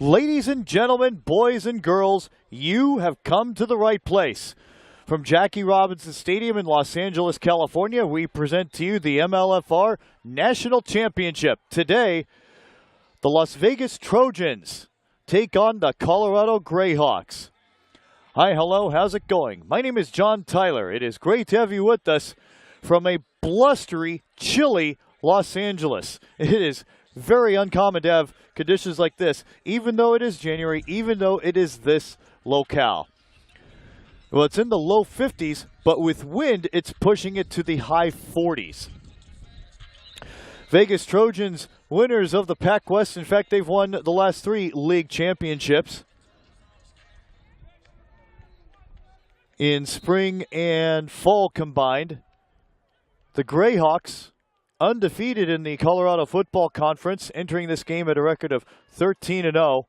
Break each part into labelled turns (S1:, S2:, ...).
S1: Ladies and gentlemen, boys and girls, you have come to the right place. From Jackie Robinson Stadium in Los Angeles, California, we present to you the MLFR National Championship. Today, the Las Vegas Trojans take on the Colorado GREYHAWKS. Hi, hello, how's it going? My name is John Tyler. It is great to have you with us from a blustery, chilly Los Angeles. It is very uncommon to have conditions like this, even though it is January, even though it is this locale. Well, it's in the low 50s, but with wind, it's pushing it to the high 40s. Vegas Trojans, winners of the Pac West. In fact, they've won the last 3 league championships in spring and fall combined. The GREYHAWKS, undefeated in the Colorado Football Conference, entering this game at a record of 13-0.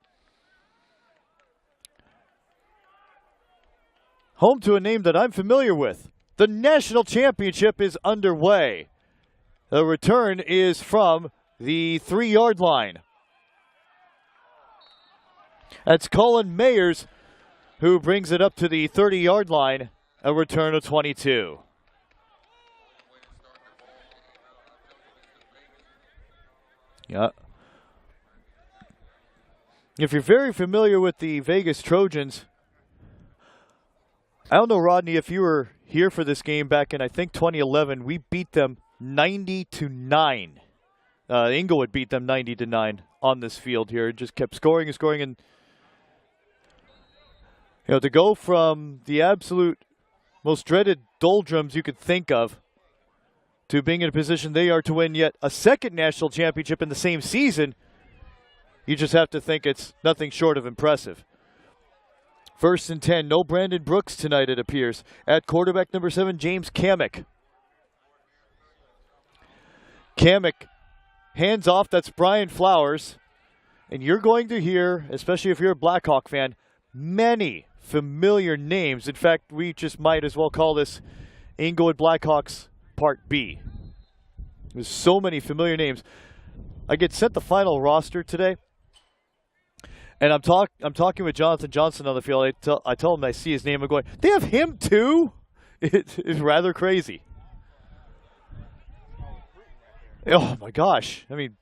S1: Home to a name that I'm familiar with. The national championship is underway. The return is from the 3-yard line. That's Colin Mayers, who brings it up to the 30-yard line, a return of 22. Yeah. If you're very familiar with the Vegas Trojans, I don't know, Rodney, if you were here for this game back in, I think, 2011. We beat them 90-9. Inglewood beat them 90-9 on this field here. It just kept scoring and scoring. And, to go from the absolute most dreaded doldrums you could think of to being in a position they are to win yet a second national championship in the same season, you just have to think it's nothing short of impressive. 1st and 10, no Brandon Brooks tonight, it appears. At quarterback, number 7, James Kamek. Kamek hands off, that's Brian Flowers. And you're going to hear, especially if you're a Blackhawk fan, many familiar names. In fact, we just might as well call this Inglewood Blackhawks Part B. There's so many familiar names. I get sent the final roster today, and I'm talking with Jonathan Johnson on the field. I tell him I see his name. I'm going, they have him too? It's rather crazy. Oh my gosh! I mean,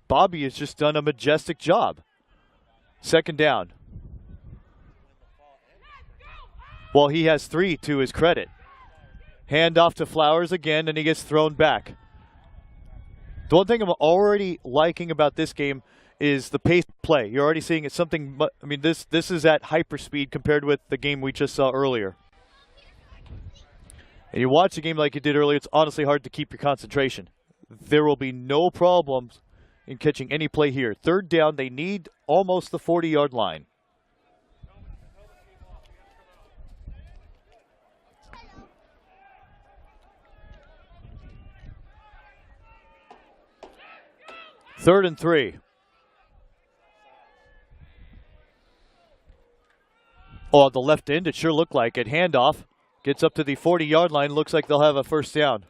S1: Bobby has just done a majestic job. 2nd down. Well, he has 3 to his credit. Hand off to Flowers again, and he gets thrown back. The one thing I'm already liking about this game is the pace of play. You're already seeing it's something, I mean, this is at hyperspeed compared with the game we just saw earlier. And you watch a game like you did earlier, it's honestly hard to keep your concentration. There will be no problems in catching any play here. 3rd down, they need almost the 40-yard line. Third and 3. Oh, the left end, it sure looked like it. Handoff. Gets up to the 40-yard line. Looks like they'll have a 1st down.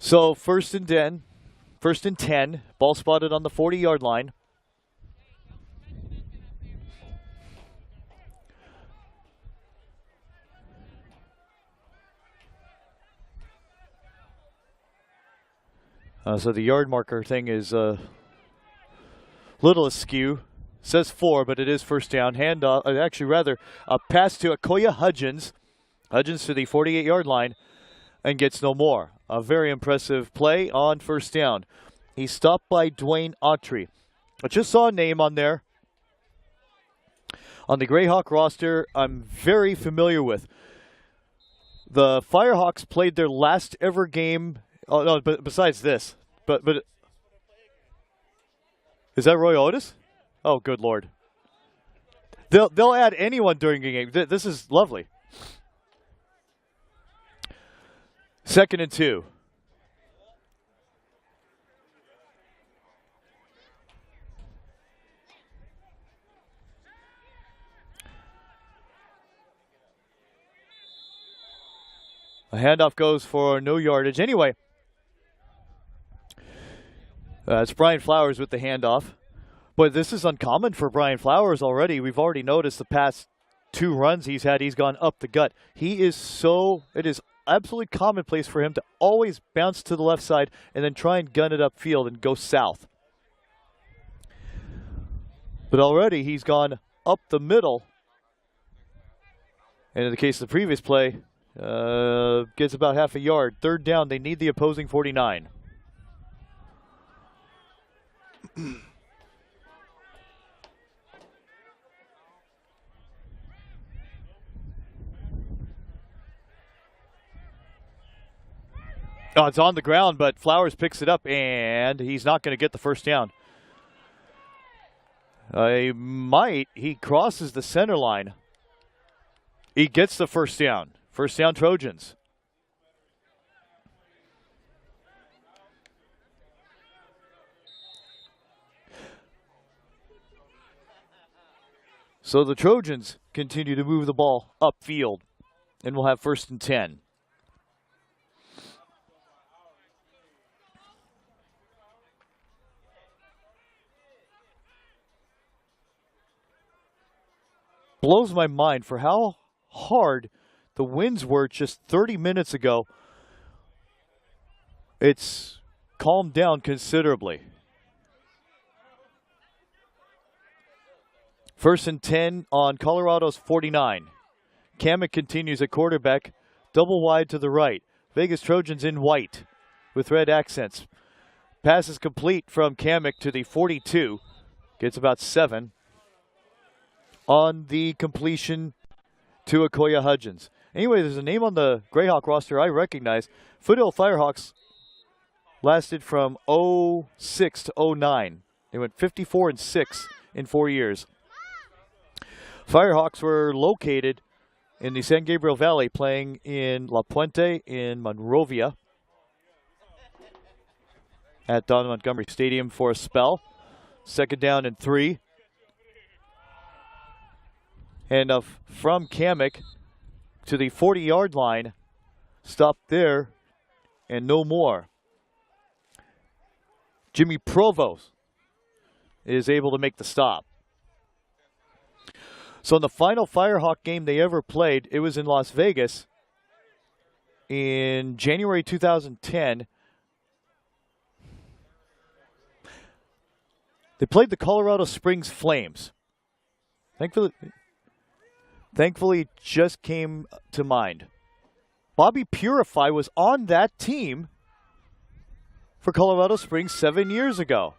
S1: So 1st and 10, ball spotted on the 40-yard line. So the yard marker thing is a little askew. Says 4, but it is 1st down. Handoff, actually rather, a pass to Akoya Hudgens. Hudgens to the 48-yard line and gets no more. A very impressive play on 1st down. He's stopped by Dwayne Autry. I just saw a name on there on the GREYHAWK roster I'm very familiar with. The Firehawks played their last ever game. Oh no, but besides this, but is that Roy Otis? Oh, good Lord. They'll add anyone during a game. This is lovely. 2nd and 2. A handoff goes for no yardage. Anyway, it's Brian Flowers with the handoff. But this is uncommon for Brian Flowers already. We've already noticed the past 2 runs he's had, he's gone up the gut. It is absolutely commonplace for him to always bounce to the left side and then try and gun it upfield and go south. But already he's gone up the middle. And in the case of the previous play, gets about half a yard. 3rd down, they need the opposing 49. Oh, it's on the ground, but Flowers picks it up, and he's not going to get the first down. He crosses the center line. He gets the first down. First down, Trojans. So the Trojans continue to move the ball upfield, and we'll have 1st and 10. Blows my mind for how hard the winds were just 30 minutes ago. It's calmed down considerably. 1st and 10 on Colorado's 49. Kamek continues at quarterback, double wide to the right. Vegas Trojans in white with red accents. Pass is complete from Kamek to the 42. Gets about 7. On the completion to Akoya Hudgens. Anyway, there's a name on the Greyhawk roster I recognize. Foothill Firehawks lasted from 06 to 09. They went 54-6 in 4 years. Firehawks were located in the San Gabriel Valley, playing in La Puente in Monrovia at Don Montgomery Stadium for a spell. 2nd down and 3. And from Kamek to the 40-yard line, stopped there and no more. Jimmy Provost is able to make the stop. So in the final Firehawk game they ever played, it was in Las Vegas in January 2010. They played the Colorado Springs Flames. Thankfully, just came to mind. Bobby Purify was on that team for Colorado Springs 7 years ago.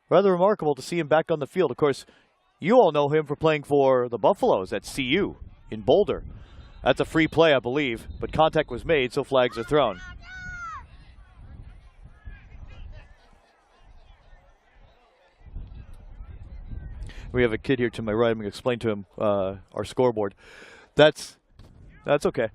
S1: Rather remarkable to see him back on the field. Of course, you all know him for playing for the Buffaloes at CU in Boulder. That's a free play, I believe, but contact was made, so flags are thrown. We have a kid here to my right. I'm going to explain to him our scoreboard. That's okay.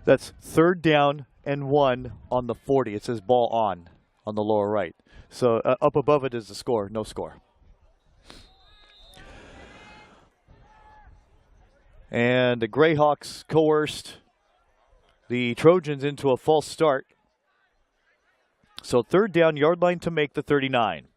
S1: That's 3rd down and 1 on the 40. It says ball on the lower right. So up above it is the score, no score. And the Greyhawks coerced the Trojans into a false start. So 3rd down, yard line to make the 39.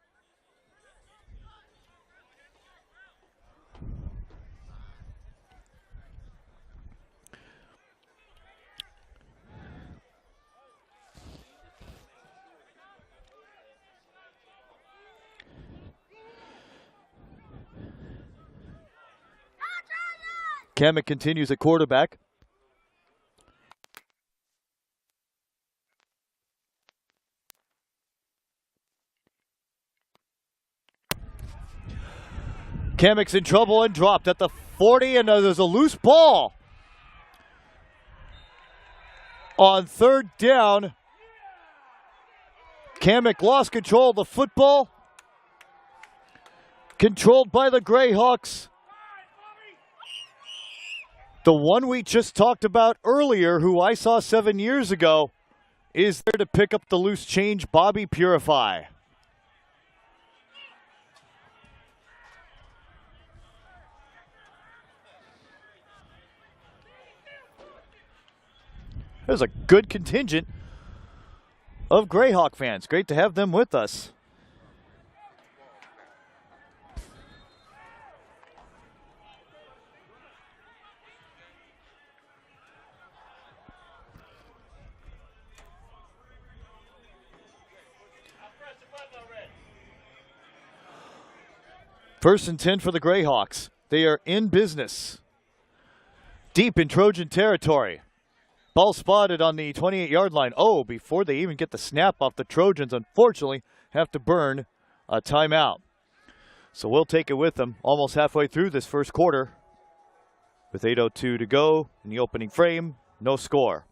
S1: Kamek continues at quarterback. Kamek's in trouble and dropped at the 40, and there's a loose ball. On 3rd down, Kamek lost control of the football. Controlled by the Greyhawks. The one we just talked about earlier, who I saw 7 years ago, is there to pick up the loose change, Bobby Purify. There's a good contingent of Greyhawk fans. Great to have them with us. First and 10 for the Greyhawks. They are in business. Deep in Trojan territory. Ball spotted on the 28-yard line. Oh, before they even get the snap off, the Trojans unfortunately have to burn a timeout. So we'll take it with them almost halfway through this first quarter. With 8:02 to go in the opening frame, no score.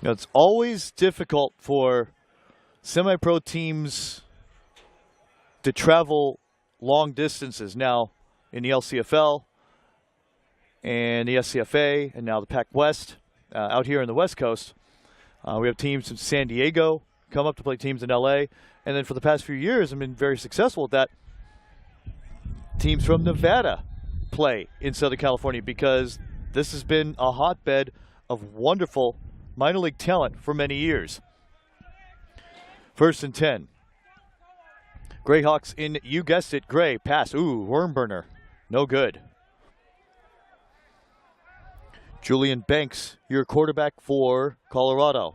S1: You know, it's always difficult for semi-pro teams to travel long distances now in the LCFL and the SCFA and now the Pac West out here in the West Coast. We have teams in San Diego come up to play teams in LA, and then for the past few years I've been very successful at that. Teams from Nevada play in Southern California because this has been a hotbed of wonderful minor league talent for many years. First and 10. Greyhawks in, you guessed it, Gray. Pass. Ooh, worm burner. No good. Julian Banks, your quarterback for Colorado.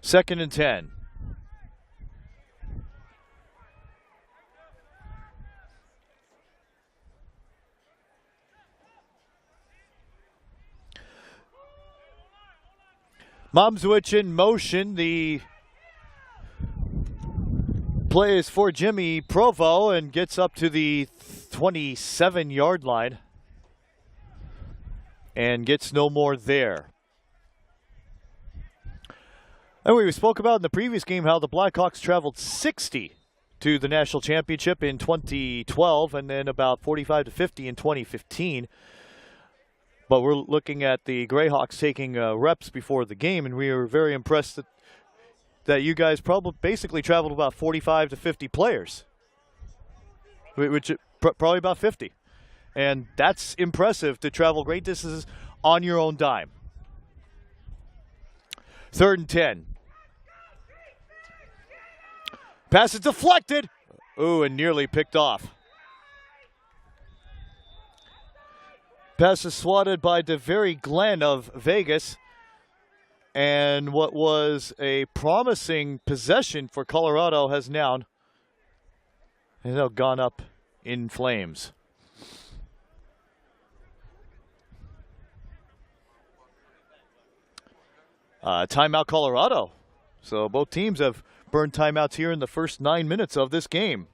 S1: Second and 10. Momswich in motion. The play is for Jimmy Provo and gets up to the 27-yard line and gets no more there. And we spoke about in the previous game how the Blackhawks traveled 60 to the national championship in 2012 and then about 45 to 50 in 2015. But we're looking at the Greyhawks taking reps before the game, and we were very impressed that you guys probably basically traveled about 45 to 50 players, which probably about 50. And that's impressive to travel great distances on your own dime. Third and 10. Pass is deflected. Ooh, and nearly picked off. Pass is swatted by DeVary Glenn of Vegas. And what was a promising possession for Colorado has now gone up in flames. Timeout Colorado. So both teams have burned timeouts here in the first 9 minutes of this game.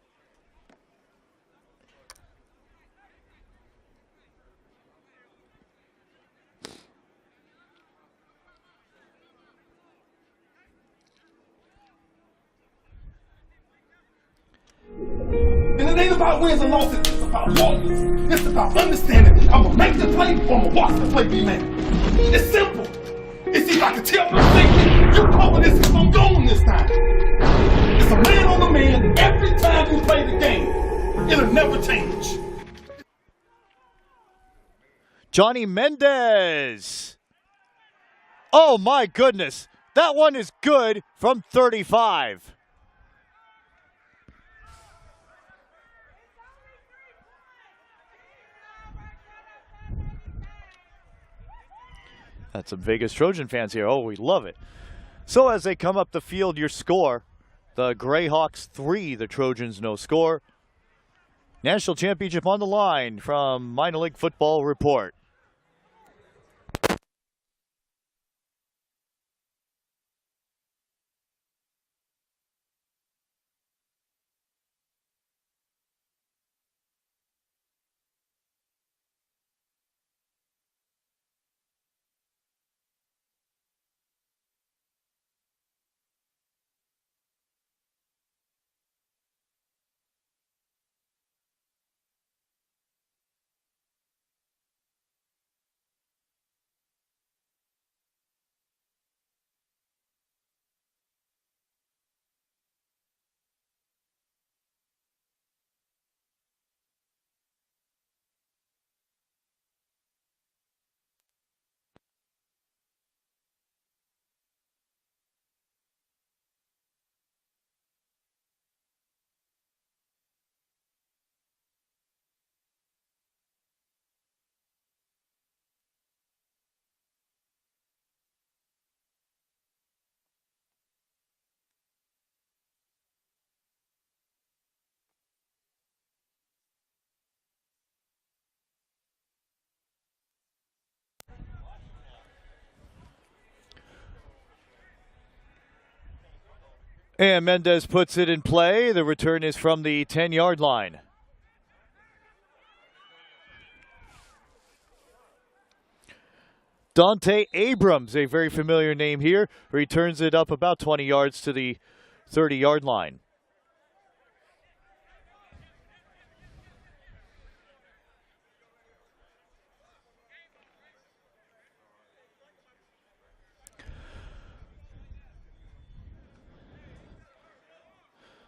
S2: And it ain't about wins and losses, it's about losses. It's about understanding I'm gonna make the play or I'm gonna watch the play be made. It's simple. It's if I can tell my secret, you cover this if I'm going this time. It's a man on a man every time you play the game. It'll never change.
S1: Johnny Mendez. Oh my goodness. That one is good from 35. That's some Vegas Trojan fans here. Oh, we love it. So as they come up the field, your score, the Greyhawks 3, the Trojans no score. National championship on the line from Minor League Football Report. And Mendez puts it in play. The return is from the 10-yard line. Dante Abrams, a very familiar name here, returns it up about 20 yards to the 30-yard line.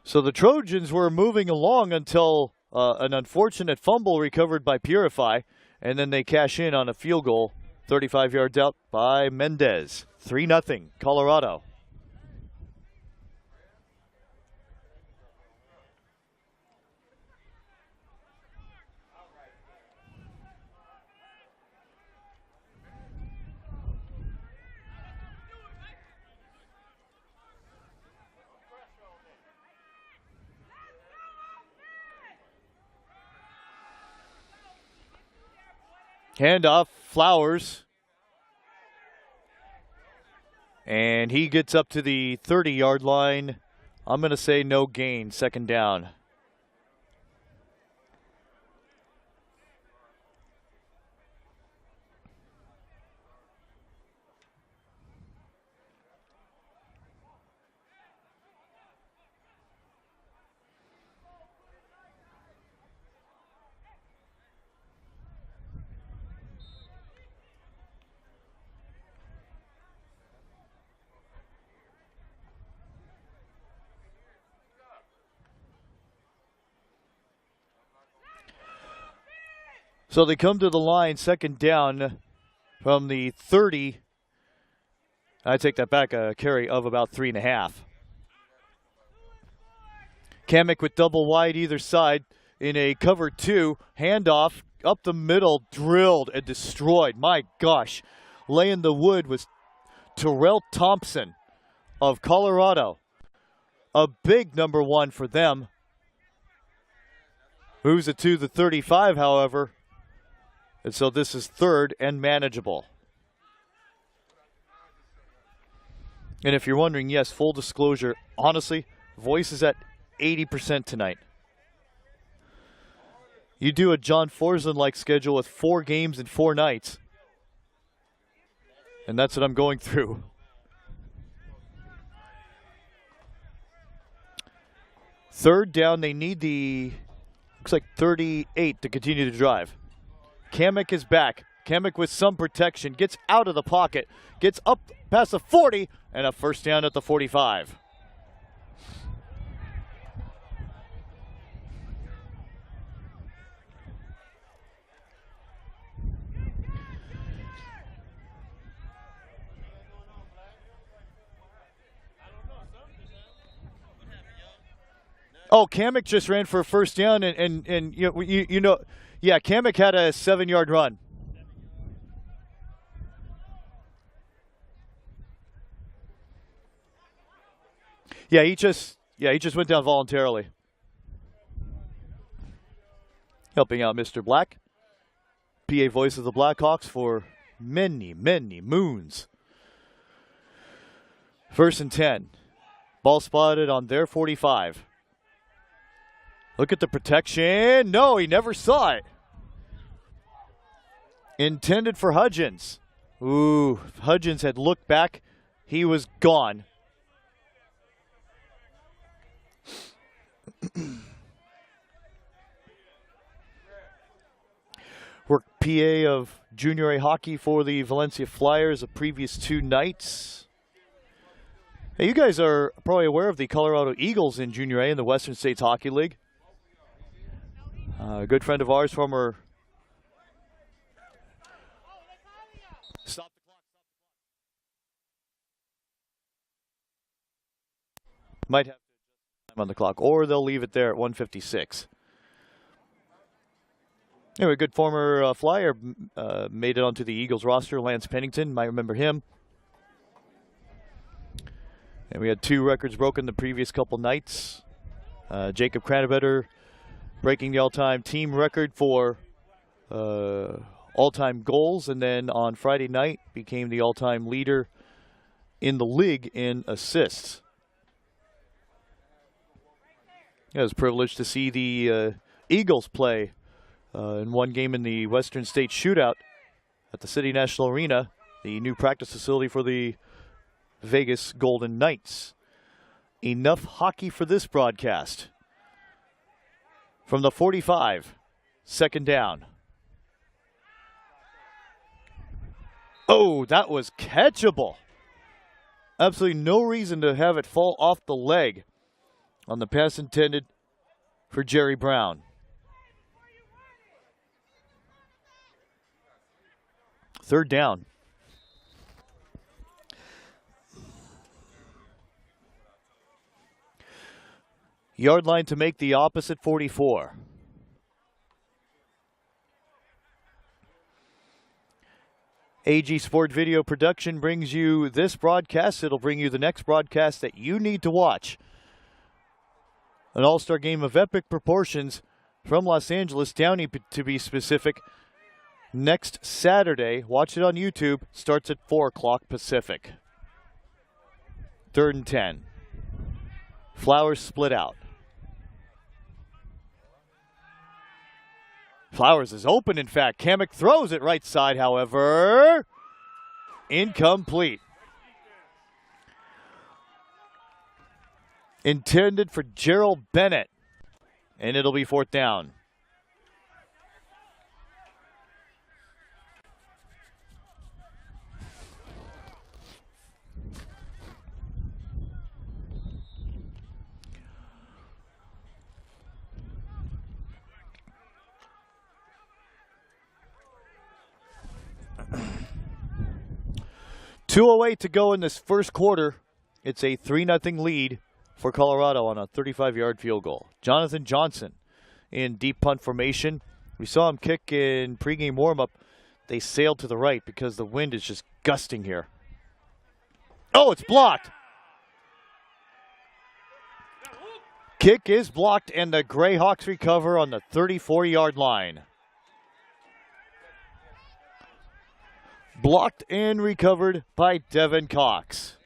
S1: So the Trojans were moving along until an unfortunate fumble recovered by Purify, and then they cash in on a field goal, 35 yards out by Mendez. 3-0, Colorado. Handoff, Flowers. And he gets up to the 30-yard line. I'm going to say no gain, second down. So they come to the line, second down from the 30. I take that back, a carry of about 3.5. Kamek with double wide either side in a cover 2. Handoff up the middle, drilled and destroyed. My gosh. Laying the wood was Terrell Thompson of Colorado. A big number 1 for them. Moves it to the 35, however. And so this is third and manageable. And if you're wondering, yes, full disclosure, honestly, voice is at 80% tonight. You do a John Forslund-like schedule with 4 games and 4 nights. And that's what I'm going through. Third down, they need the, looks like 38 to continue to drive. Kamek is back. Kamek with some protection, gets out of the pocket, gets up past the 40, and a first down at the 45. Oh, Kamek just ran for a first down, and you know, yeah, Kamek had a 7-yard run. Yeah, he just went down voluntarily. Helping out Mr. Black, PA voice of the Blackhawks for many, many moons. 1st and 10. Ball spotted on their 45. Look at the protection. No, he never saw it. Intended for Hudgens. Ooh, Hudgens had looked back. He was gone. Worked PA of Junior A hockey for the Valencia Flyers the previous 2 nights. Hey, you guys are probably aware of the Colorado Eagles in Junior A in the Western States Hockey League. A good friend of ours, former... Stop the clock. Might have time on the clock, or they'll leave it there at 1:56. Anyway, a good former Flyer made it onto the Eagles roster. Lance Pennington, might remember him. And we had 2 records broken the previous couple nights. Jacob Cranbetter breaking the all-time team record for all-time goals, and then on Friday night became the all-time leader in the league in assists. I was privileged to see the Eagles play in one game in the Western State Shootout at the City National Arena, the new practice facility for the Vegas Golden Knights. Enough hockey for this broadcast. From the 45, second down. Oh, that was catchable. Absolutely no reason to have it fall off the leg on the pass intended for Jerry Brown. Third down. Yard line to make the opposite 44. AG Sport Video Production brings you this broadcast. It'll bring you the next broadcast that you need to watch. An all-star game of epic proportions from Los Angeles, Downey to be specific, next Saturday. Watch it on YouTube. Starts at 4 o'clock Pacific. 3rd and 10. Flowers split out. Flowers is open, in fact. Kamek throws it right side, however. Incomplete. Intended for Gerald Bennett. And it'll be 4th down. .208 to go in this first quarter. It's a 3-0 lead for Colorado on a 35-yard field goal. Jonathan Johnson in deep punt formation. We saw him kick in pregame warm-up. They sailed to the right because the wind is just gusting here. Oh, it's blocked. Kick is blocked, and the GREYHAWKS recover on the 34-yard line. Blocked and recovered by Devin Cox.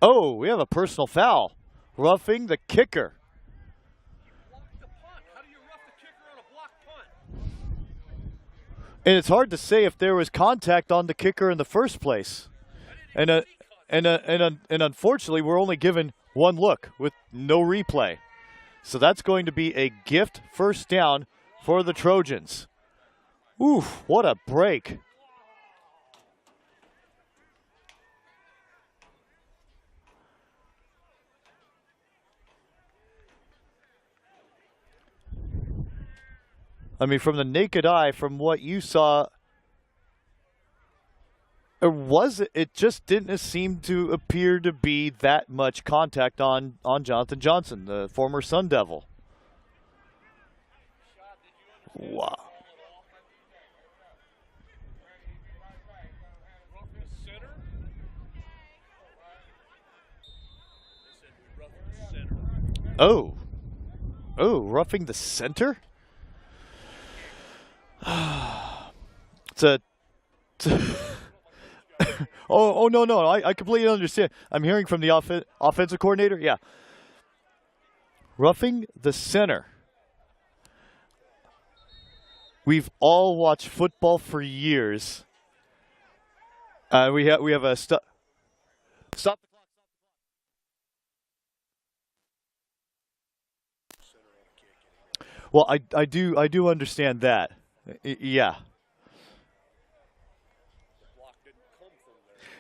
S1: Oh, we have a personal foul. Roughing the kicker. And it's hard to say if there was contact on the kicker in the first place. And unfortunately, we're only given one look with no replay. So that's going to be a gift first down for the Trojans. Oof, what a break. I mean, from the naked eye, from what you saw, it just didn't seem to appear to be that much contact on Jonathan Johnson, the former Sun Devil. Wow. Oh, roughing the center? It's a Oh, no. I completely understand. I'm hearing from the offensive coordinator. Yeah. Roughing the center. We've all watched football for years. We have a stop the clock. Well, I do understand that. Yeah.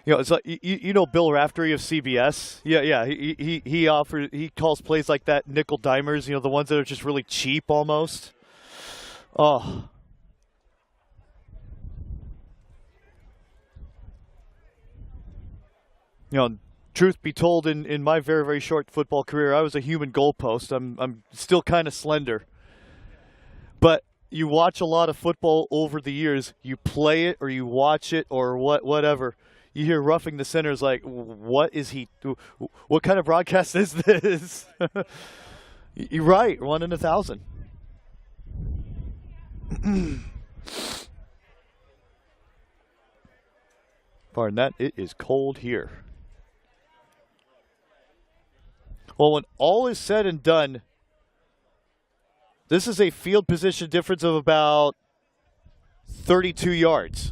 S1: You know, it's like you know Bill Raftery of CBS. Yeah. He calls plays like that nickel dimers. You know, the ones that are just really cheap almost. Oh. You know, truth be told, in my very, very short football career, I was a human goalpost. I'm still kind of slender. But you watch a lot of football over the years. You play it or you watch it or whatever. You hear roughing the center is like, what is he? What kind of broadcast is this? You're right. 1 in 1,000. Pardon that, it is cold here. Well, when all is said and done, this is a field position difference of about 32 yards.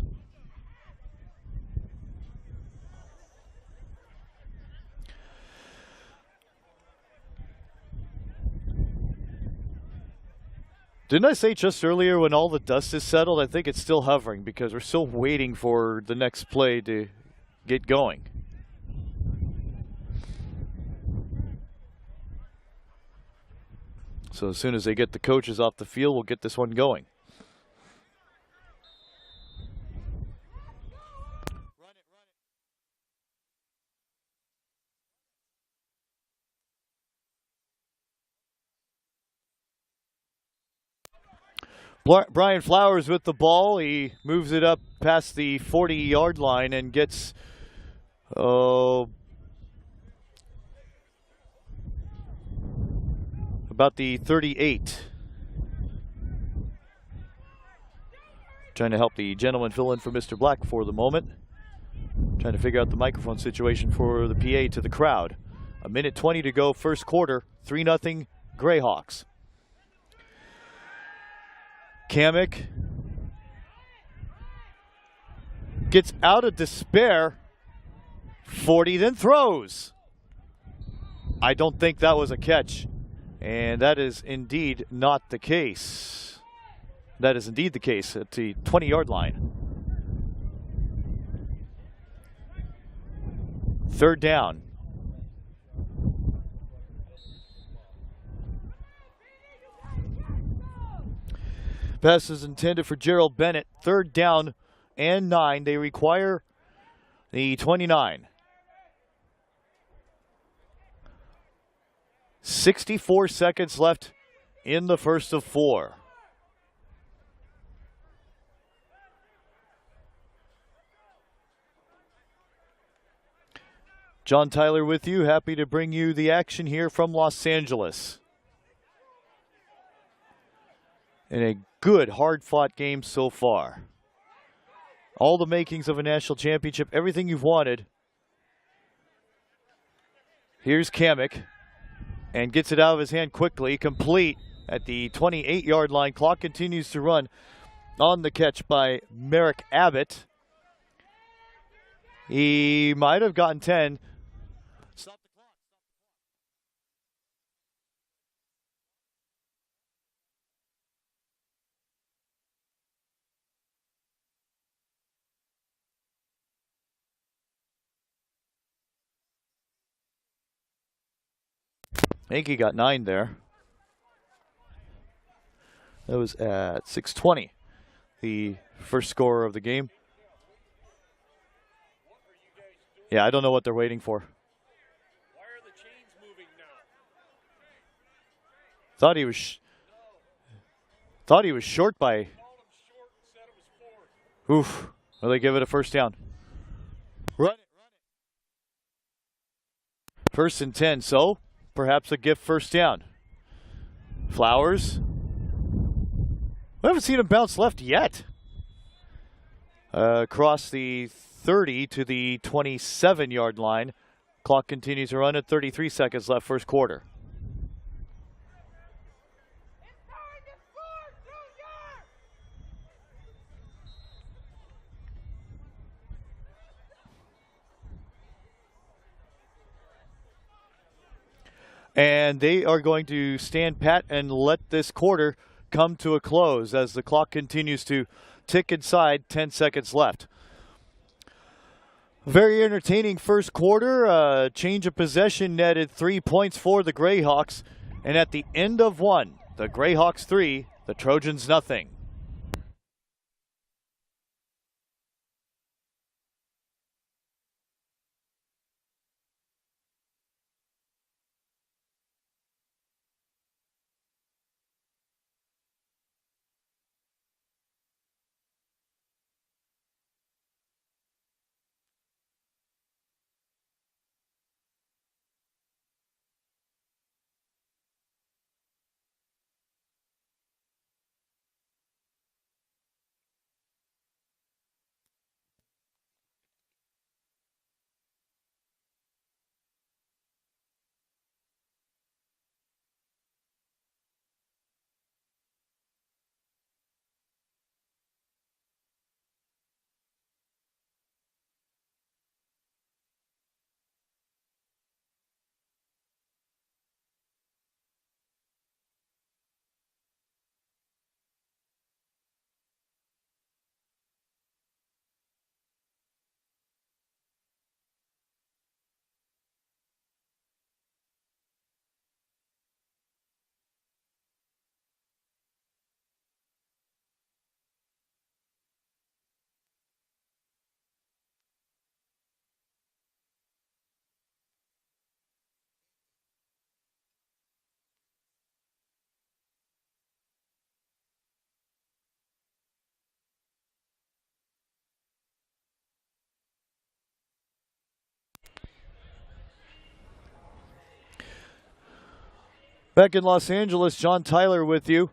S1: Didn't I say just earlier when all the dust is settled? I think it's still hovering because we're still waiting for the next play to get going. So as soon as they get the coaches off the field, we'll get this one going. Brian Flowers with the ball. He moves it up past the 40-yard line and gets about the 38. Trying to help the gentleman fill in for Mr. Black for the moment. Trying to figure out the microphone situation for the PA to the crowd. 1:20 to go, first quarter. 3-0 Greyhawks. Kamek gets out of despair. 40, then throws. I don't think that was a catch. And that is indeed not the case. That is indeed the case at the 20-yard line. Third down. Pass is intended for Gerald Bennett. Third down and 9. They require the 29. 64 seconds left in the first of 4. John Tyler with you. Happy to bring you the action here from Los Angeles. In a good, hard-fought game so far. All the makings of a national championship, everything you've wanted. Here's Kamek, and gets it out of his hand quickly, complete at the 28-yard line. Clock continues to run on the catch by Merrick Abbott. He might have gotten 10. Stop the clock. I think he got 9 there. That was at 6:20, the first scorer of the game. Yeah, I don't know what they're waiting for.
S3: Why are the chains moving now?
S1: Thought he was short by. Oof. Will they give it a first down? Run it. First and 10, so perhaps a gift first down. Flowers. We haven't seen him bounce left yet. Across the 30 to the 27-yard line. Clock continues to run at 33 seconds left, first quarter. And they are going to stand pat and let this quarter come to a close as the clock continues to tick inside. 10 seconds left. Very entertaining first quarter. Change of possession netted 3 points for the Greyhawks. And at the end of one, the Greyhawks 3, the Trojans nothing. Back in Los Angeles, John Tyler with you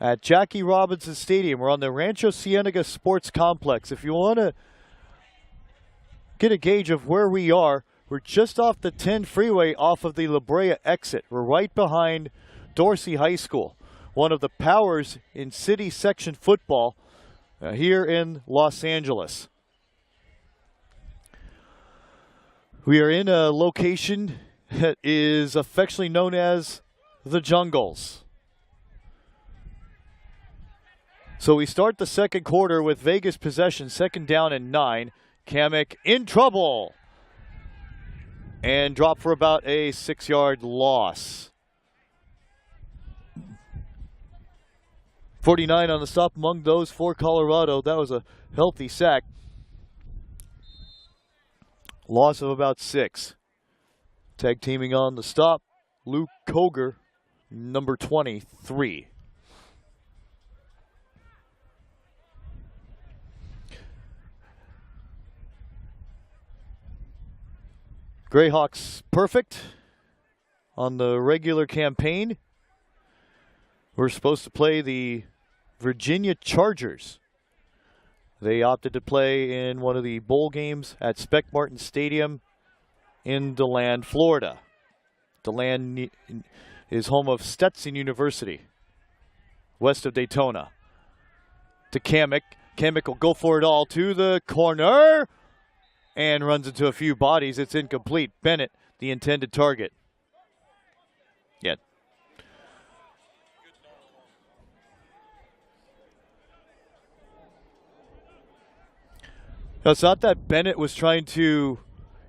S1: at Jackie Robinson Stadium. We're on the Rancho Cienega Sports Complex. If you want to get a gauge of where we are, we're just off the 10 freeway off of the La Brea exit. We're right behind Dorsey High School, one of the powers in city section football here in Los Angeles. We are in a location that is affectionately known as the Jungles. So we start the second quarter with Vegas possession, 2nd down and 9. Kamek in trouble and drop for about a 6-yard loss. 49 on the stop among those for Colorado. That was a healthy sack. Loss of about 6. Tag teaming on the stop, Luke Koger, number 23. GREYHAWKS perfect on the regular campaign. We're supposed to play the Virginia Chargers. They opted to play in one of the bowl games at Spec Martin Stadium in DeLand, Florida. DeLand is home of Stetson University, west of Daytona. To Kamek. Kamek will go for it all to the corner and runs into a few bodies. It's incomplete. Bennett, the intended target. Yeah. No, it's not that Bennett was trying to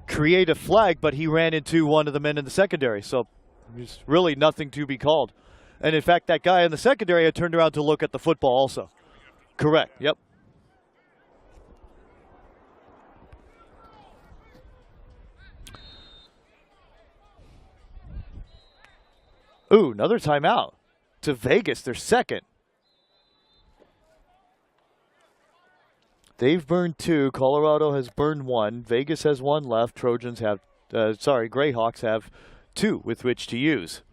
S1: create a flag, but he ran into one of the men in the secondary. So there's really nothing to be called. And in fact, that guy in the secondary had turned around to look at the football also. Correct. Yep. Ooh, another timeout to Vegas, their second. They've burned 2. Colorado has burned 1. Vegas has 1 left. Trojans have, GREYHAWKS have 2 with which to use.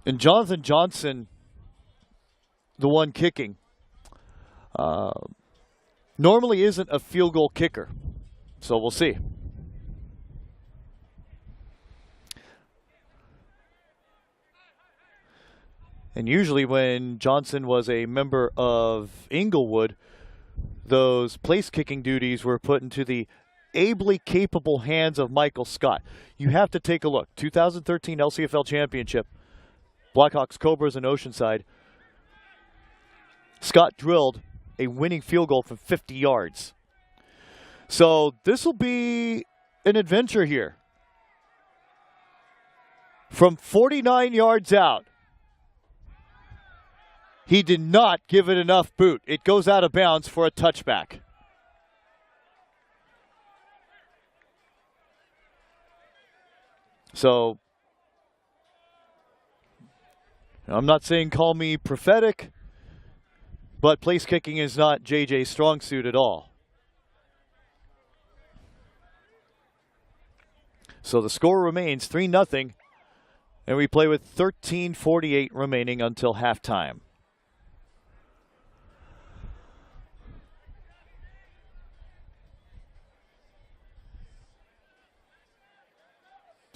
S1: And Jonathan Johnson, the one kicking, normally isn't a field goal kicker. So we'll see. And usually when Johnson was a member of Inglewood, those place kicking duties were put into the ably capable hands of Michael Scott. You have to take a look. 2013 LCFL Championship, Blackhawks Cobras in Oceanside. Scott drilled a winning field goal from 50 yards. So this will be an adventure here. From 49 yards out, he did not give it enough boot. It goes out of bounds for a touchback. So, I'm not saying call me prophetic, but place kicking is not JJ's strong suit at all. So the score remains 3-0, and we play with 13:48 remaining until halftime.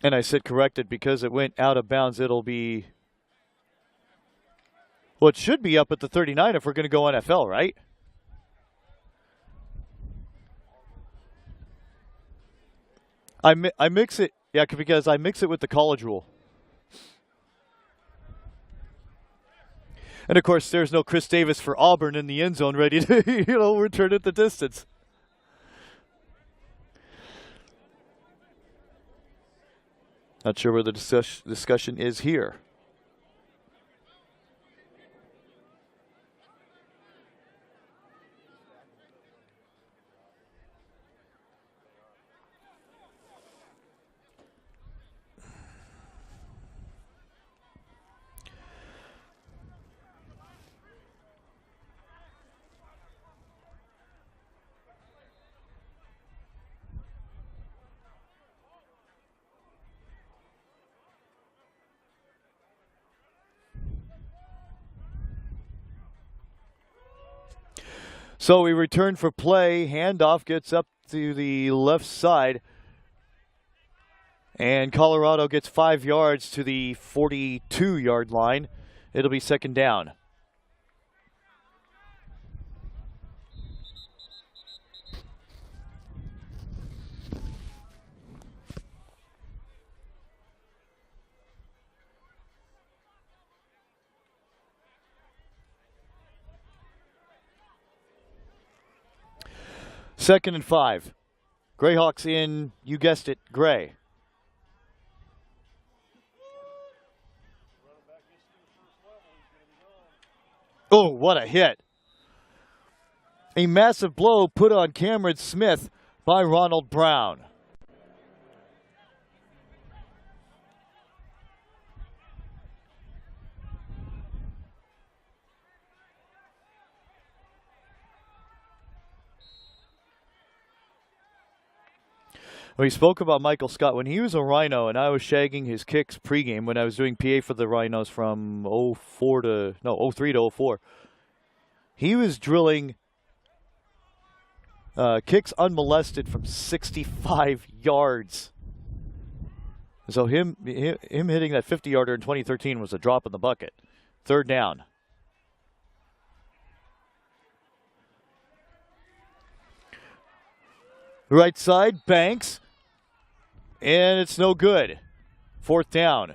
S1: And I said corrected because it went out of bounds. It'll be, well, it should be up at the 39 if we're going to go NFL, right? I mix it, yeah, because I mix it with the college rule. And of course, there's no Chris Davis for Auburn in the end zone ready to, return at the distance. Not sure where the discussion is here. So we return for play. Handoff gets up to the left side. And Colorado gets 5 yards to the 42-yard line. It'll be second down. Second and 5. Greyhawks in, you guessed it, gray. Oh, what a hit. A massive blow put on Cameron Smith by Ronald Brown. We spoke about Michael Scott when he was a Rhino, and I was shagging his kicks pregame when I was doing PA for the Rhinos from 03 to 04. He was drilling kicks unmolested from 65 yards. So him hitting that 50-yarder in 2013 was a drop in the bucket. Third down. Right side, Banks. And it's no good. Fourth down.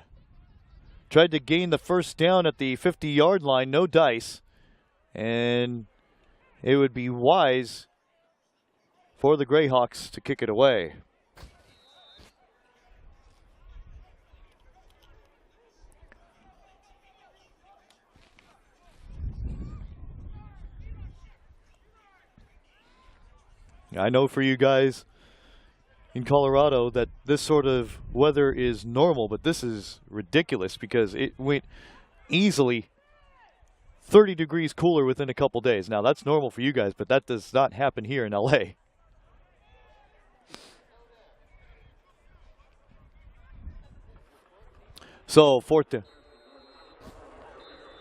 S1: Tried to gain the first down at the 50-yard line. No dice. And it would be wise for the Greyhawks to kick it away. I know for you guys in Colorado that this sort of weather is normal, but this is ridiculous because it went easily 30 degrees cooler within a couple days. Now, that's normal for you guys, but that does not happen here in LA. So, fourth down.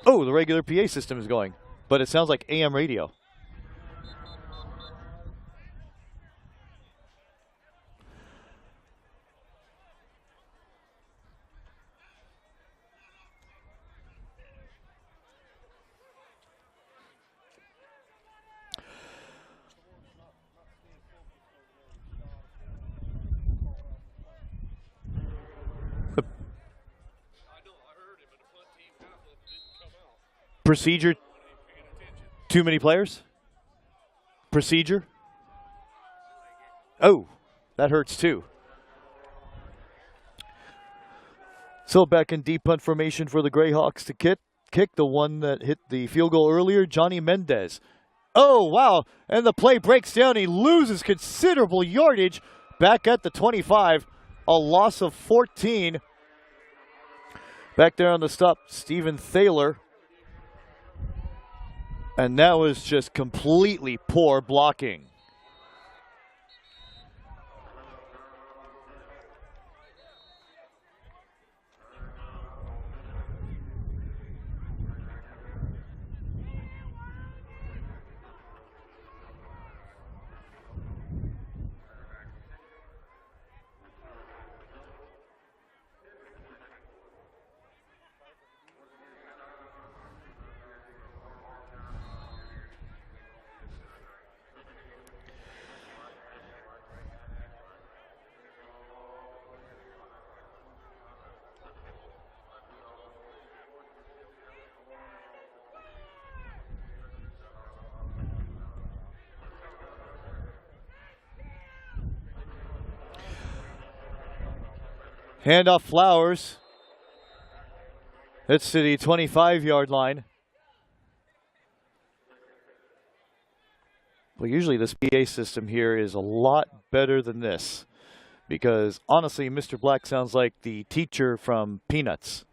S1: Oh, the regular PA system is going, but it sounds like AM radio. Procedure. Too many players? Procedure. Oh, that hurts too. So back in deep punt formation for the Greyhawks to kick the one that hit the field goal earlier, Johnny Mendez. Oh, wow. And the play breaks down. He loses considerable yardage back at the 25. A loss of 14. Back there on the stop, Stephen Thaler. And that was just completely poor blocking. Handoff Flowers. It's to the 25-yard line. Well, usually this PA system here is a lot better than this because, honestly, Mr. Black sounds like the teacher from Peanuts.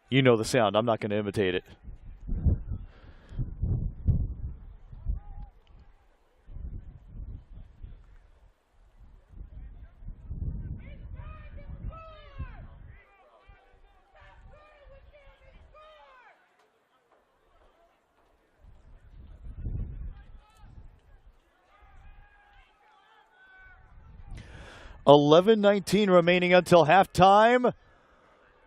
S1: You know the sound. I'm not going to imitate it. 11:19 remaining until halftime.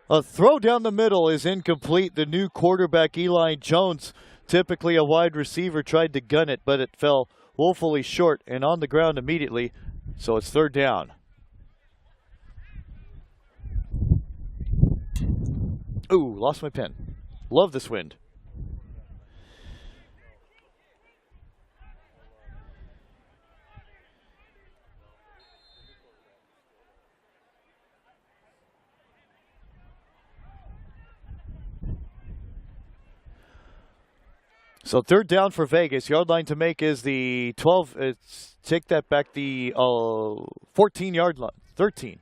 S1: A throw down the middle is incomplete. The new quarterback, Eli Jones, typically a wide receiver, tried to gun it, but it fell woefully short and on the ground immediately. So it's third down. Ooh, lost my pen. Love this wind. So third down for Vegas. Yard line to make is the 12. Take that back, the 14-yard line. 13.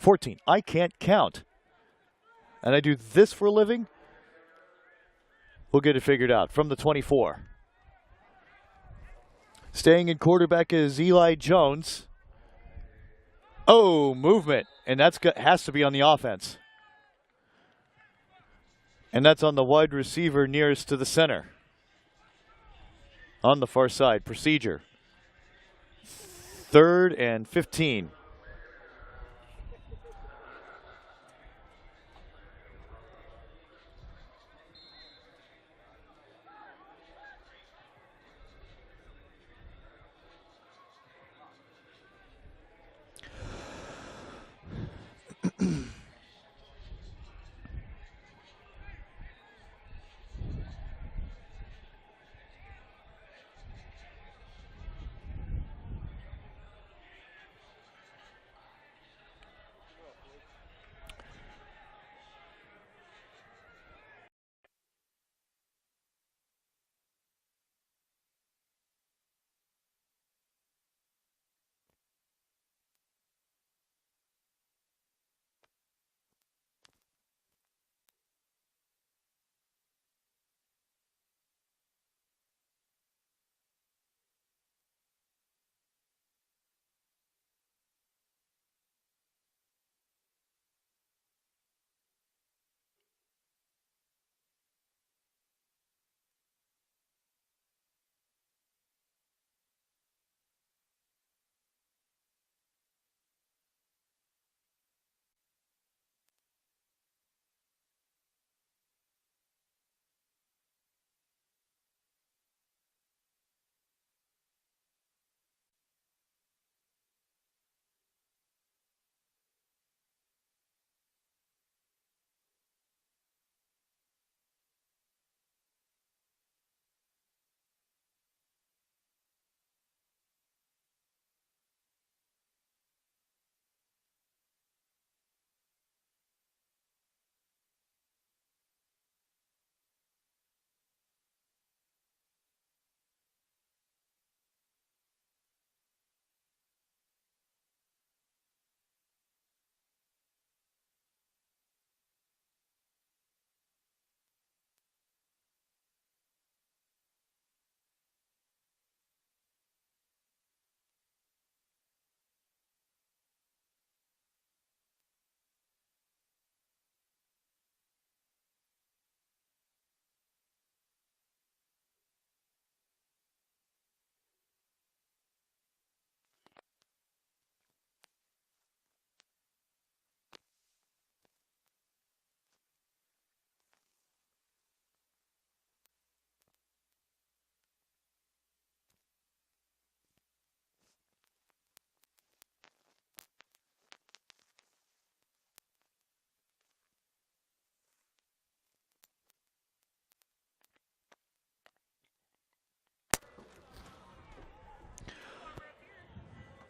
S1: 14. I can't count. And I do this for a living. We'll get it figured out from the 24. Staying in quarterback is Eli Jones. Oh, movement. And that's has to be on the offense. And that's on the wide receiver nearest to the center. On the far side, procedure. 3rd and 15.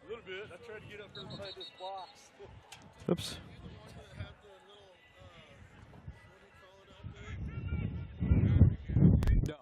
S3: A little bit. I tried to get up here behind this box.
S1: Oops.
S3: No.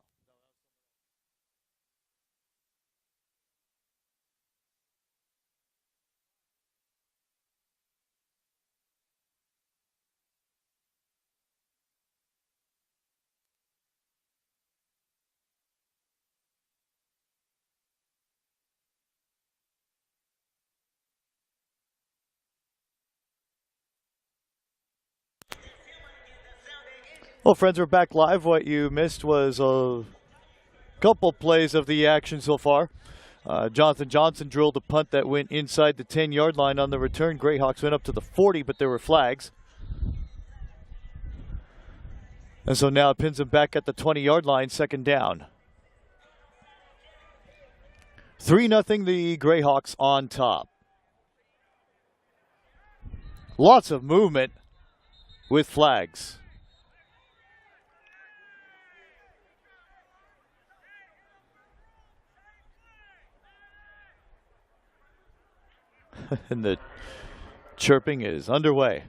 S1: Well, friends, we're back live. What you missed was a couple plays of the action so far. Jonathan Johnson drilled a punt that went inside the 10-yard line on the return. Greyhawks went up to the 40, but there were flags. And so now it pins them back at the 20-yard line, second down. 3-0 the Greyhawks on top. Lots of movement with flags. And the chirping is underway.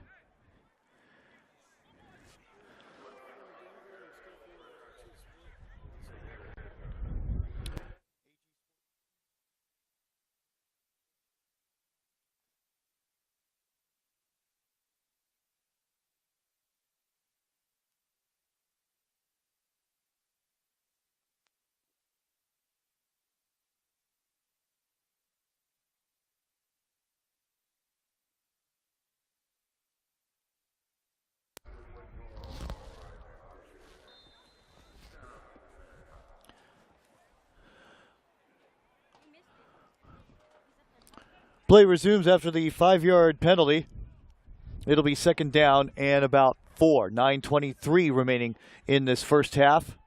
S1: Play resumes after the 5-yard penalty. It'll be second down and about 4. 9:23 remaining in this first half.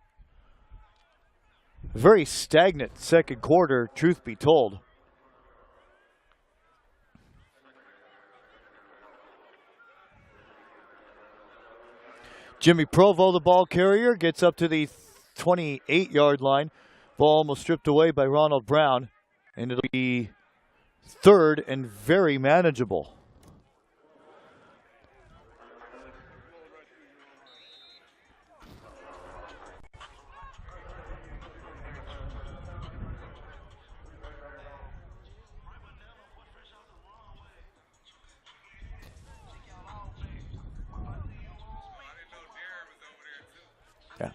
S1: Very stagnant second quarter, truth be told. Jimmy Provo, the ball carrier, gets up to the 28-yard line. Ball almost stripped away by Ronald Brown, and it'll be third and very manageable. Yeah.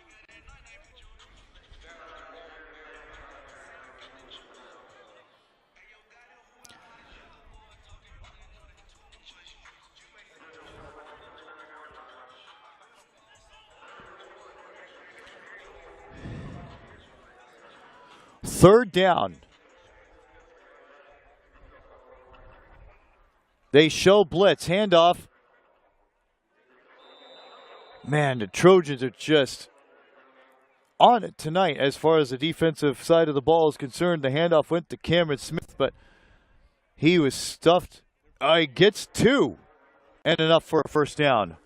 S1: Third down. They show blitz. Handoff. Man, the Trojans are just on it tonight as far as the defensive side of the ball is concerned. The handoff went to Cameron Smith, but he was stuffed. He gets 2 and enough for a first down.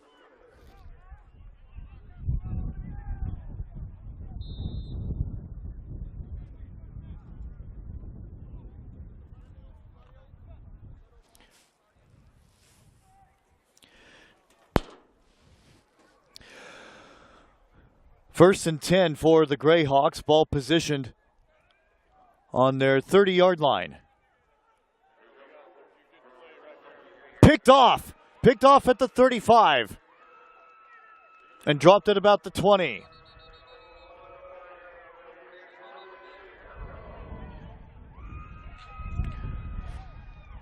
S1: First and 10 for the Greyhawks. Ball positioned on their 30-yard line. Picked off at the 35 and dropped at about the 20.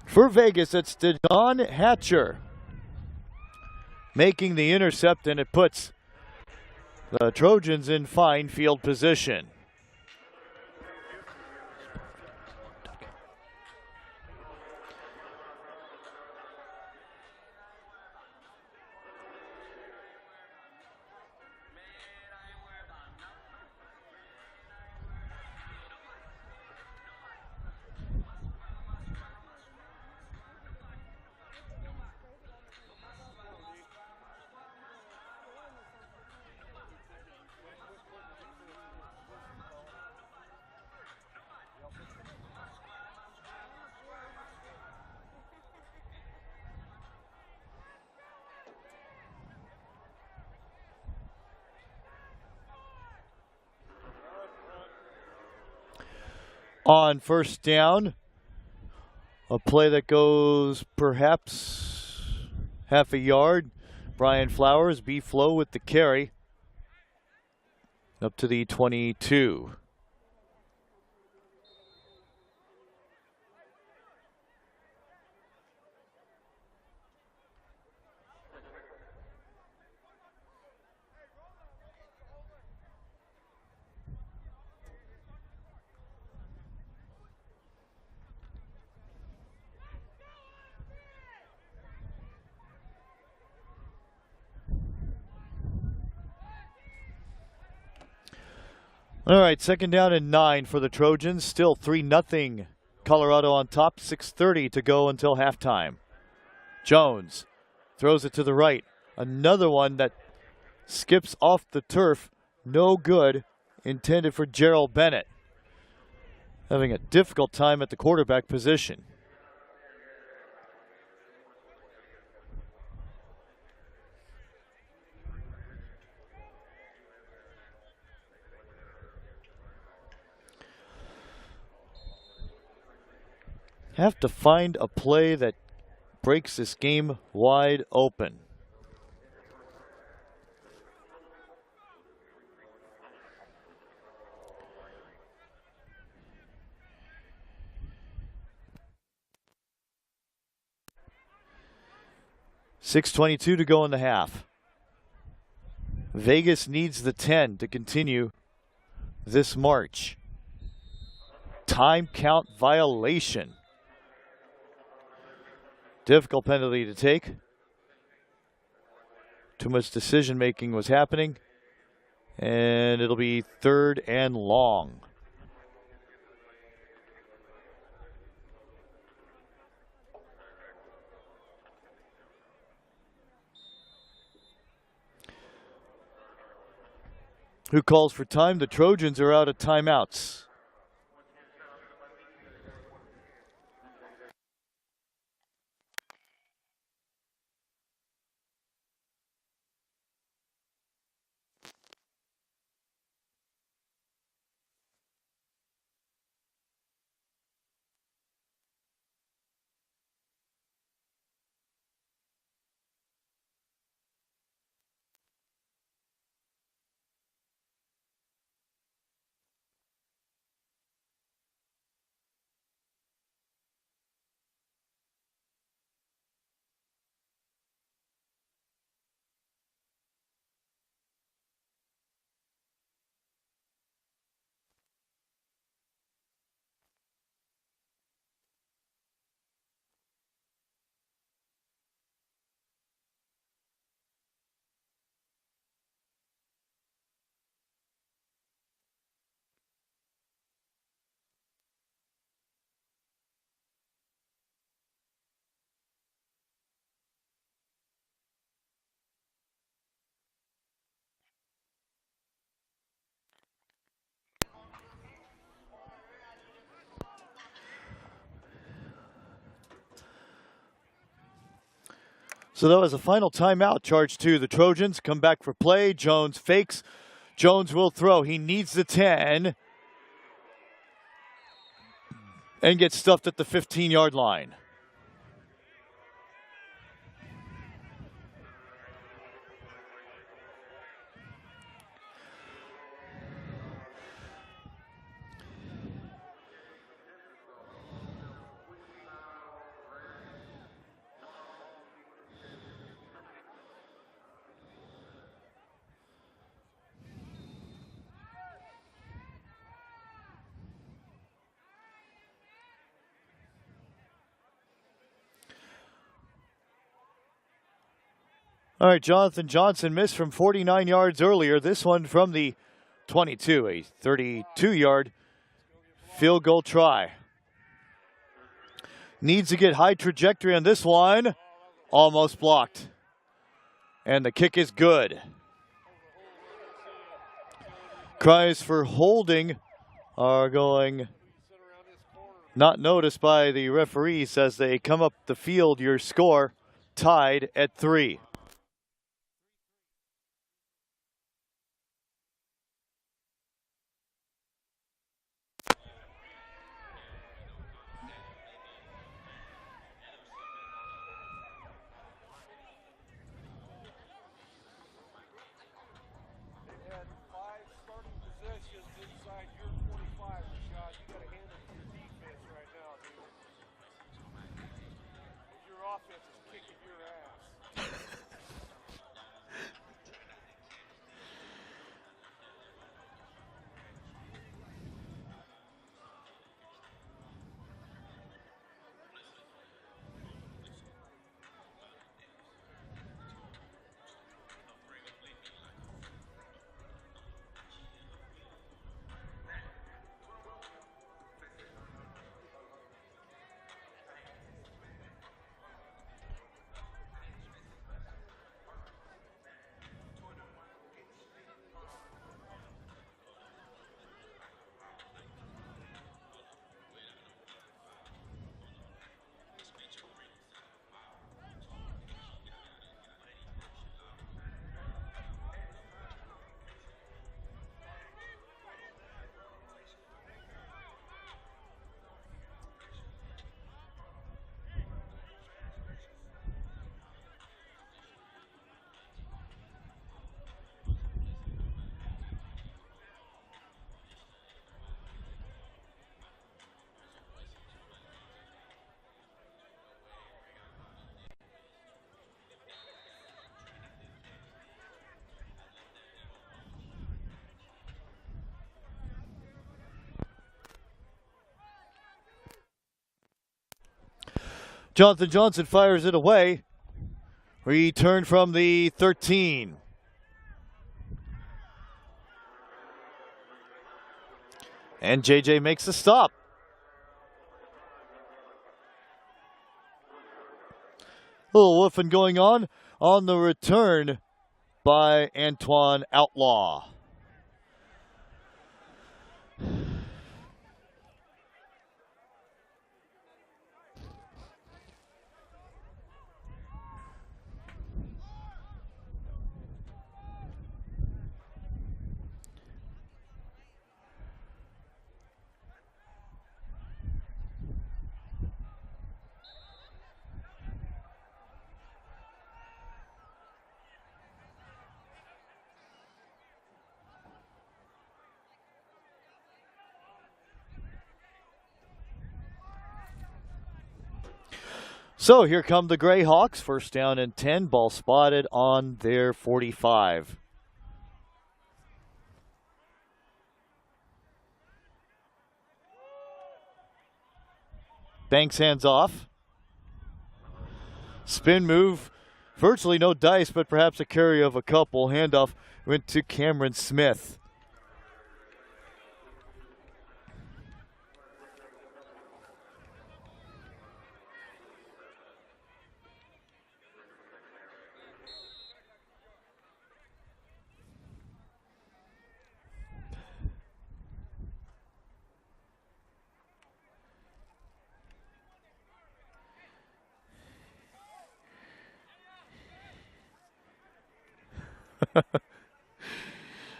S1: For Vegas, it's Don Hatcher making the intercept, and it puts the Trojans in fine field position. On first down, a play that goes perhaps half a yard. Brian Flowers, B-Flow with the carry up to the 22. All right, second down and 9 for the Trojans. Still 3-0 Colorado on top. 6:30 to go until halftime. Jones throws it to the right. Another one that skips off the turf. No good. Intended for Gerald Bennett. Having a difficult time at the quarterback position. Have to find a play that breaks this game wide open. .6:22 to go in the half. Vegas needs the 10 to continue this march. Time count violation. Difficult penalty to take. Too much decision making was happening. And it'll be 3rd and long. Who calls for time? The Trojans are out of timeouts. So that was a final timeout. Charge to the Trojans. Come back for play. Jones fakes. Jones will throw. He needs the 10. And gets stuffed at the 15-yard line. All right, Jonathan Johnson missed from 49 yards earlier. This one from the 22, a 32-yard field goal try. Needs to get high trajectory on this one. Almost blocked. And the kick is good. Cries for holding are going not noticed by the referees as they come up the field. Your score tied at 3.
S3: Offense is kicking your ass.
S1: Jonathan Johnson fires it away. Return from the 13. And JJ makes the stop. A little woofing going on the return by Antoine Outlaw. So here come the GREYHAWKS. First down and 10. Ball spotted on their 45. Banks hands off. Spin move. Virtually no dice, but perhaps a carry of a couple. Handoff went to Cameron Smith.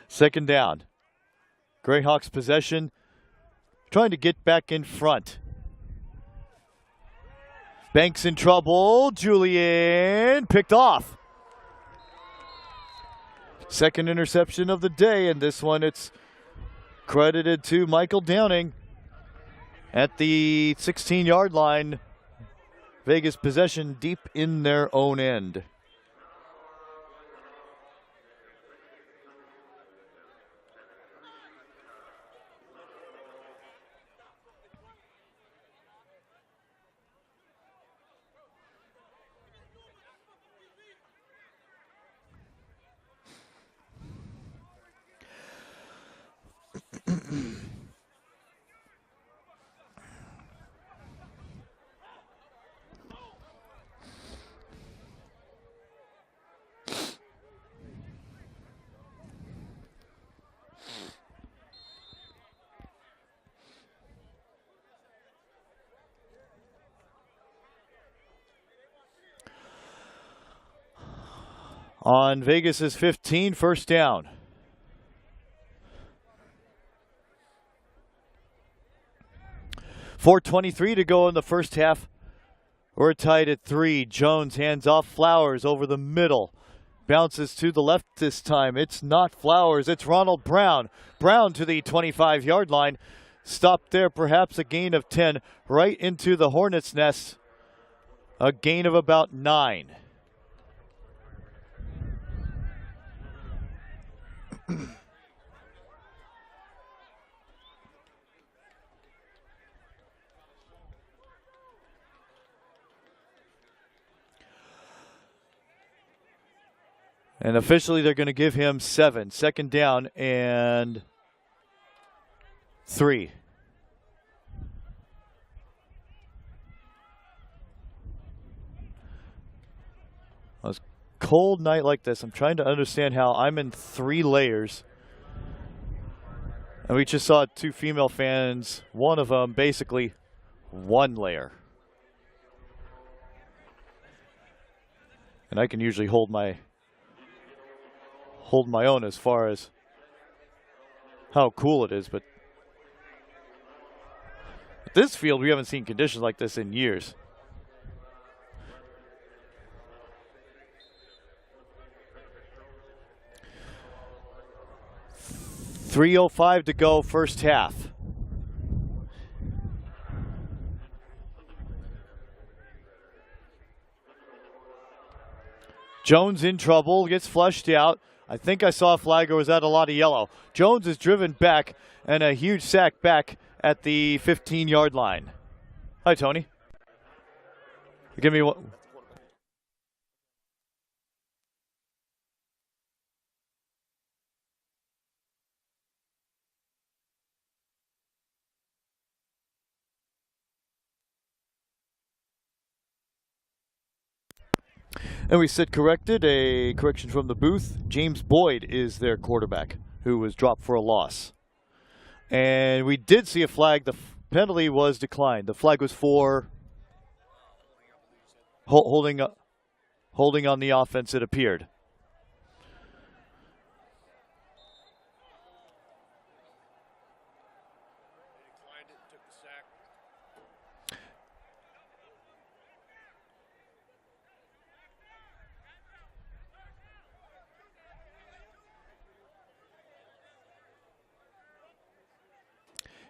S1: Second down. GREYHAWKS possession, trying to get back in front. Banks in trouble. Julian picked off. Second interception of the day, and this one it's credited to Michael Downing at the 16-yard line. Vegas possession deep in their own end. On Vegas's 15, first down. .423 to go in the first half. We're tied at 3. Jones hands off Flowers over the middle. Bounces to the left this time. It's not Flowers, it's Ronald Brown. Brown to the 25-yard line. Stopped there, perhaps a gain of 10. Right into the Hornets' nest. A gain of about 9. And officially they're going to give him 7. Second down and 3. On a cold night like this, I'm trying to understand how I'm in 3 layers. And we just saw 2 female fans, one of them basically 1 layer. And I can usually hold my own as far as how cool it is, but at this field we haven't seen conditions like this in years. .305 to go, first half. Jones in trouble, gets flushed out. I think I saw a flag, or was that a lot of yellow? Jones is driven back, and a huge sack back at the 15-yard line. Hi, Tony. Give me one. And we said corrected. A correction from the booth. James Boyd is their quarterback, who was dropped for a loss. And we did see a flag. The penalty was declined. The flag was for holding on the offense, it appeared.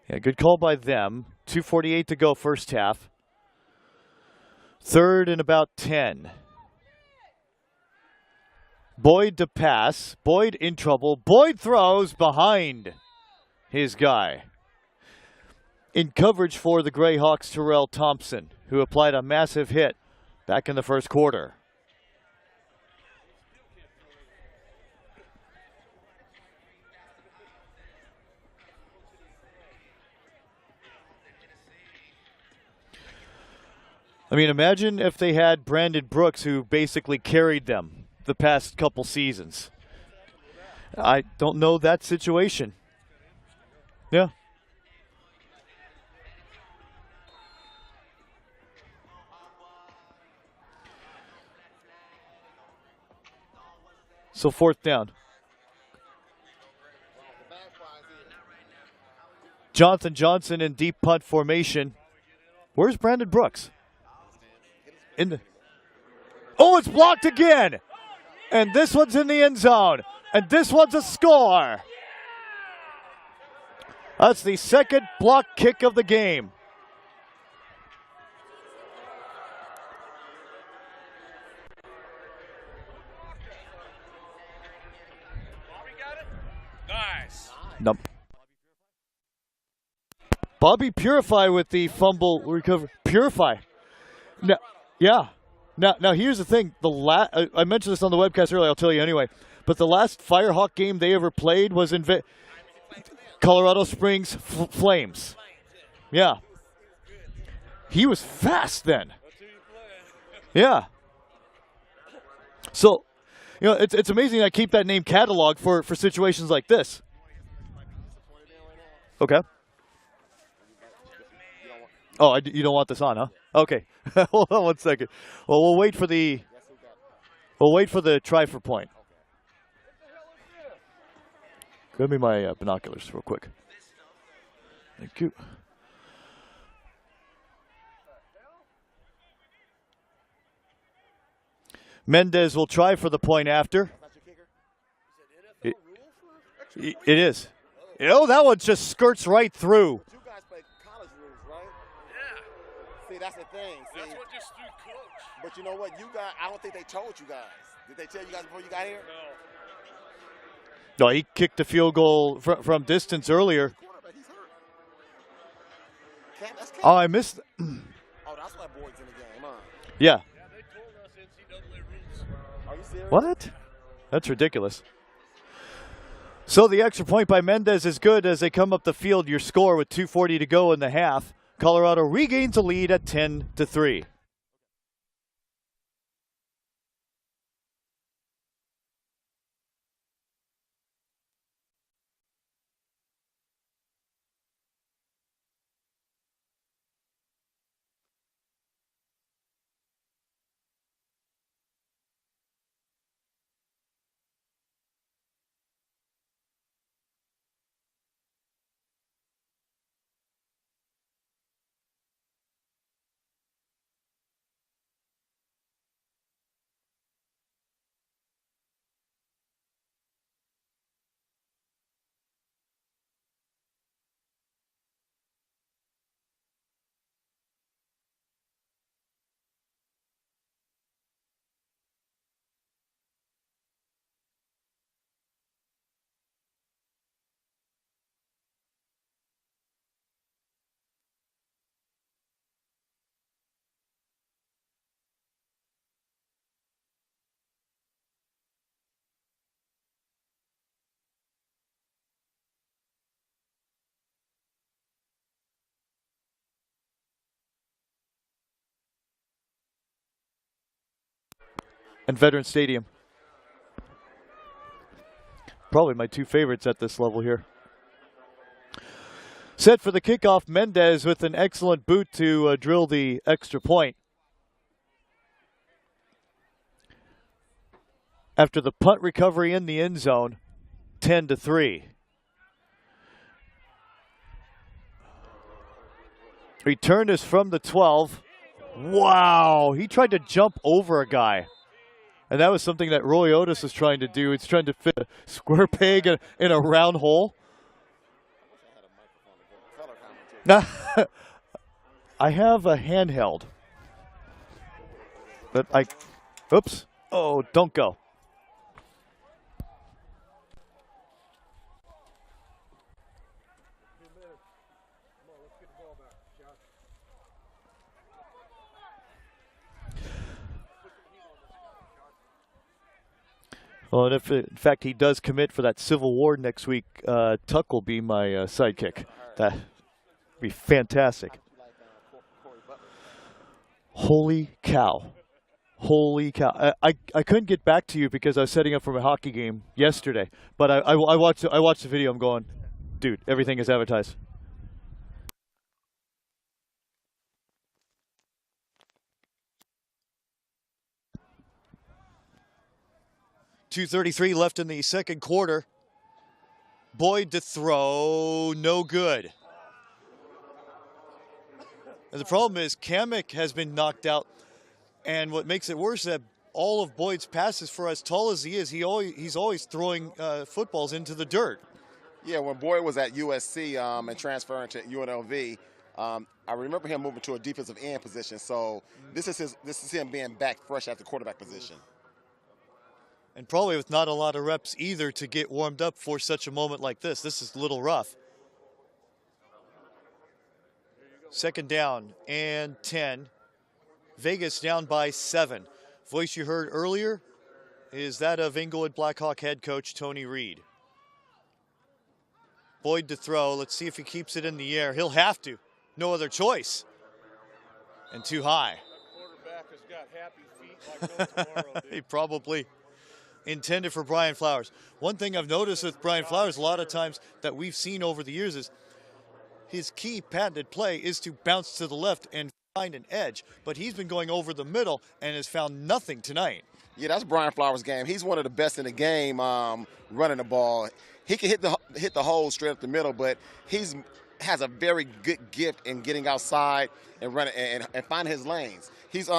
S1: Yeah, good call by them. 2:48 to go, first half. Third and about 10. Boyd to pass. Boyd in trouble. Boyd throws behind his guy. In coverage for the GREYHAWKS, Terrell Thompson, who applied a massive hit back in the first quarter. I mean, imagine if they had Brandon Brooks, who basically carried them the past couple seasons. I don't know that situation. Yeah. So fourth down. Johnson in deep punt formation. Where's Brandon Brooks? Oh, it's blocked again. And this one's in the end zone. And this one's a score. That's the second block kick of the game.
S3: Bobby got it? Nice.
S1: Nope. Bobby Purify with the fumble recovery. Purify. Now, yeah. Now here's the thing. I mentioned this on the webcast earlier. I'll tell you anyway. But the last Firehawk game they ever played was in Colorado Springs Flames. Yeah. He was fast then. Yeah. So, it's amazing I keep that name catalog for situations like this. Okay. Oh, you don't want this on, huh? Okay. Hold on 1 second. Well, we'll wait for the try for point. Give me my binoculars real quick. Thank you. Mendez will try for the point after. It is. Oh, that one just skirts right through.
S4: See, that's the thing. See,
S3: That's what just threw coach.
S4: but you know what? I don't think they told you guys. Did they tell you guys before you got here?
S1: No, he kicked a field goal from distance earlier.
S4: Quarterback, he's hurt. That's
S1: Oh, I missed.
S4: Oh, that's why Boyd's in the game, huh?
S1: Yeah.
S3: Yeah, they told us NCAA rules.
S4: Are you serious?
S1: What? That's ridiculous. So the extra point by Mendez is good as they come up the field. Your score with 2:40 to go in the half. Colorado regains a lead at 10-3. and Veterans Stadium. Probably my two favorites at this level here. Set for the kickoff, Mendez with an excellent boot to drill the extra point. After the punt recovery in the end zone, 10-3. Return is from the 12. Wow, he tried to jump over a guy. And that was something that Roy Otis is trying to do. He's trying to fit a square peg in a round hole. I have a handheld. But oops. Oh, don't go. Well, and if in fact he does commit for that Civil War next week, Tuck will be my sidekick. That'd be fantastic. Holy cow. Holy cow. I couldn't get back to you because I was setting up for my hockey game yesterday. But I watched the video. I'm going, dude, everything is advertised. .233 left in the second quarter. Boyd to throw, no good. And the problem is Kamek has been knocked out, and what makes it worse is that all of Boyd's passes, for as tall as he is, he's always throwing footballs into the dirt.
S4: Yeah, when Boyd was at USC and transferring to UNLV, I remember him moving to a defensive end position. So this is him being back fresh at the quarterback position.
S1: And probably with not a lot of reps either to get warmed up for such a moment like this. This is a little rough. Second down and 10. Vegas down by 7. Voice you heard earlier is that of Inglewood Blackhawk head coach Tony Reed. Boyd to throw. Let's see if he keeps it in the air. He'll have to. No other choice. And too high.
S3: Quarterback has got happy feet like no tomorrow, dude.
S1: He probably intended for Brian Flowers. One thing I've noticed with Brian Flowers a lot of times that we've seen over the years is his key patented play is to bounce to the left and find an edge. But he's been going over the middle and has found nothing tonight.
S4: Yeah, that's Brian Flowers' game. He's one of the best in the game running the ball. He can hit the hole straight up the middle, but has a very good gift in getting outside and running and finding his lanes. He's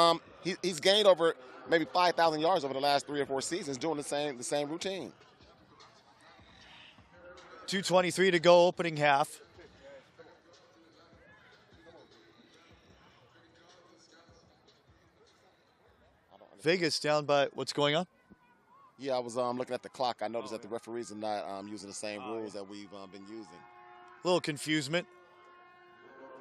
S4: gained over maybe 5,000 yards over the last 3 or 4 seasons doing the same routine.
S1: 2:23 to go, opening half. Vegas down by, what's going on?
S4: Yeah, I was looking at the clock. I noticed that the referees are not using the same rules that we've been using.
S1: Little confusement.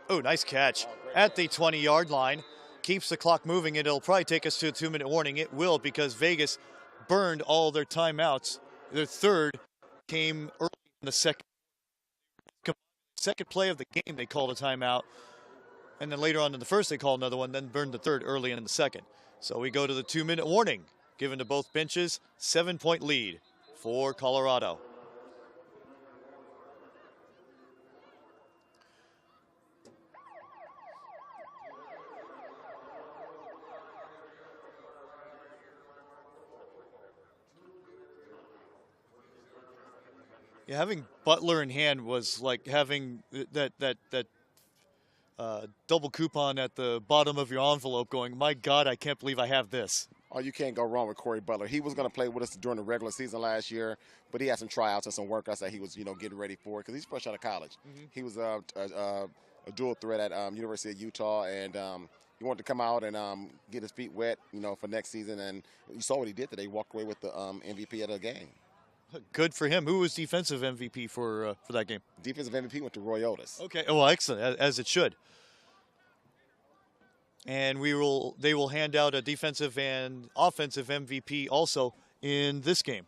S1: Oh, nice catch. At the 20-yard line. Keeps the clock moving. It'll probably take us to a 2-minute warning. It will, because Vegas burned all their timeouts. Their third came early in the second play of the game. They called a timeout. And then later on in the first, they called another one, then burned the third early in the second. So we go to the 2-minute warning given to both benches. 7-point lead for Colorado. Yeah, having Butler in hand was like having that double coupon at the bottom of your envelope going, my God, I can't believe I have this.
S4: Oh, you can't go wrong with Corey Butler. He was going to play with us during the regular season last year, but he had some tryouts and some workouts that he was, getting ready for because he's fresh out of college. Mm-hmm. He was a dual threat at University of Utah, and he wanted to come out and get his feet wet, for next season. And you saw what he did today. He walked away with the MVP of the game.
S1: Good for him. Who was defensive MVP for that game?
S4: Defensive MVP went to Roy Otis.
S1: Okay. Oh, well, excellent, as it should. And they will hand out a defensive and offensive MVP also in this game.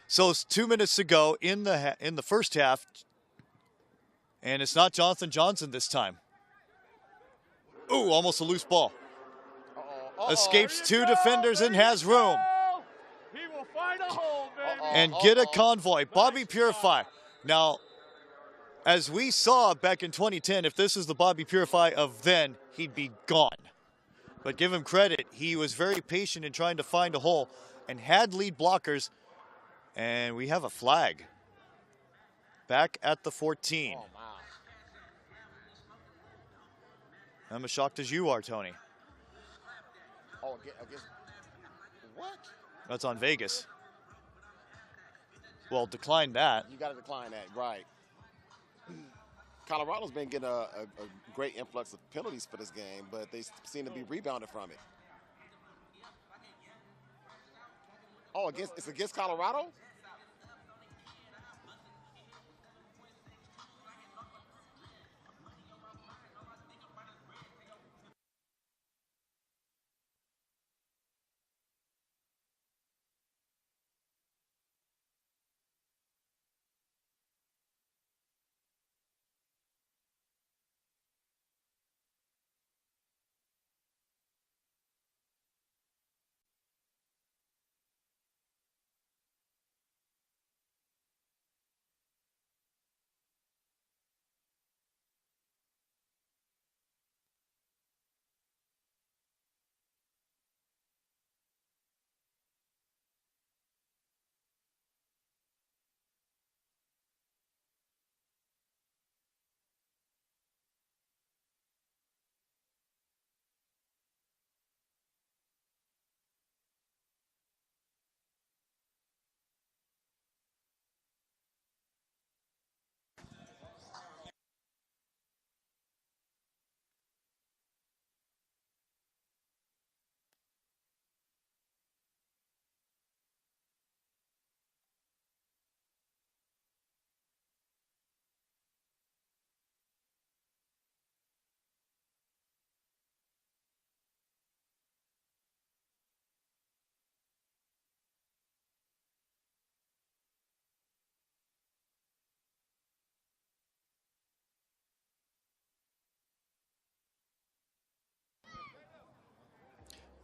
S1: So it's 2 minutes to go in the first half, and it's not Jonathan Johnson this time. Ooh, almost a loose ball. Escapes two defenders and has room.
S3: He will find a hole, baby.
S1: And get a convoy. Bobby Purify. Now, as we saw back in 2010, if this is the Bobby Purify of then, he'd be gone. But give him credit, he was very patient in trying to find a hole and had lead blockers. And we have a flag. Back at the 14.
S4: Oh, wow.
S1: I'm as shocked as you are, Tony.
S4: Oh, again. What?
S1: That's on Vegas. Well, decline that.
S4: You got to decline that, right. Colorado's been getting a great influx of penalties for this game, but they seem to be rebounded from it. Oh, it's against Colorado?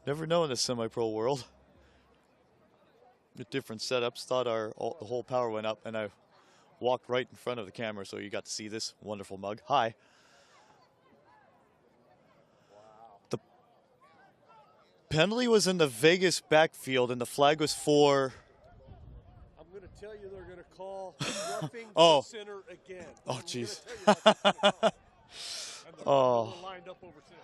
S1: Never know in the semi-pro world. With different setups, thought the whole power went up, and I walked right in front of the camera, so you got to see this wonderful mug. Hi. The penalty was in the Vegas backfield, and the flag was for...
S3: I'm going to tell you they're going to call roughing
S1: Oh.
S3: the center again.
S1: Oh,
S3: I'm
S1: jeez.
S3: gonna tell you that's what they're gonna call. And the
S1: Oh.
S3: people lined up over center.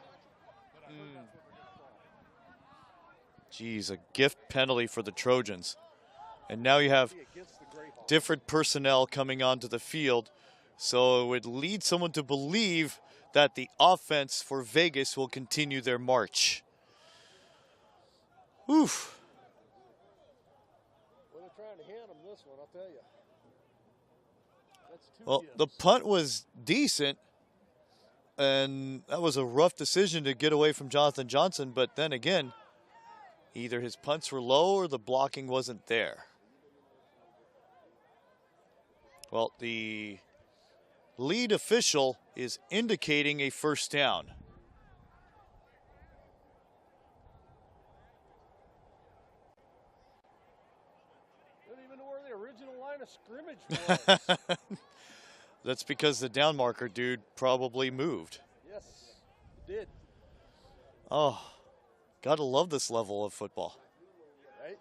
S3: But I heard that's what they're gonna call.
S1: Geez, a gift penalty for the Trojans. And now you have
S3: Against the GREYHAWKS.
S1: different personnel coming onto the field. So it would lead someone to believe that the offense for Vegas will continue their march. Oof.
S3: Well, they're trying to hand them this one, I'll tell you. That's two
S1: Well,
S3: gifts.
S1: the punt was decent, and that was a rough decision to get away from Jonathan Johnson, but then again, either his punts were low or the blocking wasn't there. Well, the lead official is indicating a first down.
S3: They don't even know where the original line of scrimmage was.
S1: That's because the down marker dude probably moved.
S3: Yes, it did.
S1: Oh, gotta love this level of football.
S3: Right?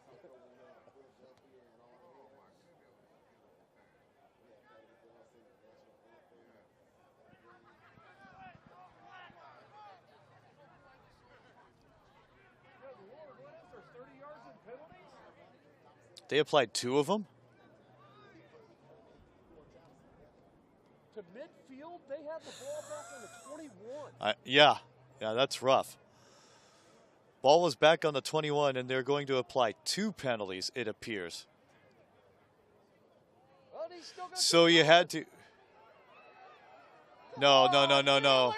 S3: There's 30 yards in penalties?
S1: They applied 2 of them.
S3: To midfield, they had the ball back on the 21.
S1: Yeah, that's rough. Ball was back on the 21, and they're going to apply 2 penalties, it appears.
S3: Well, he's still got
S1: So you had to... No.
S3: Really? I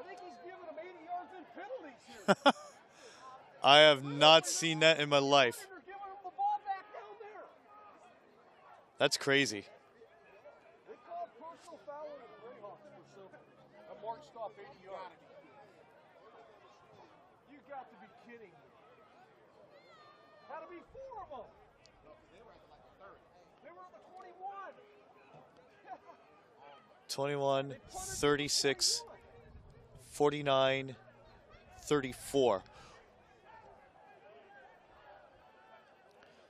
S3: think he's giving them 80 yards in penalties here.
S1: I have not seen that in my life.
S3: They're giving him the ball back
S1: That's crazy.
S3: They called personal foul on the GREYHAWKS for simple. A march stop 80 yards. You got to be kidding me. Had to be 4 of them. They were at like the 30. They were at the 21.
S1: 21, 36, 49, 34.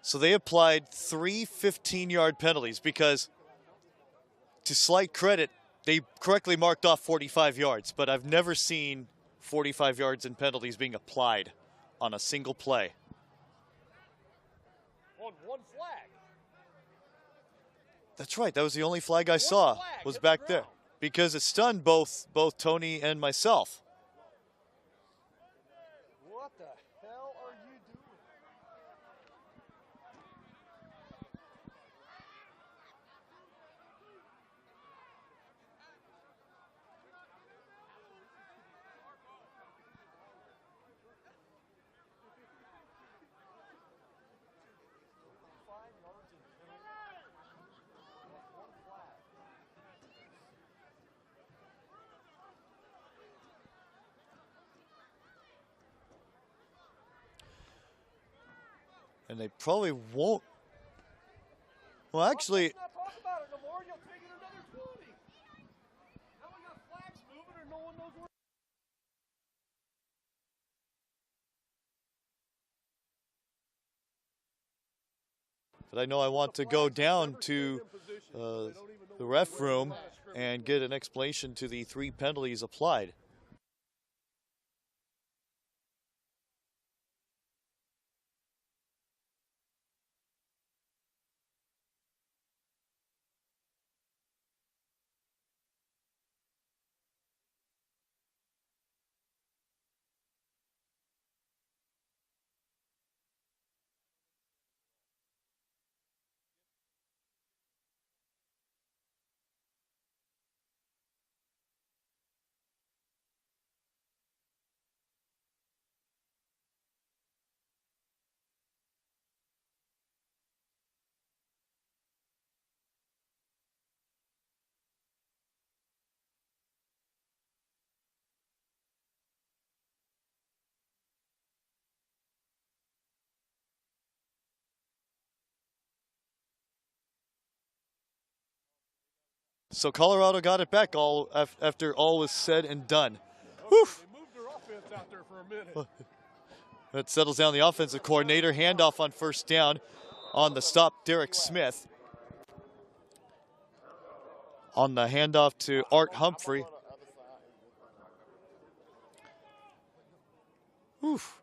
S1: So they applied 3 15-yard penalties because, to slight credit, they correctly marked off 45 yards, but I've never seen 45 yards in penalties being applied on a single play.
S3: On one flag.
S1: That's right. That was the only flag I saw was back there because it stunned both Tony and myself.
S3: What the hell are you doing?
S1: And they probably won't. Well, actually,
S3: Let's not talk about it no more. You'll take it another 20. Now we got flags moving and no one knows where.
S1: but I know I want to go down to the ref room and get an explanation to the 3 penalties applied. So Colorado got it back all after all was said and done. Whew.
S3: They moved their offense out there for a minute.
S1: That settles down the offensive coordinator. Handoff on first down on the stop, Derek Smith. On the handoff to Art Humphrey. Oof.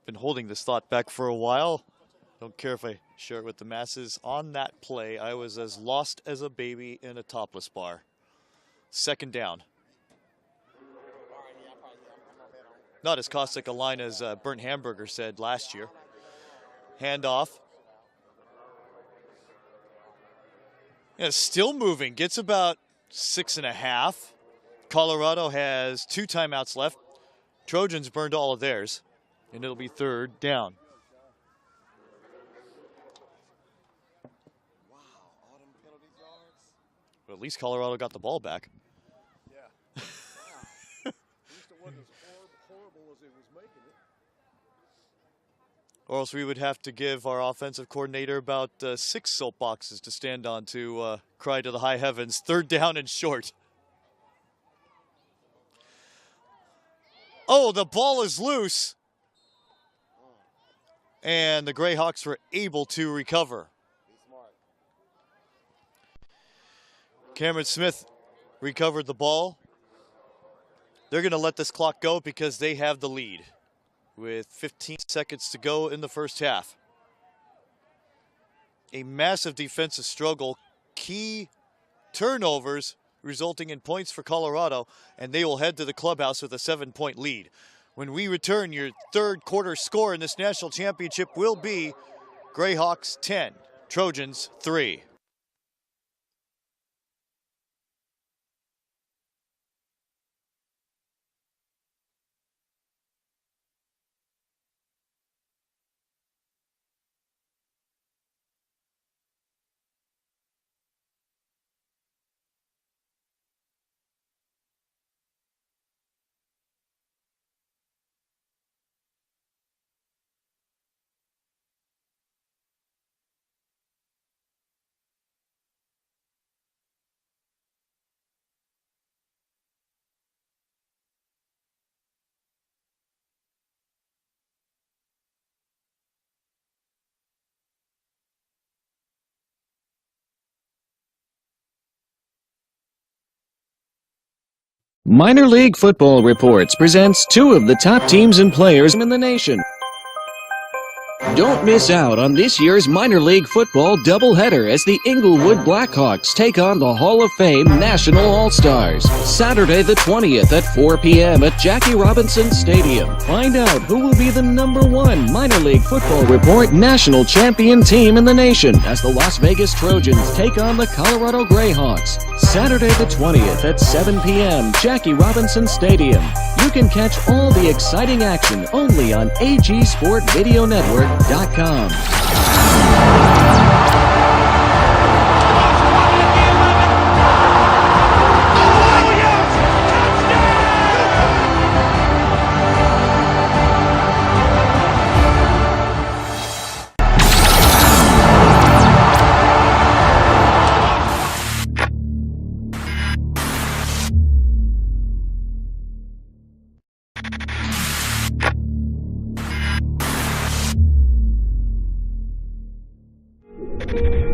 S1: Been holding this thought back for a while. Don't care if I share it with the masses. On that play, I was as lost as a baby in a topless bar. Second down. Not as caustic a line as Burnt Hamburger said last year. Handoff. Yeah, still moving. Gets about 6.5. Colorado has 2 timeouts left. Trojans burned all of theirs. And it'll be third down. But at least Colorado got the ball back.
S3: Yeah. Wow. At least it wasn't as horrible as it was making it.
S1: Or else we would have to give our offensive coordinator about 6 soapboxes to stand on to cry to the high heavens. Third down and short. Oh, the ball is loose. And the GREYHAWKS were able to recover. Cameron Smith recovered the ball. They're going to let this clock go because they have the lead with 15 seconds to go in the first half. A massive defensive struggle. Key turnovers resulting in points for Colorado, and they will head to the clubhouse with a 7-point lead. When we return, your third quarter score in this national championship will be GREYHAWKS 10, Trojans 3.
S5: Minor League Football Reports presents two of the top teams and players in the nation. Don't miss out on this year's Minor League Football doubleheader as the Inglewood Blackhawks take on the Hall of Fame National All-Stars. Saturday the 20th at 4 p.m. at Jackie Robinson Stadium. Find out who will be the #1 Minor League Football Report national champion team in the nation as the Las Vegas Trojans take on the Colorado GREYHAWKS. Saturday the 20th at 7 p.m. Jackie Robinson Stadium. You can catch all the exciting action only on AGSportVideoNetwork.com.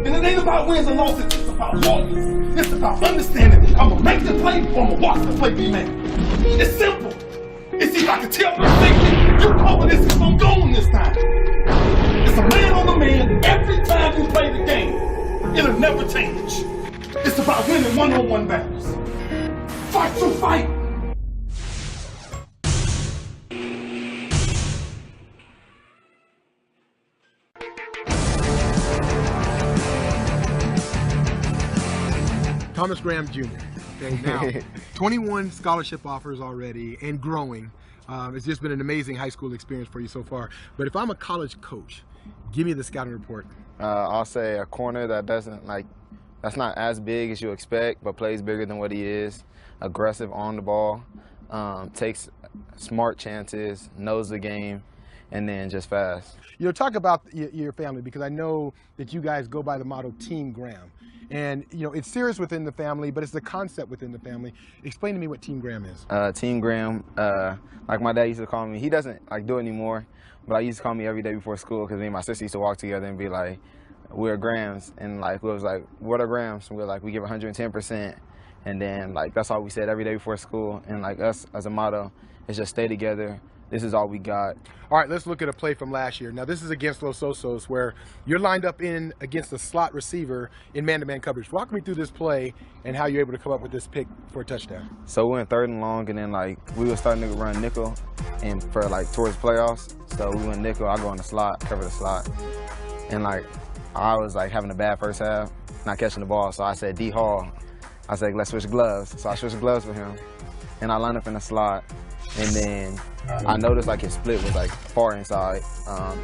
S2: And it ain't about wins and losses, it's about loyalty. It's about understanding. I'm gonna make the play or I'm gonna watch the play be made. It's simple. It's if I can tell my safety, you cover this because I'm going this time. It's a man on a man every time you play the game. It'll never change. It's about winning one-on-one battles. Fight to fight.
S6: Thomas Graham Jr. Okay, now 21 scholarship offers already and growing. It's just been an amazing high school experience for you so far. But if I'm a college coach, give me the scouting report.
S7: I'll say a corner that that's not as big as you expect, but plays bigger than what he is. Aggressive on the ball, takes smart chances, knows the game, and then just fast.
S6: You know, talk about your family, because I know that you guys go by the motto Team Graham. And, you know, it's serious within the family, but it's the concept within the family. Explain to me what Team Graham is.
S7: Team Graham, like my dad used to call me, he doesn't do it anymore, but I used to call me every day before school because me and my sister used to walk together and be like, we're Grahams. And we was like, what are Grahams? And we're like, we give 110%. And then that's all we said every day before school. And us as a motto is just stay together. This is all we got.
S6: All right, let's look at a play from last year. Now, this is against Los Osos, where you're lined up in against a slot receiver in man-to-man coverage. Walk me through this play and how you're able to come up with this pick for a touchdown.
S7: So we went 3rd and long, and then we were starting to run nickel, and for towards playoffs. So we went nickel. I go in the slot, cover the slot, and I was having a bad first half, not catching the ball. So I said, D Hall. I said, let's switch gloves. So I switched gloves with him, and I lined up in the slot. And then I noticed his split was far inside,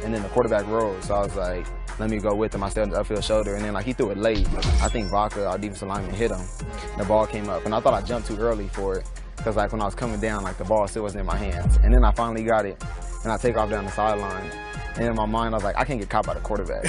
S7: and then the quarterback rolled. So I was like, let me go with him. I stayed on the upfield shoulder, and then he threw it late. I think Vaca, our defensive lineman, hit him. The ball came up, and I thought I jumped too early for it because when I was coming down, the ball still wasn't in my hands. And then I finally got it, and I take off down the sideline. And in my mind, I was like, I can't get caught by the quarterback.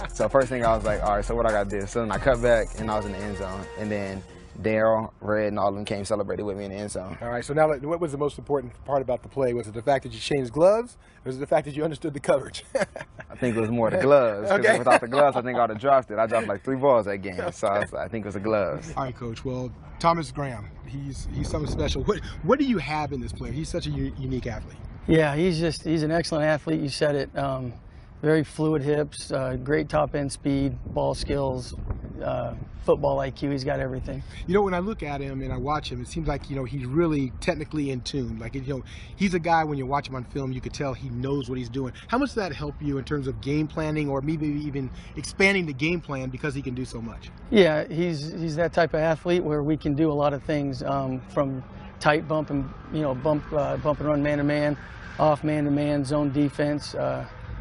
S7: So first thing I was like, all right, so what I got to do? So then I cut back, and I was in the end zone, and then Daryl, Red, and all of them came celebrated with me in the end zone.
S6: All right, so now what was the most important part about the play? Was it the fact that you changed gloves, or was it the fact that you understood the coverage?
S7: I think it was more the gloves.
S6: Okay.
S7: Without the gloves, I think I would have dropped it. I dropped 3 balls that game, so I think it was the gloves.
S6: All right, Coach. Well, Thomas Graham, he's something special. What do you have in this player? He's such a unique athlete.
S8: Yeah, he's an excellent athlete. You said it. Very fluid hips, great top end speed, ball skills, football IQ. He's got everything.
S6: You know, when I look at him and I watch him, it seems like, he's really technically in tune. He's a guy, when you watch him on film, you could tell he knows what he's doing. How much does that help you in terms of game planning, or maybe even expanding the game plan because he can do so much? Yeah,
S8: he's that type of athlete where we can do a lot of things, from tight bump and bump and run man to man, off man to man, zone defense.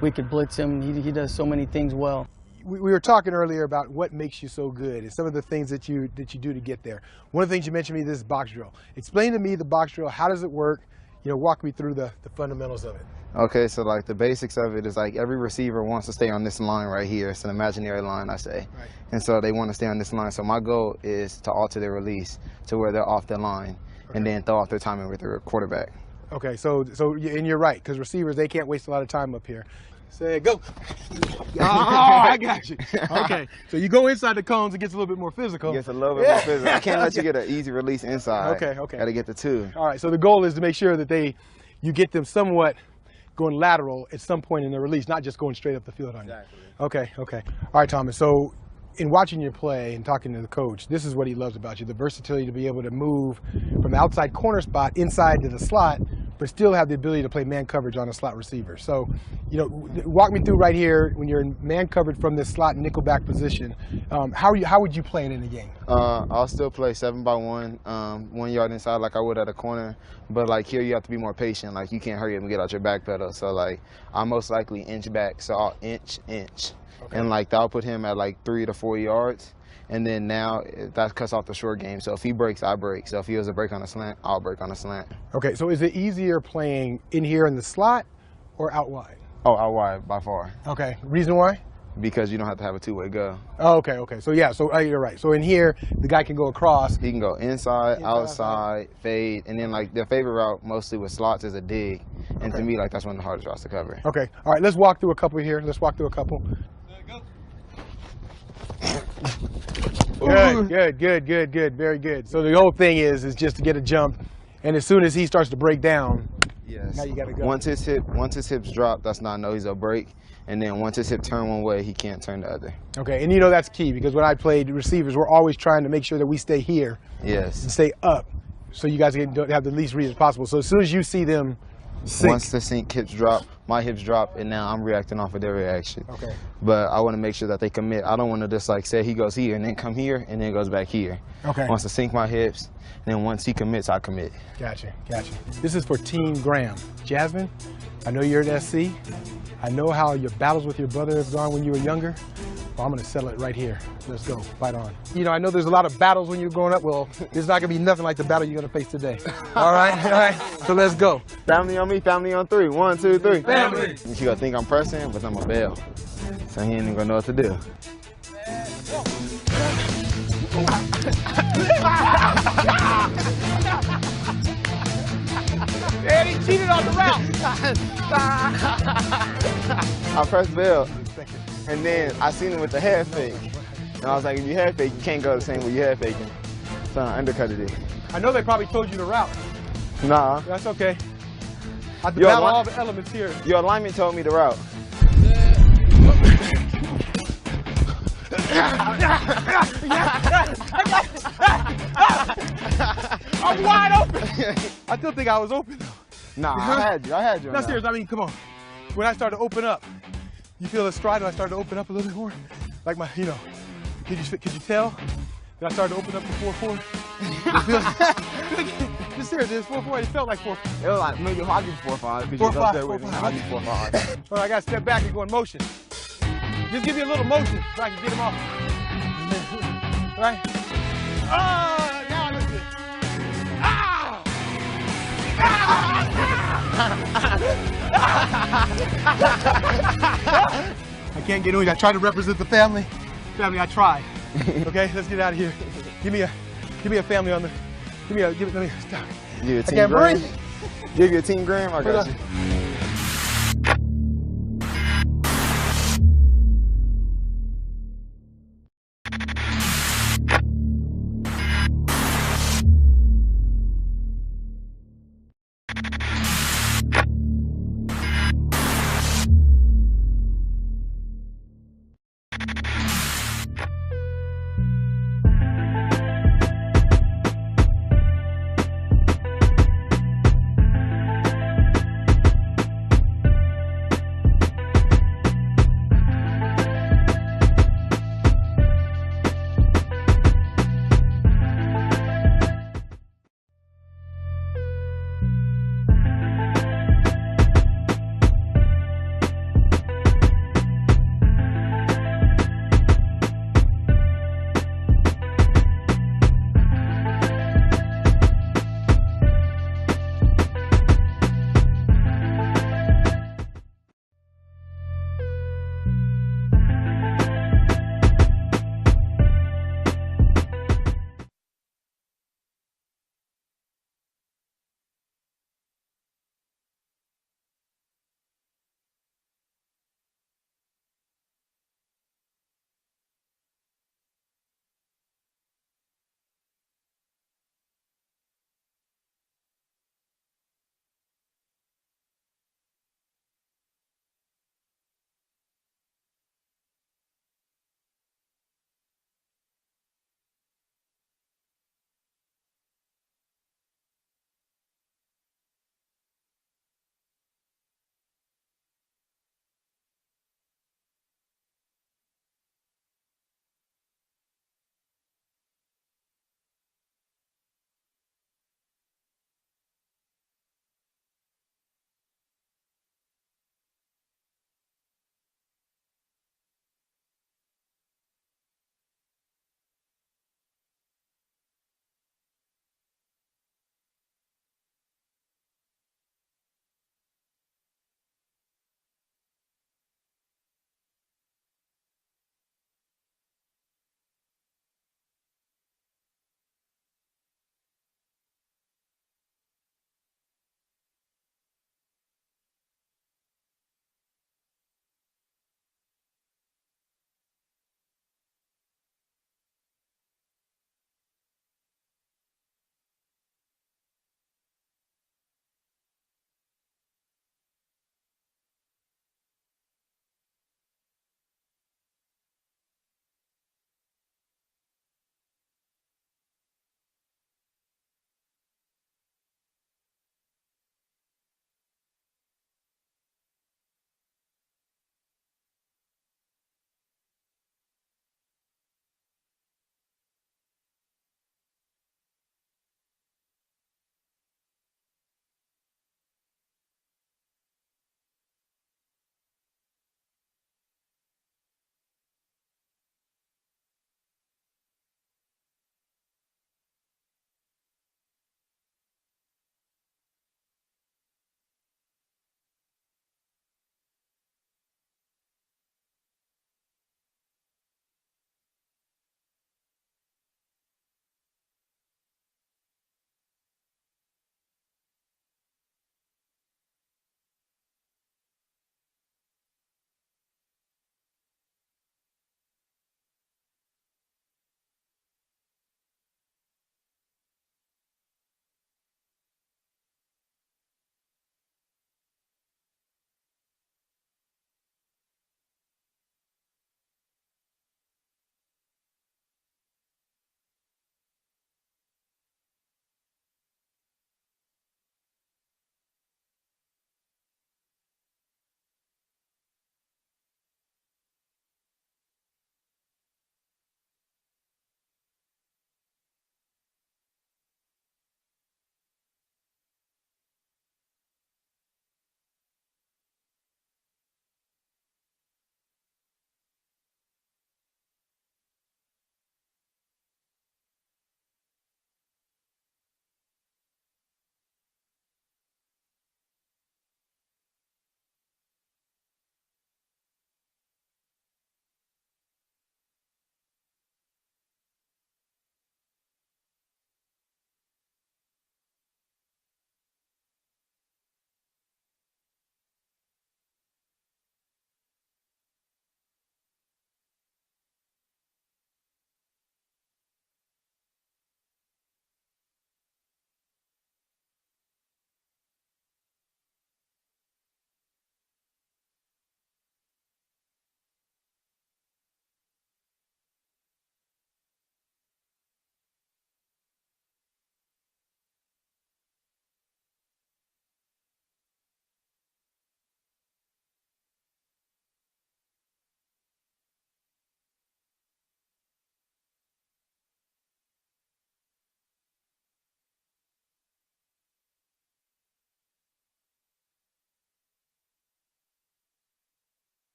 S8: We could blitz him. He does so many things well.
S6: We were talking earlier about what makes you so good and some of the things that you do to get there. One of the things you mentioned to me, this box drill. Explain to me the box drill. How does it work? Walk me through the fundamentals of it.
S7: Okay, so the basics of it is every receiver wants to stay on this line right here. It's an imaginary line, I say. Right. And so they want to stay on this line. So my goal is to alter their release to where they're off the line, and then throw off their timing with their quarterback.
S6: Okay, so and you're right, because receivers, they can't waste a lot of time up here. set, go. Oh, I got you. Okay, so you go inside the cones, it gets a little bit more physical.
S7: It gets a little bit more physical. I can't let you get an easy release inside.
S6: Okay, okay.
S7: Got to get the two.
S6: All right, so the goal is to make sure that you get them somewhat going lateral at some point in the release, not just going straight up the field on you.
S7: Exactly.
S6: Okay, okay. All right, Thomas, so in watching you play and talking to the coach, this is what he loves about you, the versatility to be able to move from the outside corner spot inside to the slot, but still have the ability to play man coverage on a slot receiver. So, you know, walk me through right here when you're in man covered from this slot nickelback position. How would you play it in the game?
S7: I'll still play 7x1, 1 yard inside like I would at a corner, but like here you have to be more patient. Like you can't hurry up and get out your back pedal. So like I'll most likely inch back, so I'll inch. Okay. And like that'll put him at like 3 to 4 yards. And then now that cuts off the short game. So if he breaks, I break. So if he was a break on a slant, I'll break on a slant.
S6: Okay, so is it easier playing in here in the slot or out wide?
S7: Oh, out wide by far.
S6: Okay, reason why?
S7: Because you don't have to have a two-way go.
S6: Oh, okay, okay. So yeah, so you're right. So in here, the guy can go across.
S7: He can go inside, outside, fade, and then like the favorite route mostly with slots is a dig. And to me, like that's one of the hardest routes to cover.
S6: Okay, all right, let's walk through a couple here. Let's walk through a couple. Good, very good. So the whole thing is just to get a jump, and as soon as he starts to break down,
S7: yes.
S6: Now you gotta go.
S7: Once his hips drop, that's not no, he's a break. And then once his hip turn one way, he can't turn the other.
S6: Okay, and you know that's key because when I played receivers, we're always trying to make sure that we stay here.
S7: Yes.
S6: And stay up, so you guys can have the least reason possible. So as soon as you see them sink.
S7: Once the sink hips drop, my hips drop, and now I'm reacting off of their reaction.
S6: Okay.
S7: But I want to make sure that they commit. I don't want to just like say he goes here and then come here and then goes back here.
S6: Okay.
S7: Wants to sink my hips, and then once he commits, I commit.
S6: Gotcha. This is for Team Graham. Jasmine, I know you're at SC. I know how your battles with your brother have gone when you were younger. Well, I'm going to settle it right here. Let's go. Fight on. You know, I know there's a lot of battles when you're growing up. Well, there's not going to be nothing like the battle you're going to face today. All right? So let's go.
S7: Family on me, family on three. 1, 2, 3.
S6: Family.
S7: She going to think I'm pressing, but I'm a bail. So he ain't even going to know what to do.
S6: And he cheated on the route.
S7: I pressed bail, and then I seen him with the head fake. And I was like, if you head fake, you can't go the same way you head faking. So I undercutted it.
S6: I know they probably told you the route.
S7: Nah.
S6: That's okay. I have to battle all the elements here.
S7: Your alignment told me the route.
S6: I'm wide open. I still think I was open though.
S7: Nah, I had you.
S6: No, serious. I mean, come on. When I started to open up, you feel the stride when I started to open up a little bit more? Like my, you know, could you tell that I started to open up to 4-4? Just serious, it's 4-4. It felt like 4-4.
S7: It was like, maybe I'll do 4-5.
S6: 4-5.
S7: I'll do 4-5.
S6: All right, I got to step back and go in motion. Just give me a little motion so I can get him off. Right? Oh, now I look good. Ah! I can't get in. I try to represent the family. Family, I try. Okay, let's get out of here. Give me a family on the. Let me stop.
S7: Give you a team
S6: I can't
S7: Graham?
S6: breathe.
S7: Give you a team Graham? I got you.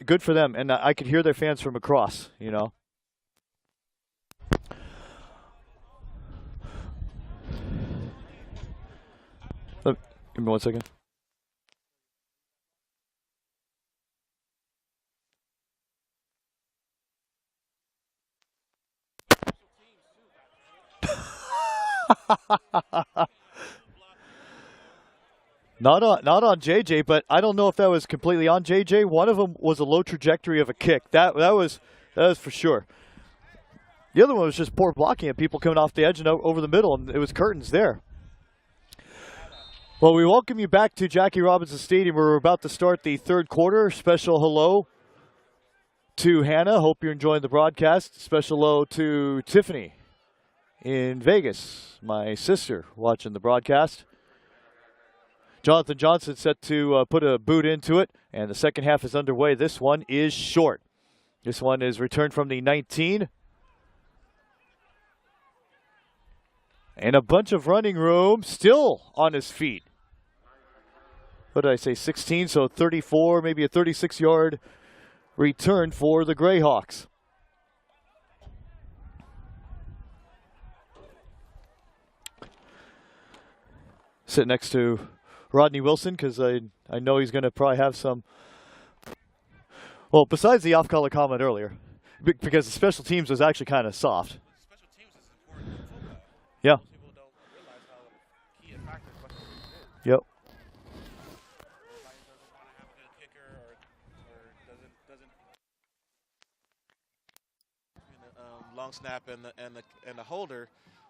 S1: good for them. And I could hear their fans from across, you know. Give me 1 second. Not on JJ, but I don't know if that was completely on JJ. One of them was a low trajectory of a kick. That was for sure. The other one was just poor blocking of people coming off the edge and over the middle, and it was curtains there. Well, we welcome you back to Jackie Robinson Stadium. We're about to start the third quarter. Special hello to Hannah. Hope you're enjoying the broadcast. Special hello to Tiffany in Vegas, my sister, watching the broadcast. Jonathan Johnson set to put a boot into it, and the second half is underway. This one is short. This one is returned from the 19. And a bunch of running room, still on his feet. What did I say, 16, so 34, maybe a 36-yard return for the GREYHAWKS. Sit next to Rodney Wilson, because I know he's going to probably have some. Well, besides the off-color comment earlier, because the special teams was actually kind of soft.
S3: Special teams is important in football.
S1: Yeah.
S3: People don't realize how key a factor special teams is.
S1: Yep.
S3: Everybody doesn't want to have a good kicker or doesn't between the long snap and the holder.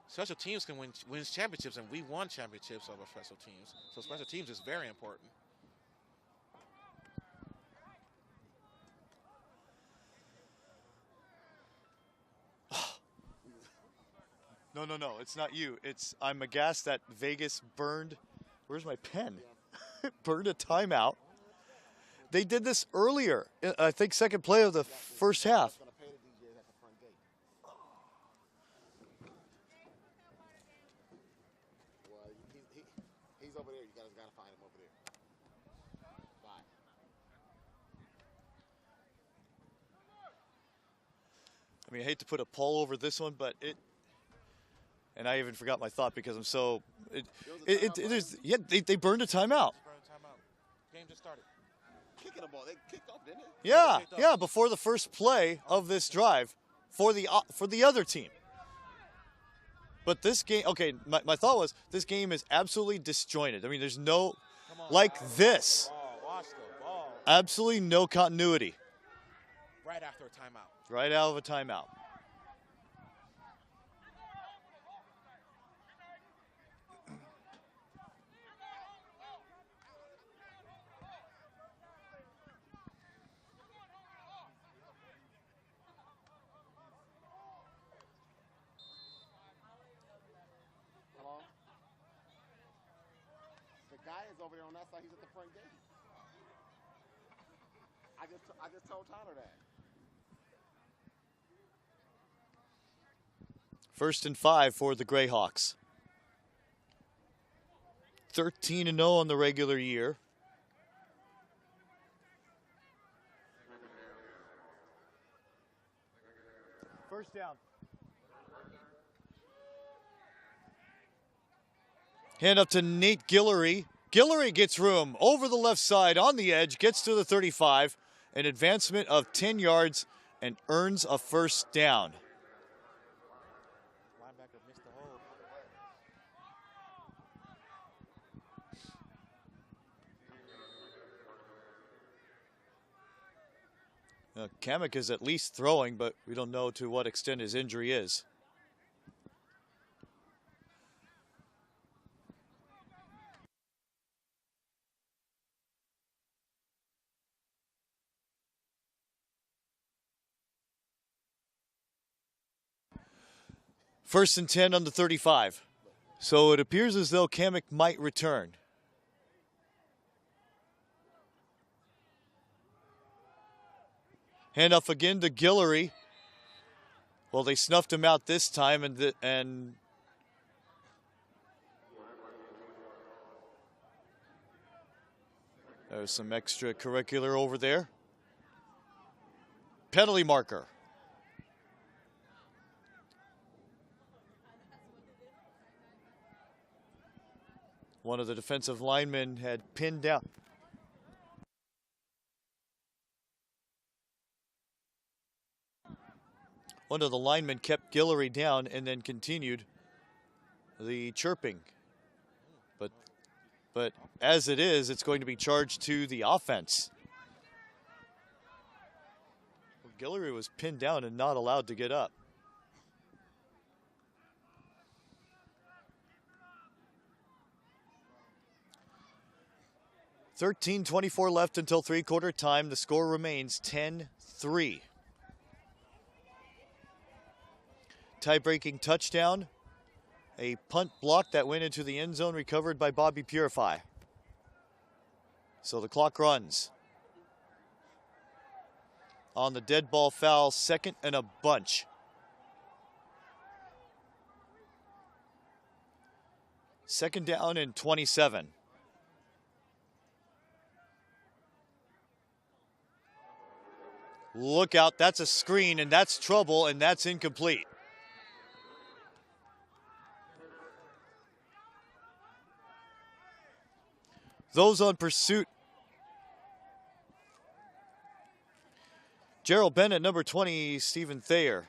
S3: Special teams can win championships, and we won championships over special teams. So special teams is very important.
S1: No, it's not you. I'm aghast that Vegas burned. Where's my pen? Burned a timeout. They did this earlier. I think second play of the first half.
S4: He's over there. You guys got to find him over there. Bye.
S1: I mean, I hate to put a poll over this one, but and I even forgot my thought because I'm so. It is. Yeah, they burned a timeout.
S3: Game just started.
S4: Kicking the ball. They kicked off, didn't they?
S1: Yeah, before the first play of this drive for the other team. But this game, okay, my thought was this game is absolutely disjointed. I mean, there's no, like this,
S3: Watch the ball.
S1: absolutely no continuity.
S3: Right after a timeout.
S1: Right out of a timeout.
S4: The guy is over there on that side. He's at the front gate. I just told Tyler that.
S1: 1st and 5 for the GREYHAWKS. 13-0 on the regular year. First down. Hand up to Nate Guillory. Guillory gets room over the left side on the edge, gets to the 35, an advancement of 10 yards, and earns a first down.
S3: Linebacker missed the hold.
S1: Kamek is at least throwing, but we don't know to what extent his injury is. First and 10 on the 35. So it appears as though Kamek might return. Hand off again to Guillory. Well, they snuffed him out this time, and there's some extracurricular over there. penalty marker. One of the defensive linemen had pinned down. One of the linemen kept Guillory down and then continued the chirping. But as it is, it's going to be charged to the offense. Guillory was pinned down and not allowed to get up. .24 left until three-quarter time. The score remains 10-3. Tie-breaking touchdown. A punt block that went into the end zone, recovered by Bobby Purify. So the clock runs. On the dead ball foul, 2nd and a bunch. Second down and 27. Look out, that's a screen, and that's trouble, and that's incomplete. Those on pursuit. Gerald Bennett, number 20, Stephen Thayer.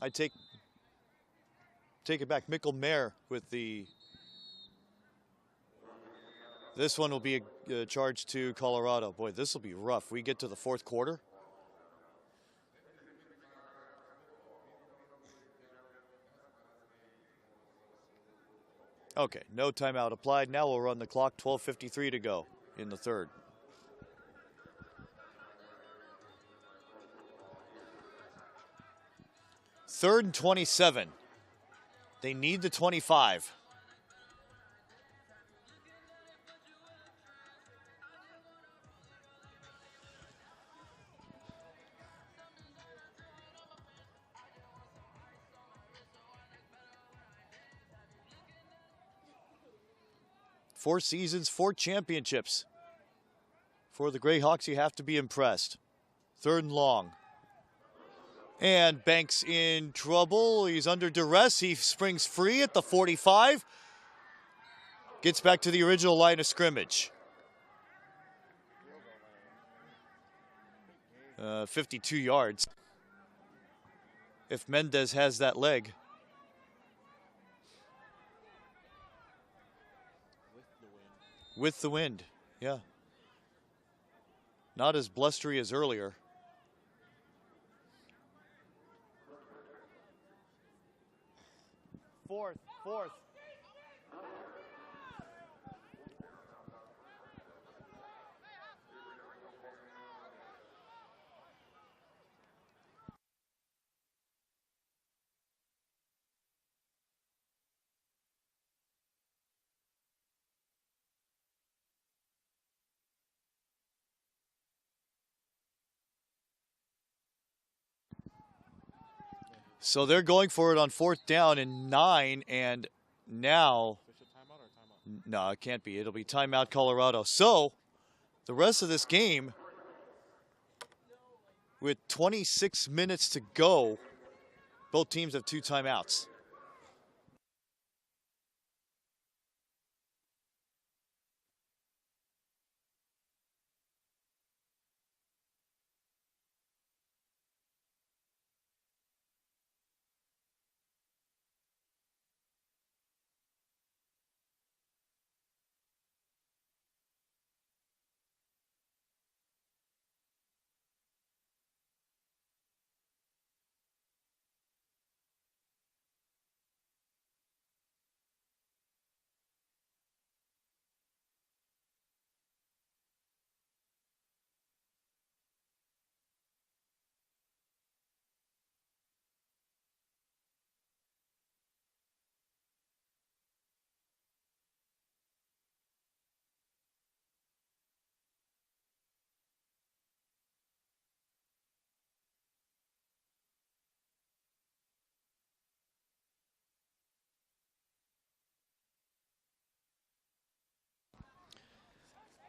S1: I take it back. Mikkel Mayer with the. This one will be a charge to Colorado. Boy, this will be rough. We get to the fourth quarter. Okay, no timeout applied. Now we'll run the clock. 12:53 to go in the third. Third and 27. They need the 25. Four seasons, 4 championships. For the Greyhawks, you have to be impressed. Third and long. And Banks in trouble. He's under duress. He springs free at the 45. Gets back to the original line of scrimmage. 52 yards. If Mendez has that leg. With the wind, yeah. Not as blustery as earlier. Fourth. So they're going for it on 4th down and 9, and now, no, it can't be. It'll be timeout Colorado. So the rest of this game, with 26 minutes to go, both teams have 2 timeouts.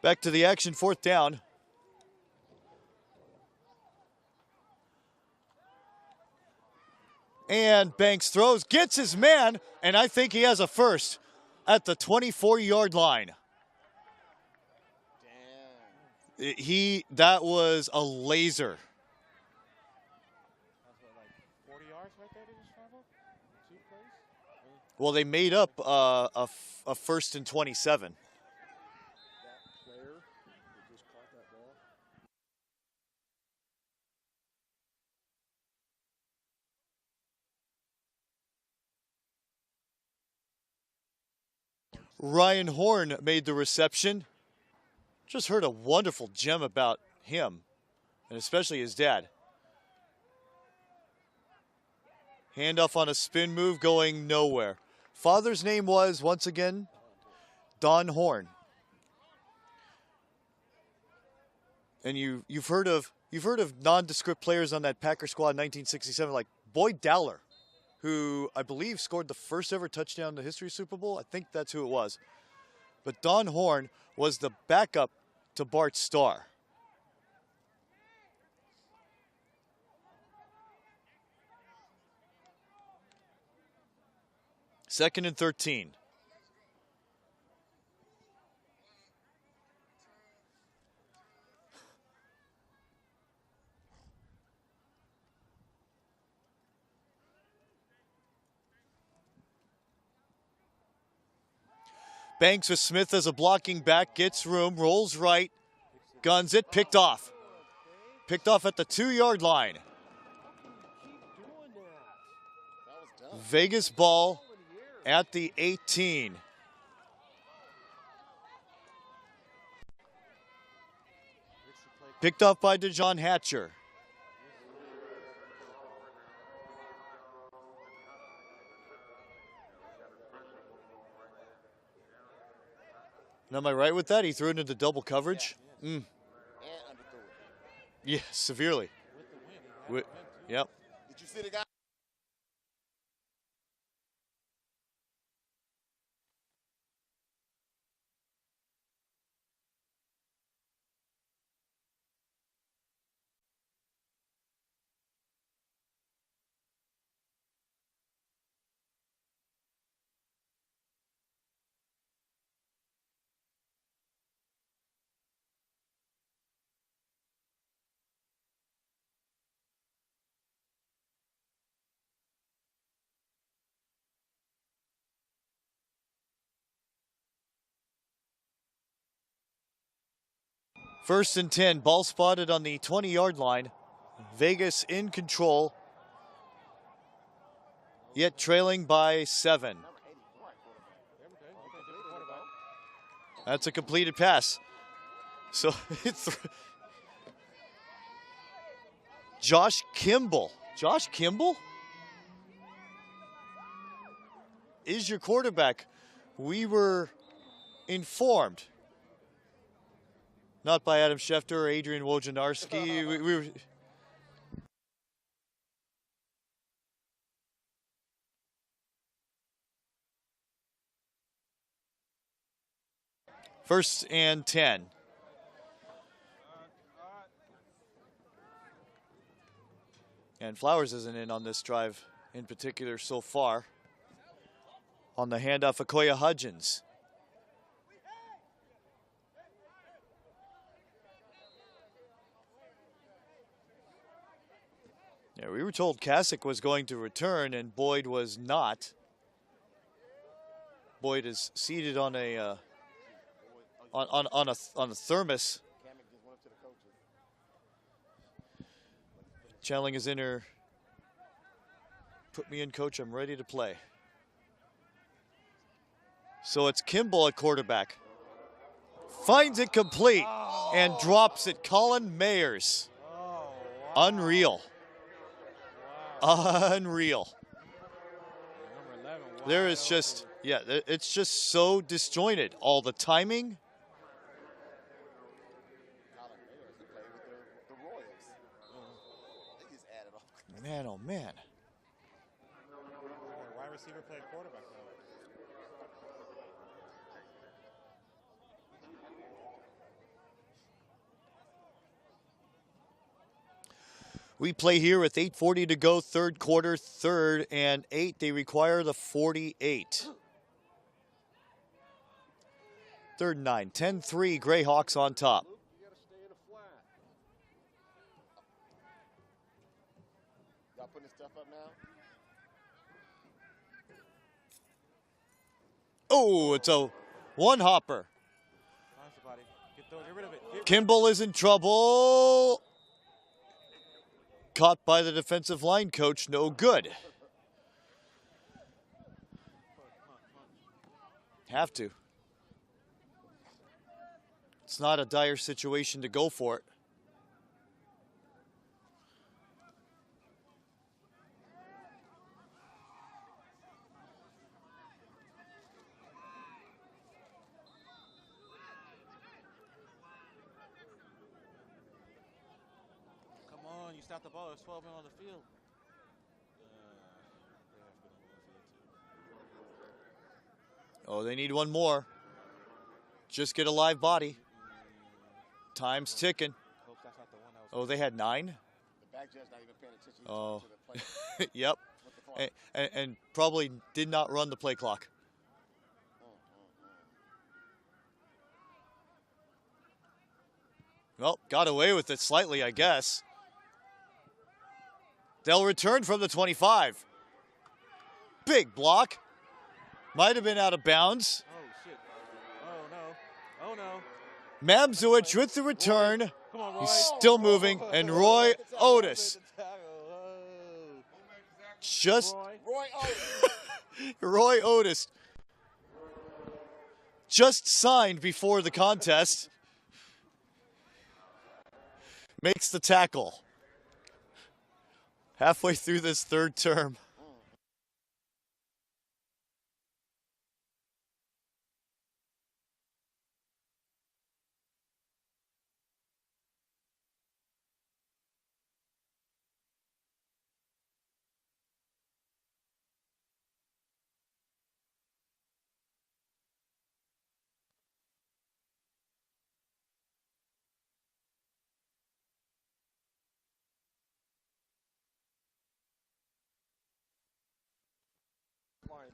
S1: Back to the action, 4th down. And Banks throws, gets his man, and I think he has a first at the 24-yard line. Damn. That was a laser.
S3: That's what, like 40 yards right there they just traveled? 2 plays?
S1: Well, they made up a first and 27. Ryan Horn made the reception. Just heard a wonderful gem about him, and especially his dad. Handoff on a spin move going nowhere. Father's name was, once again, Don Horn. And you've heard of nondescript players on that Packer squad in 1967 like Boyd Dowler, who I believe scored the first ever touchdown in the history of Super Bowl. I think that's who it was. But Don Horn was the backup to Bart Starr. Second and 13. Banks with Smith as a blocking back, gets room, rolls right, guns it, picked off. Picked off at the 2-yard line. Vegas ball at the 18. Picked off by DeJohn Hatcher. And am I right with that? He threw it into double coverage? Yeah, and underthrew it. Yeah, severely. Yep.
S4: Did you see the guy?
S1: First and 10, ball spotted on the 20-yard line. Vegas in control, yet trailing by 7. That's a completed pass. So it's Josh Kimball. Josh Kimball is your quarterback. We were informed, not by Adam Schefter or Adrian Wojnarowski. We were. First and 10. And Flowers isn't in on this drive in particular so far. On the handoff, Akoya Hudgens. Yeah, we were told Kasich was going to return and Boyd was not. Boyd is seated on a on a thermos. Channeling his inner, put me in, coach, I'm ready to play. So it's Kimball at quarterback. Finds it complete and drops it. Colin Mayers. Unreal. Unreal. There is just, yeah, it's just so disjointed. All the timing. Man, oh man.
S3: Wide receiver played quarterback though.
S1: We play here with 8:40 to go, third quarter, 3rd and 8. They require the 48. 3rd and 9, 10-3, GREYHAWKS on top.
S4: Y'all putting this stuff up now?
S1: Oh, it's a one-hopper. Kimball is in trouble. Caught by the defensive line coach, no good. Have to. It's not a dire situation to go for it.
S3: Come on, you stopped the ball. There's 12 men on the field.
S1: Oh, they need one more. Just get a live body. Time's ticking. Oh, they had 9?
S4: The back judge not even paying attention.
S1: Oh,
S4: To the play.
S1: yep. And probably did not run the play clock. Well, got away with it slightly, I guess. They'll return from the 25. Big block. Might have been out of bounds.
S3: Oh, shit. Oh, no. Oh, no.
S1: Mamzowicz with the return.
S3: Come on, Roy.
S1: He's still moving. And Roy Otis. Just Roy Otis just signed before the contest. Makes the tackle. Halfway through this 3rd term.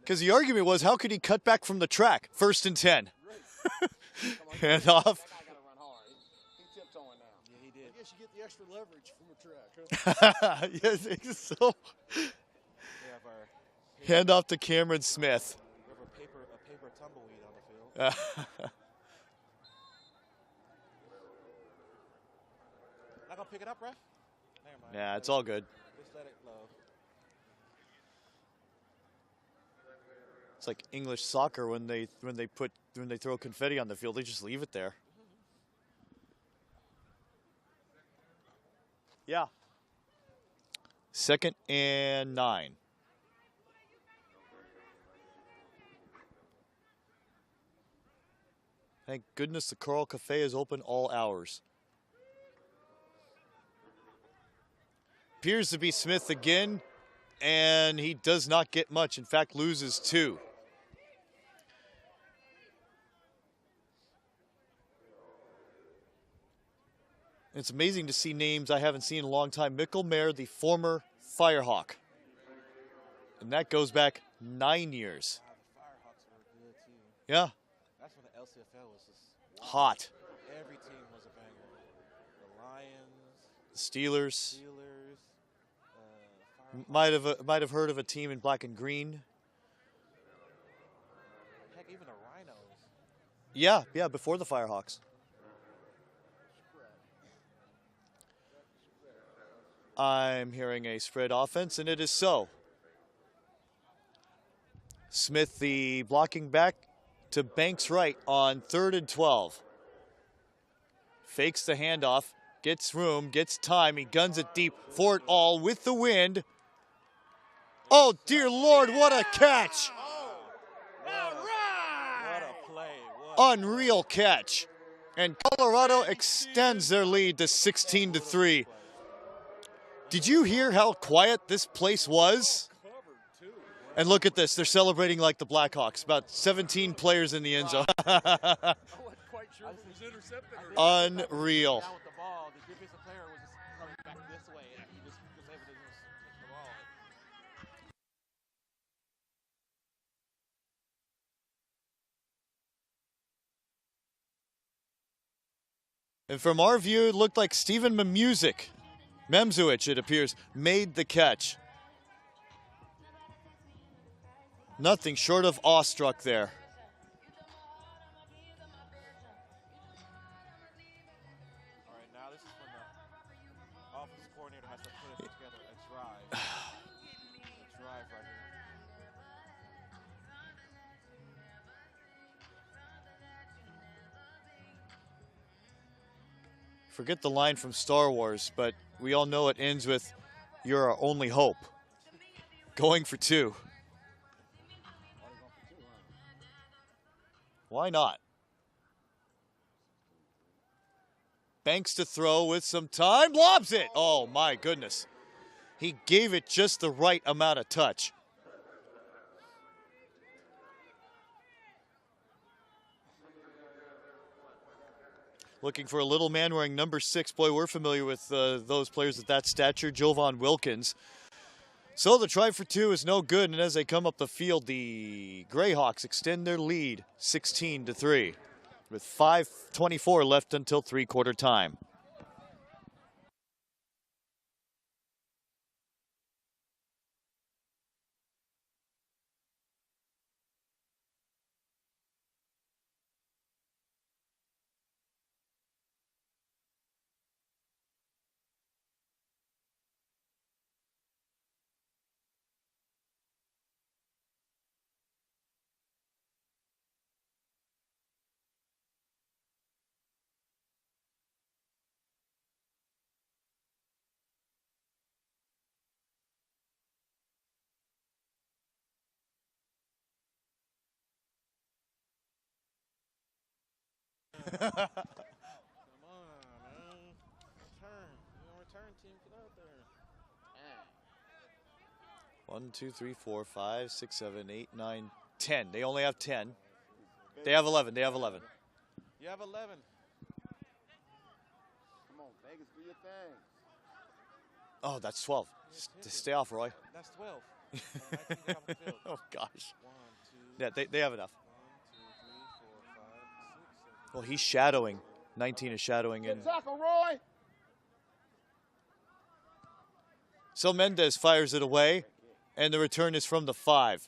S1: Because the argument was, how could he cut back from the track? 1st and 10. Hand off.
S3: Yeah, he did.
S9: I guess you get the extra leverage from a track, huh?
S1: Yes, so. Hand off to Cameron Smith.
S3: We have a paper tumbleweed on the field. Not gonna pick it up, ref? Never mind.
S1: Yeah, it's all good.
S3: Just let it flow.
S1: It's like English soccer when they throw confetti on the field, they just leave it there. Yeah. 2nd and 9. Thank goodness the Coral Cafe is open all hours. Appears to be Smith again, and he does not get much. In fact, loses 2. It's amazing to see names I haven't seen in a long time. Mikkel Mayer, the former Firehawk. And that goes back 9 years.
S3: The Firehawks were good, too.
S1: Yeah.
S3: That's when the LCFL was just
S1: Hot.
S3: every team was a banger. The Lions,
S1: The Steelers.
S3: Firehawks.
S1: Might have heard of a team in black and green.
S3: Heck, even the Rhinos.
S1: Yeah, before the Firehawks. I'm hearing a spread offense, and it is so. Smith, the blocking back to Banks right on 3rd and 12. Fakes the handoff, gets room, gets time. He guns it deep for it all with the wind. Oh, dear Lord, what a catch.
S3: What a play.
S1: Unreal catch. And Colorado extends their lead to 16-3. Did you hear how quiet this place was? And look at this. They're celebrating like the Blackhawks. About 17 players in the end zone.
S9: I wasn't quite sure if it was intercepted or not.
S1: Unreal.
S3: Down with the ball, the defensive player was just coming back this way, and he just was able to just hit the ball.
S1: And from our view, it looked like Steven Memzuich, it appears, made the catch. Nothing short of awestruck there.
S3: All right, now this is when the offensive coordinator has to put together a drive. A drive right here.
S1: Forget the line from Star Wars, but we all know it ends with, "You're our only hope." Going for two. Why not? Banks to throw with some time, lobs it. Oh my goodness. He gave it just the right amount of touch. Looking for a little man wearing number 6. Boy, we're familiar with those players at that stature, Jovan Wilkins. So the try for two is no good, and as they come up the field, the GREYHAWKS extend their lead 16-3 with 5:24 left until three-quarter time.
S3: Come on, man. Return. You don't return, team. Get out there.
S1: 1, 2, 3, 4, 5, 6, 7, 8, 9, 10. They only have 10. They have 11. They have 11.
S3: You have 11.
S4: Come on, Vegas, do your thing.
S1: Oh, that's 12. Stay off, Roy.
S3: That's 12. 19 get off the field.
S1: Oh, gosh.
S3: 1, 2,
S1: Yeah, they have enough.
S3: 1, 2, 3, 4, 5, 6, 7.
S1: Well, he's shadowing. 19 is shadowing in.
S4: Tackle, Roy.
S1: So Mendez fires it away, and the return is from the 5.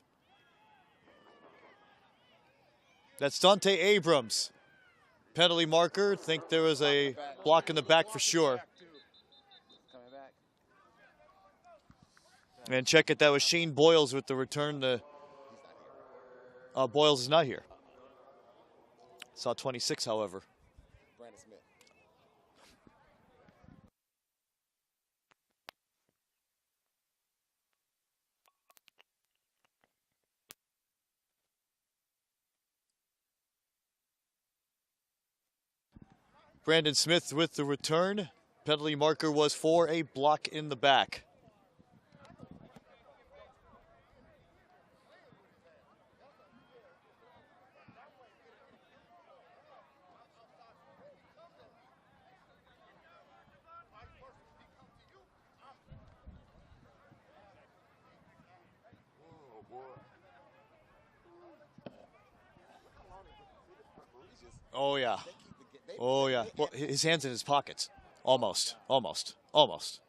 S1: That's Dante Abrams. Penalty marker. Think there was a block in the back for sure. And check it, that was Shane Boyles with the return. Boyles is not here. Saw 26, however.
S4: Brandon Smith.
S1: Brandon Smith with the return. Penalty marker was for a block in the back. Oh, yeah. Oh, yeah. Well, his hand's in his pockets. Almost. Almost. Almost.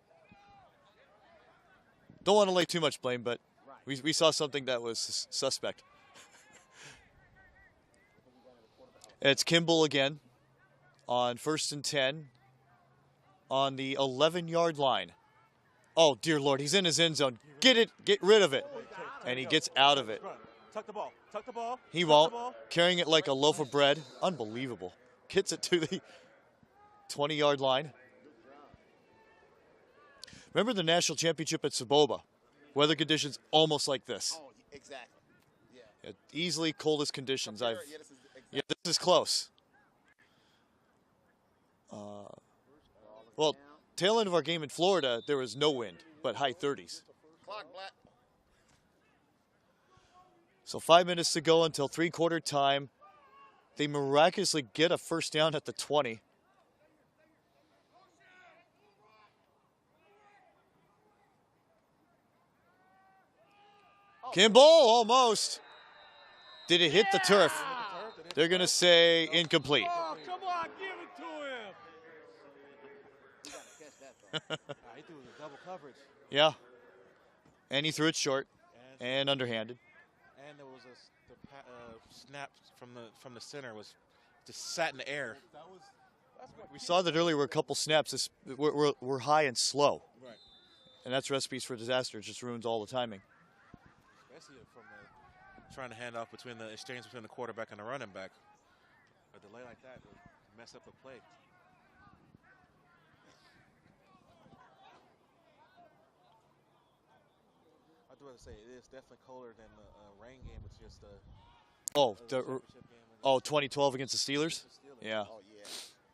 S1: Don't want to lay too much blame, but we saw something that was suspect. It's Kimball again on 1st and 10 on the 11-yard line. Oh, dear Lord, he's in his end zone. Get it. Get rid of it. And he gets out of it.
S3: Tuck the ball. Tuck the ball.
S1: He won't. Carrying it like a loaf of bread. Unbelievable. Gets it to the 20-yard line. Remember the national championship at Saboba? Weather conditions almost like this.
S4: Oh, exactly. Yeah.
S1: Easily coldest conditions.
S4: Yeah, this is
S1: Yeah, this is close. Well, tail end of our game in Florida, there was no wind, but high 30s.
S4: Clock, Black.
S1: So 5 minutes to go until three-quarter time. They miraculously get a first down at the 20. Kimball, almost. Did it hit the turf? They're going to say incomplete.
S9: Oh, come on, give it to him.
S3: He threw a double coverage.
S1: Yeah. And he threw it short and underhanded.
S3: And there was a snap from the center was just sat in the air.
S1: We saw that earlier. Were a couple snaps. We're high and slow.
S3: Right.
S1: And that's recipes for disaster. It just ruins all the timing.
S3: Especially from trying to hand off between the exchange between the quarterback and the running back. A delay like that would mess up the play. I do have to say it is definitely colder than the rain game. It's just championship game.
S1: 2012 against the Steelers. Yeah.
S4: Oh, yeah.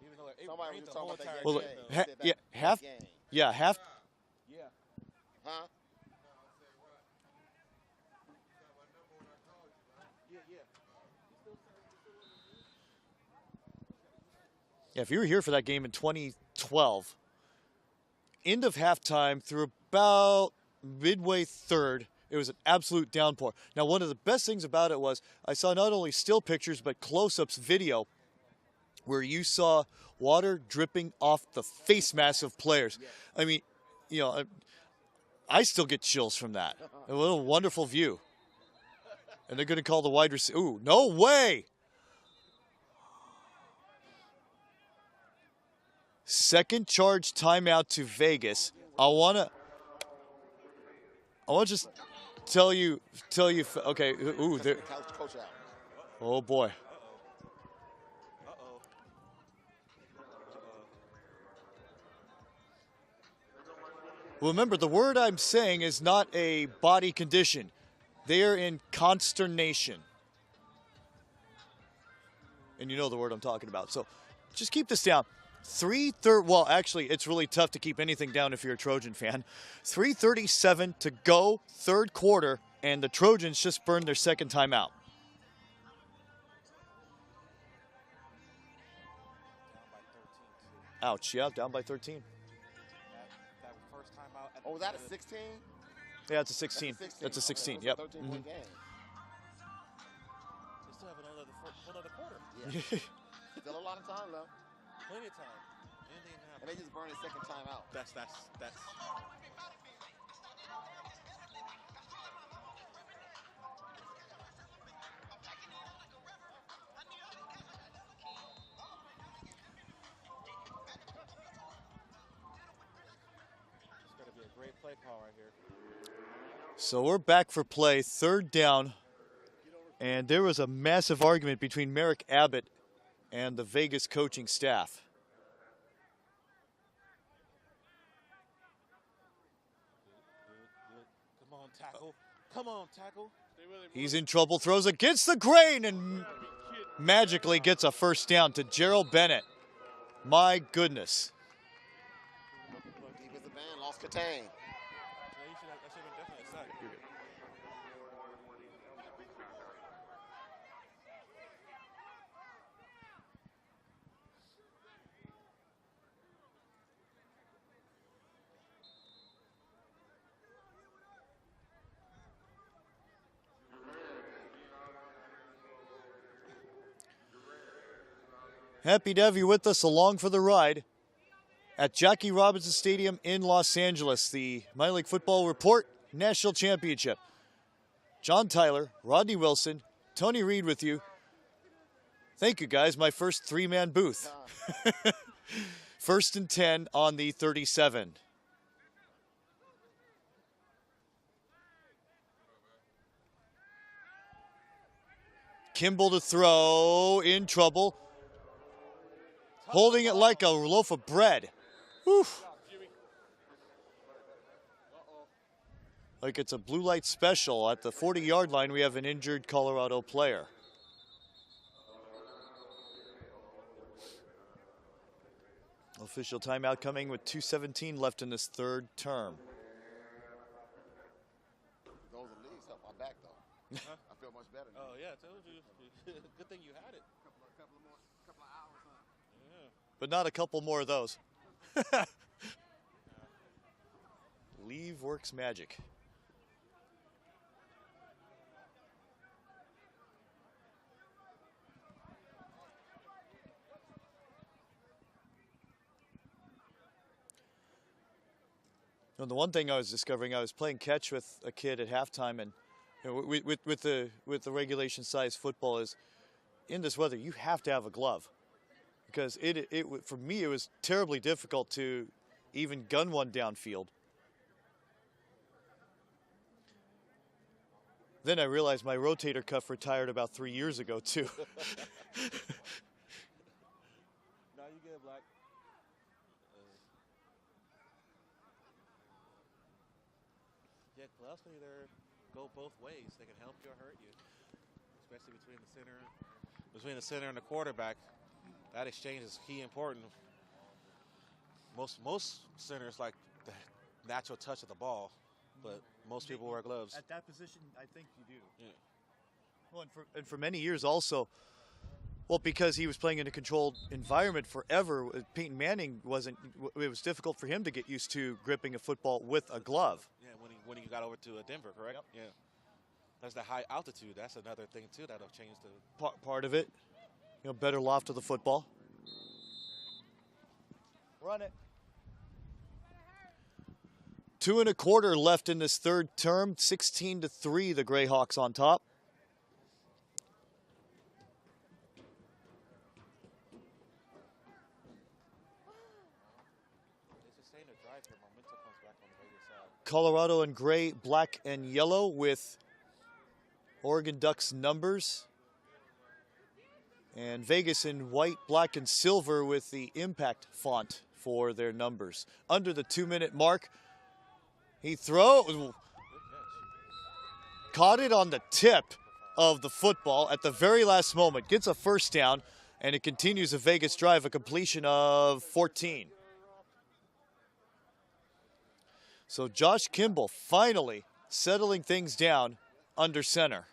S3: Even though it
S4: Somebody
S3: rained
S4: was
S3: the
S4: talking
S3: whole
S4: about that
S3: entire
S4: game.
S1: Well,
S3: game, though.
S1: half. Yeah, half.
S3: Yeah.
S4: Huh?
S1: Yeah, if you were here for that game in 2012, end of halftime through about midway third, it was an absolute downpour. Now, one of the best things about it was I saw not only still pictures but close-ups video where you saw water dripping off the face mask of players. I mean, you know, I still get chills from that. What a wonderful view. And they're going to call the wide receiver. Ooh, no way! Second charge timeout to Vegas. I want to just tell you. Okay. Ooh, there.
S4: Coach out.
S1: Oh boy. Well, remember, the word I'm saying is not a body condition. They are in consternation. And you know the word I'm talking about. So just keep this down. Well, actually, it's really tough to keep anything down if you're a Trojan fan. 3:37 to go, third quarter, and the Trojans just burned their second timeout. Ouch, yeah, down by 13.
S3: That first time out.
S4: Oh, was that a 16?
S1: Yeah, it's a 16. That's a 16, yep.
S4: 13-point game.
S3: They still have another quarter.
S4: Yeah. Still a lot of time left.
S3: Plenty of time. Anything can happen.
S4: And they just burned a second time out.
S3: That's. It's got to be a great play call right here.
S1: So we're back for play, third down. And there was a massive argument between Merrick Abbott and the Vegas coaching staff.
S3: Come on, tackle. Come on, tackle.
S1: He's in trouble, throws against the grain, and magically gets a first down to Gerald Bennett. My goodness.
S4: Defensive end lost Catane.
S3: Yeah, that should have been definitely a sack.
S1: Happy to have you with us along for the ride at Jackie Robinson Stadium in Los Angeles, the Minor League Football Report National Championship. John Tyler, Rodney Wilson, Tony Reed with you. Thank you, guys. My first three-man booth. First and 10 on the 37. Kimball to throw, in trouble. Holding it like a loaf of bread. Oof. Like it's a blue light special. At the 40-yard line, we have an injured Colorado player. Official timeout coming with 2:17 left in this third term.
S4: Those leaves help my back, though. I feel much better now.
S3: Oh, yeah, I told you. Good thing you had it.
S9: Couple of hours, huh?
S3: Yeah.
S1: But not a couple more of those. Leave works magic. And the one thing I was discovering, I was playing catch with a kid at halftime, and you know, with the regulation size football is in this weather you have to have a glove, because for me it was terribly difficult to even gun one downfield. Then I realized my rotator cuff retired about 3 years ago too.
S3: No, you good, Black. Yeah, gloves can either go both ways. They can help you or hurt you, especially between the center and the quarterback. That exchange is key important. Most centers like the natural touch of the ball, but most people wear gloves.
S1: At that position, I think you do.
S3: Yeah.
S1: Well, and for many years also, well, because he was playing in a controlled environment forever, Peyton Manning wasn't. It was difficult for him to get used to gripping a football with a glove.
S3: Yeah, when he got over to Denver, correct? Yep. Yeah. There's the high altitude. That's another thing too that'll change the
S1: Part of it, you know, better loft of the football. Run it. 2 1/4 left in this third term. 16-3, the GREYHAWKS on top. Colorado in gray, black, and yellow with Oregon Ducks numbers. And Vegas in white, black, and silver with the impact font for their numbers. Under the 2-minute mark, he throws. Caught it on the tip of the football at the very last moment. Gets a first down, and it continues a Vegas drive, a completion of 14. So Josh Kimball finally settling things down under center.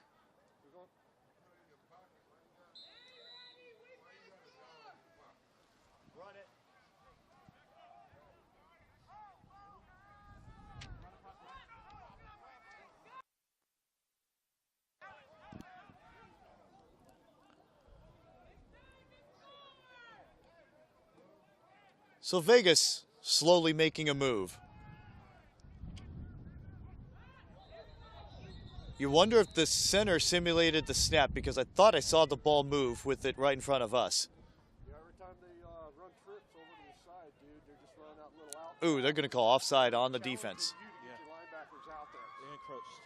S1: So Vegas slowly making a move. You wonder if the center simulated the snap, because I thought I saw the ball move with it right in front of us.
S9: Yeah, every time they run trips over to the side, dude, they're just running out little outside.
S1: Ooh, they're going to call offside on the defense.
S9: You to get your linebackers out there.
S3: encroached.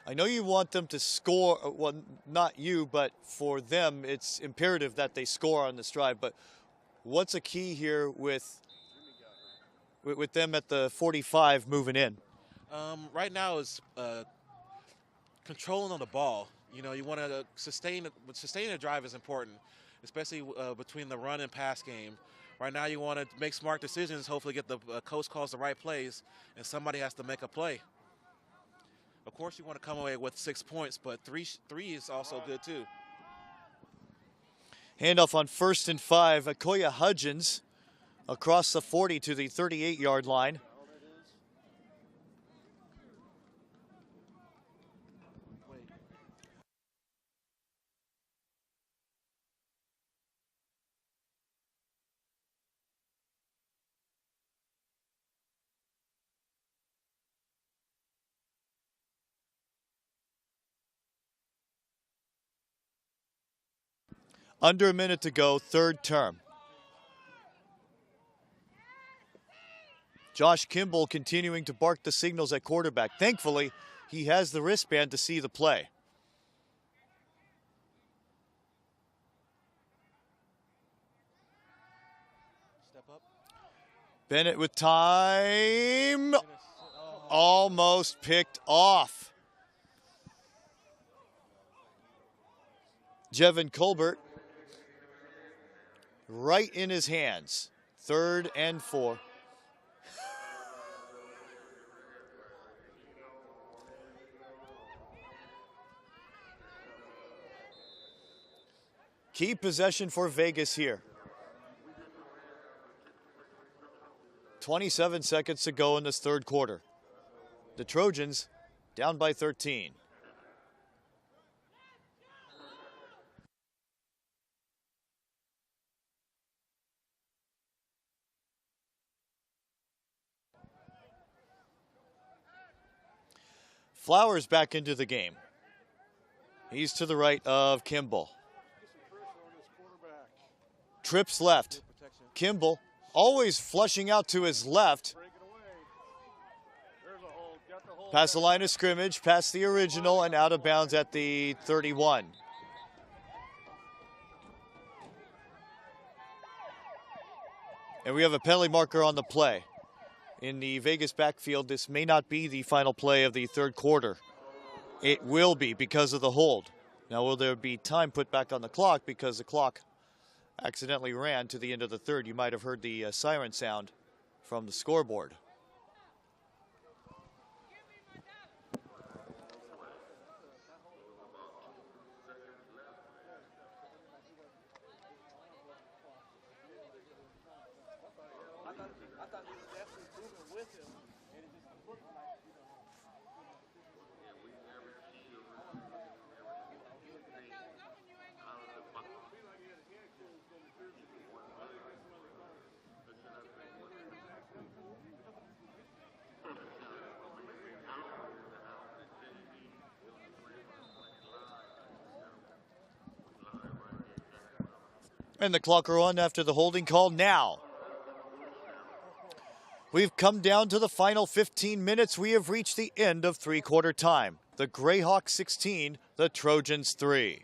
S1: I know you want them to score, well, not you, but for them, it's imperative that they score on this drive. But what's a key here with them at the 45 moving in?
S3: Right now is controlling on the ball. You know, you want to sustaining a drive is important, especially between the run and pass game. Right now, you want to make smart decisions. Hopefully, get the coach calls the right plays, and somebody has to make a play. Of course, you want to come away with 6 points, but three is also good too.
S1: Handoff on 1st and 5. Akoya Hudgens across the 40 to the 38-yard line. Under a minute to go, third term. Josh Kimball continuing to bark the signals at quarterback. Thankfully, he has the wristband to see the play.
S3: Step up.
S1: Bennett with time. Almost picked off. Jevin Colbert right in his hands. 3rd and 4. Key possession for Vegas here. 27 seconds to go in this third quarter. The Trojans down by 13. Flowers back into the game. He's to the right of Kimball. Trips left. Kimball always flushing out to his left. Past the line of scrimmage, past the original, and out of bounds at the 31. And we have a penalty marker on the play. In the Vegas backfield, this may not be the final play of the third quarter. It will be because of the hold. Now, will there be time put back on the clock because the clock accidentally ran to the end of the third? You might have heard the siren sound from the scoreboard. And the clock will run after the holding call now. We've come down to the final 15 minutes. We have reached the end of three-quarter time. The GREYHAWKS 16, the Trojans 3.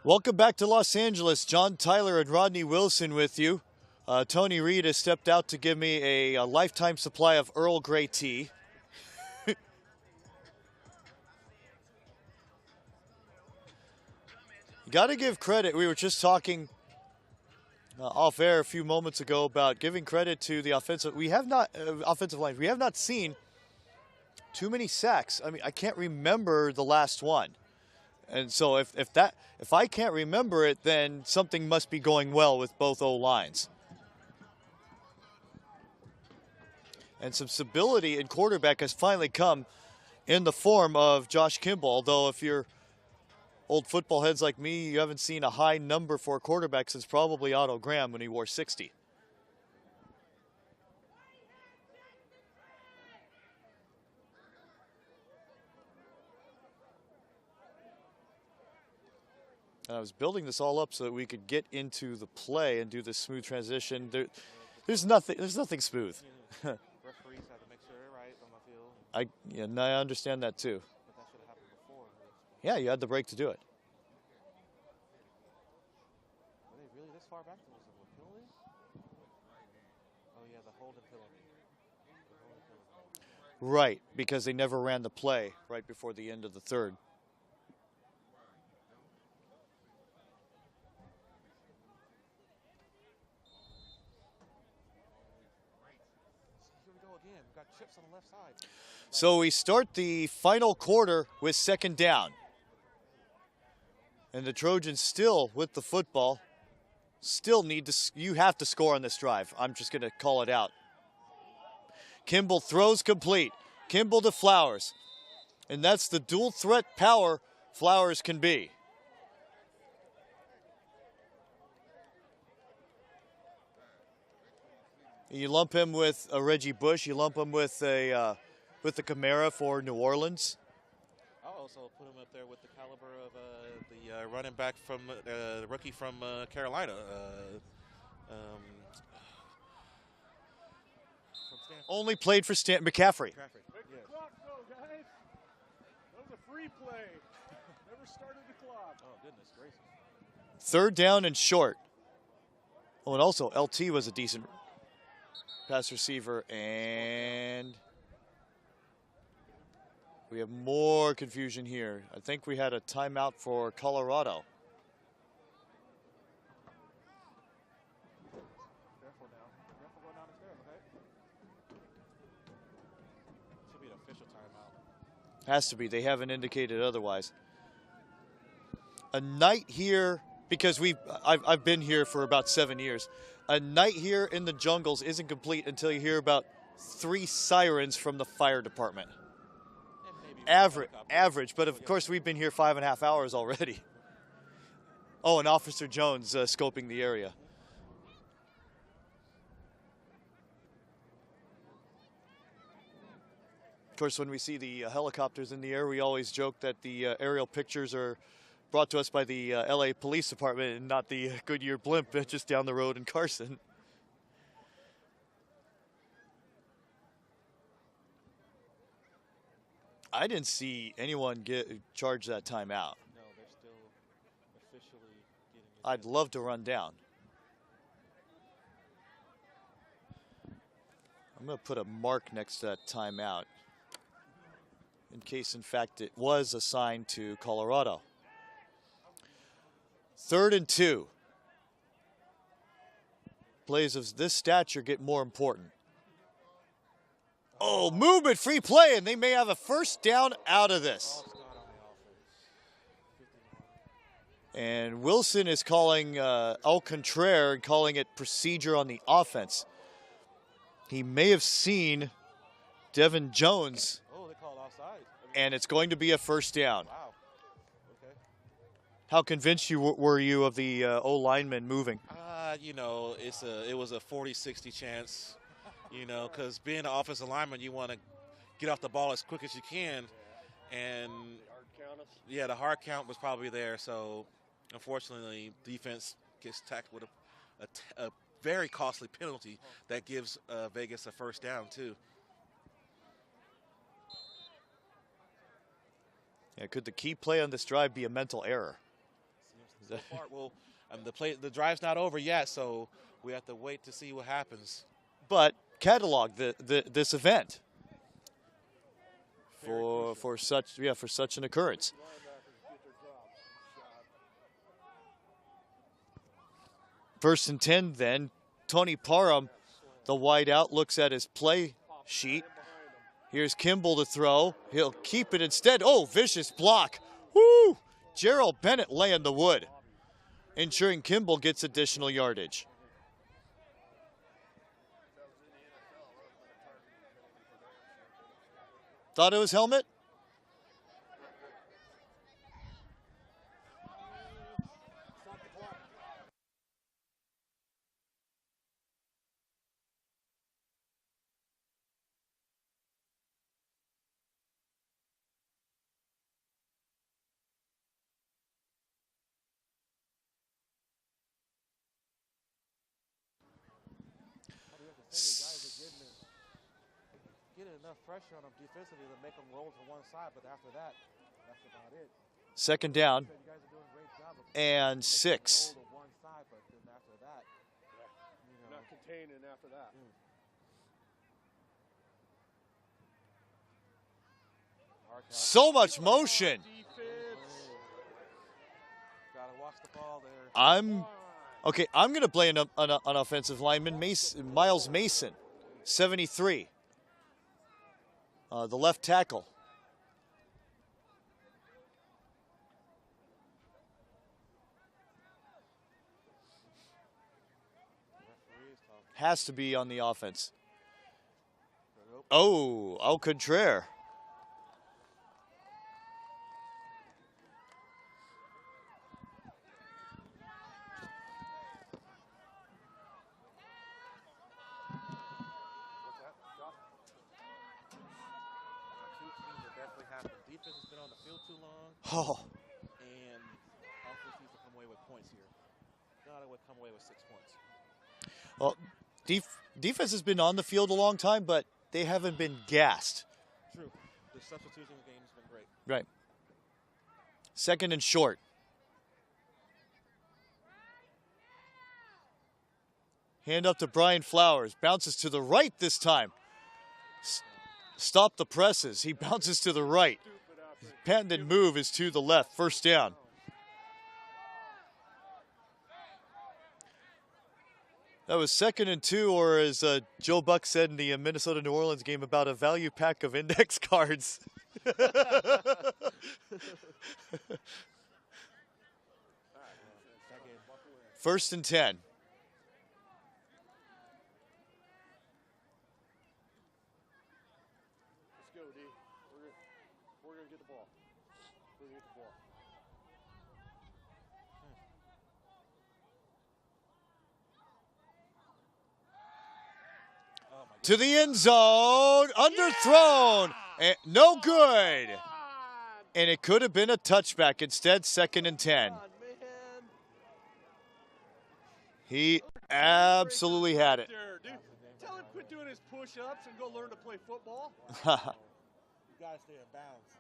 S1: Welcome back to Los Angeles. John Tyler and Rodney Wilson with you. Tony Reed has stepped out to give me a lifetime supply of Earl Grey tea. You got to give credit. We were just talking off air a few moments ago about giving credit to the offensive. We have not offensive line. We have not seen too many sacks. I mean, I can't remember the last one. And so if I can't remember it, then something must be going well with both O-lines. And some stability in quarterback has finally come in the form of Josh Kimball. Although if you're old football heads like me, you haven't seen a high number for a quarterback since probably Otto Graham when he wore 60. And I was building this all up so that we could get into the play and do this smooth transition. There's nothing smooth.
S3: Referees have to make sure they're right on the field.
S1: I understand that too.
S3: But that should have happened before.
S1: Yeah, you had the break to do it.
S3: Were they really this far back? Was it a penalty? Oh yeah, the holding penalty.
S1: Right, because they never ran the play right before the end of the third.
S3: Chips on the left side.
S1: So we start the final quarter with second down. And the Trojans still with the football. Still you have to score on this drive. I'm just going to call it out. Kimball throws complete. Kimball to Flowers. And that's the dual threat power Flowers can be. You lump him with a Reggie Bush. You lump him with the Camara for New Orleans.
S3: Uh-oh, also put him up there with the caliber of the running back from the rookie from Carolina. From Stanford.
S1: Only played for McCaffrey.
S9: Make the clock go, guys. That was a free play. Never started the clock.
S3: Oh, goodness gracious.
S1: 3rd down and short. Oh, and also LT was a decent pass receiver, and we have more confusion here. I think we had a timeout for Colorado.
S3: Careful now. Careful going down the stairs, okay? Should be an official timeout.
S1: Has to be. They haven't indicated otherwise. A night here, because I've been here for about 7 years. A night here in the jungles isn't complete until you hear about 3 sirens from the fire department. Average, but of course we've been here 5.5 hours already. Oh, and Officer Jones scoping the area. Of course, when we see the helicopters in the air, we always joke that the aerial pictures are brought to us by the LA Police Department and not the Goodyear blimp just down the road in Carson. I didn't see anyone charge that timeout.
S3: No, they're still officially getting it.
S1: I'd love to run down. I'm going to put a mark next to that timeout in case, in fact, it was assigned to Colorado. 3rd and 2. Plays of this stature get more important. Oh, movement, free play, and they may have a 1st down out of this. And Wilson is calling au contraire and calling it procedure on the offense. He may have seen Devin Jones.
S3: Oh, they called offside.
S1: And it's going to be a 1st down.
S3: Wow. Okay.
S1: How convinced were you of the O lineman moving?
S3: You know, it was a 40-60 chance. You know, because being an offensive lineman, you want to get off the ball as quick as you can. And yeah, the hard count was probably there. So unfortunately, defense gets tacked with a very costly penalty that gives Vegas a 1st down too.
S1: Yeah, could the key play on this drive be a mental error?
S3: So far, well, the drive's not over yet, so we have to wait to see what happens.
S1: But catalog this event for such an occurrence. 1st and 10 then. Tony Parham, the wide out, looks at his play sheet. Here's Kimball to throw. He'll keep it instead. Oh, vicious block. Woo! Gerald Bennett laying the wood, ensuring Kimball gets additional yardage. Thought it was helmet?
S3: Get enough pressure on them defensively to make them roll to one side, but after that, that's about it.
S1: 2nd down
S3: You guys are doing a great job of
S1: and
S3: making
S1: 6.
S3: them roll to one side, but then after that, you know,
S9: Not containing after that.
S1: So much motion.
S3: gotta watch the ball there.
S1: I'm going to play an offensive lineman, Miles Mason, 73. The left tackle. Has to be on the offense. Oh, au contraire.
S3: defense has been on the field too long,
S1: Oh,
S3: and offense needs to come away with points here. Gotta come away with 6 points.
S1: well, defense has been on the field a long time, but they haven't been gassed.
S3: True. The substitution game has been great.
S1: Right. Second and short. Hand up to Brian Flowers. Bounces to the right this time. Stop the presses. He bounces to the right. His patented move is to the left. First down. That was 2nd and 2, or as Joe Buck said in the Minnesota-New Orleans game, about a value pack of index cards. First and 10.
S9: Let's go, D. We're gonna get the ball. We're gonna get the ball.
S1: To the end zone, underthrown, and no good. And it could have been a touchback. Instead, 2nd and 10. He absolutely had it.
S9: There, dude. Tell him quit doing his push-ups and go learn to play football.
S3: You gotta stay in bounds.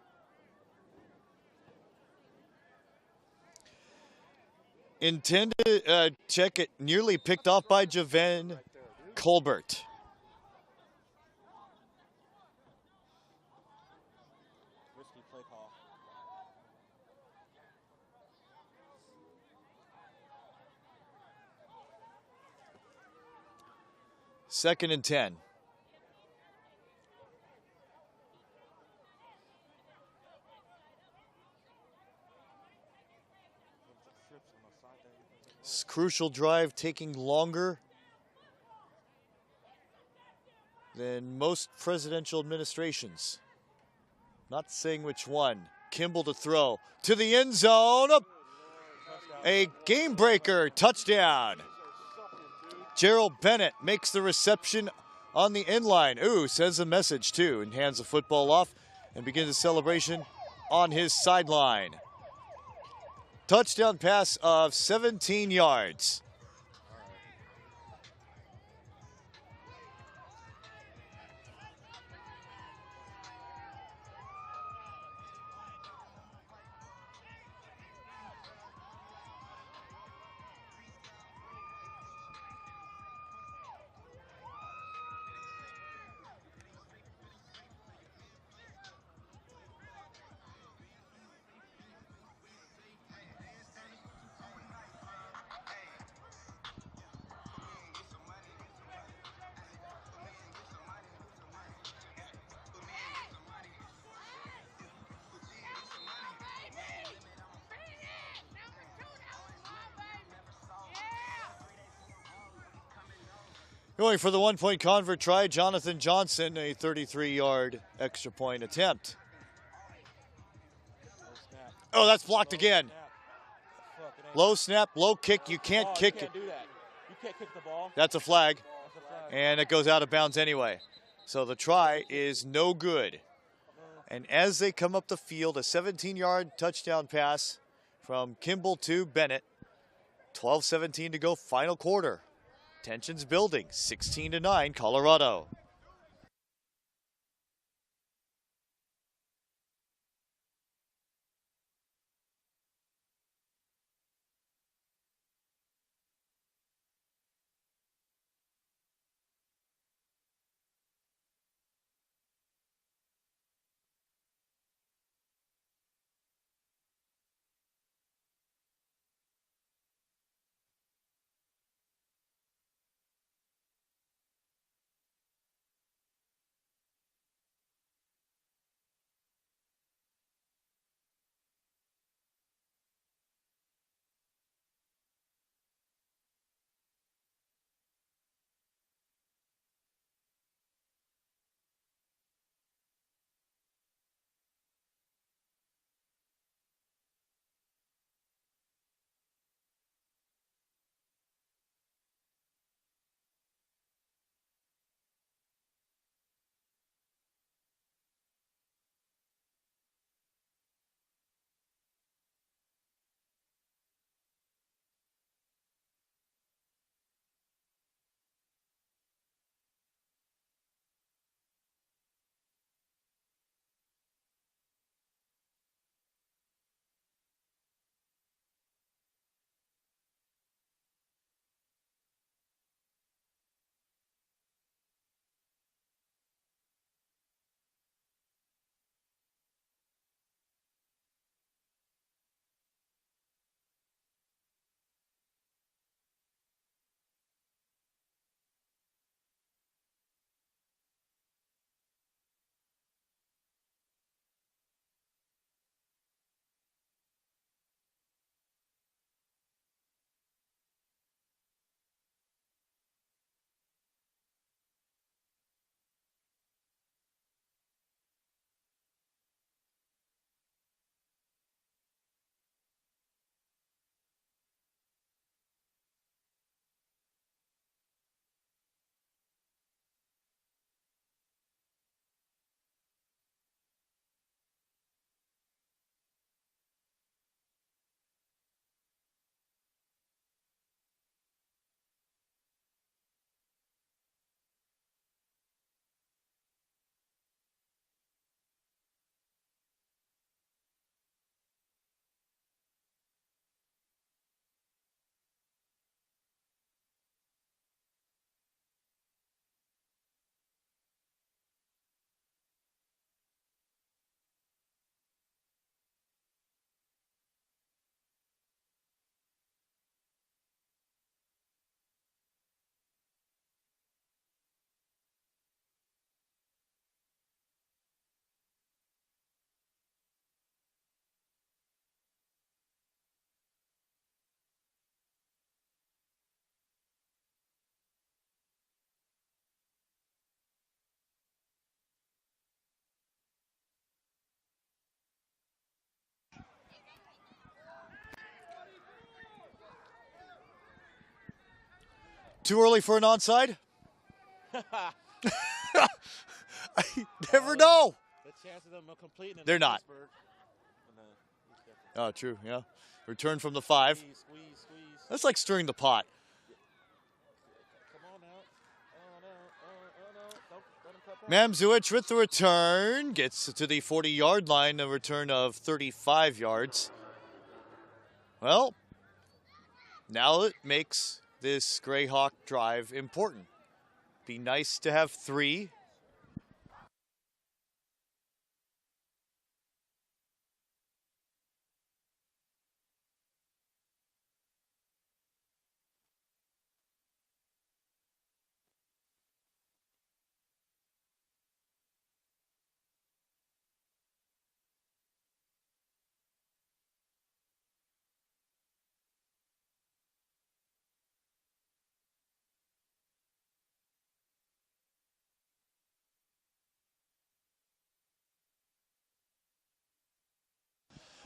S1: Intended check it, nearly picked off by Javen Colbert.
S3: Risky play call.
S1: Second and 10. This crucial drive taking longer than most presidential administrations. Not saying which one. Kimball to throw to the end zone. A game breaker touchdown. Gerald Bennett makes the reception on the end line. Ooh, sends a message too and hands the football off and begins a celebration on his sideline. Touchdown pass of 17 yards. Going for the one-point convert try, Jonathan Johnson, a 33-yard extra point attempt. Oh, that's blocked again. Low snap, low kick. You can't kick it.
S3: You can't kick the ball.
S1: That's a flag. And it goes out of bounds anyway. So the try is no good. And as they come up the field, a 17-yard touchdown pass from Kimball to Bennett. 12:17 to go, final quarter. Tensions building, 16-9, Colorado. Too early for an onside? I never know.
S3: The chance of them completing it.
S1: They're not. Oh, true, yeah. Return from the 5.
S3: Squeeze, squeeze, squeeze.
S1: That's like stirring the pot.
S3: Come on now. Oh, no. Don't let him cut back.
S1: Mamzuich with the return. Gets to the 40-yard line, a return of 35 yards. Well, now it makes this Greyhawk drive important. Be nice to have 3.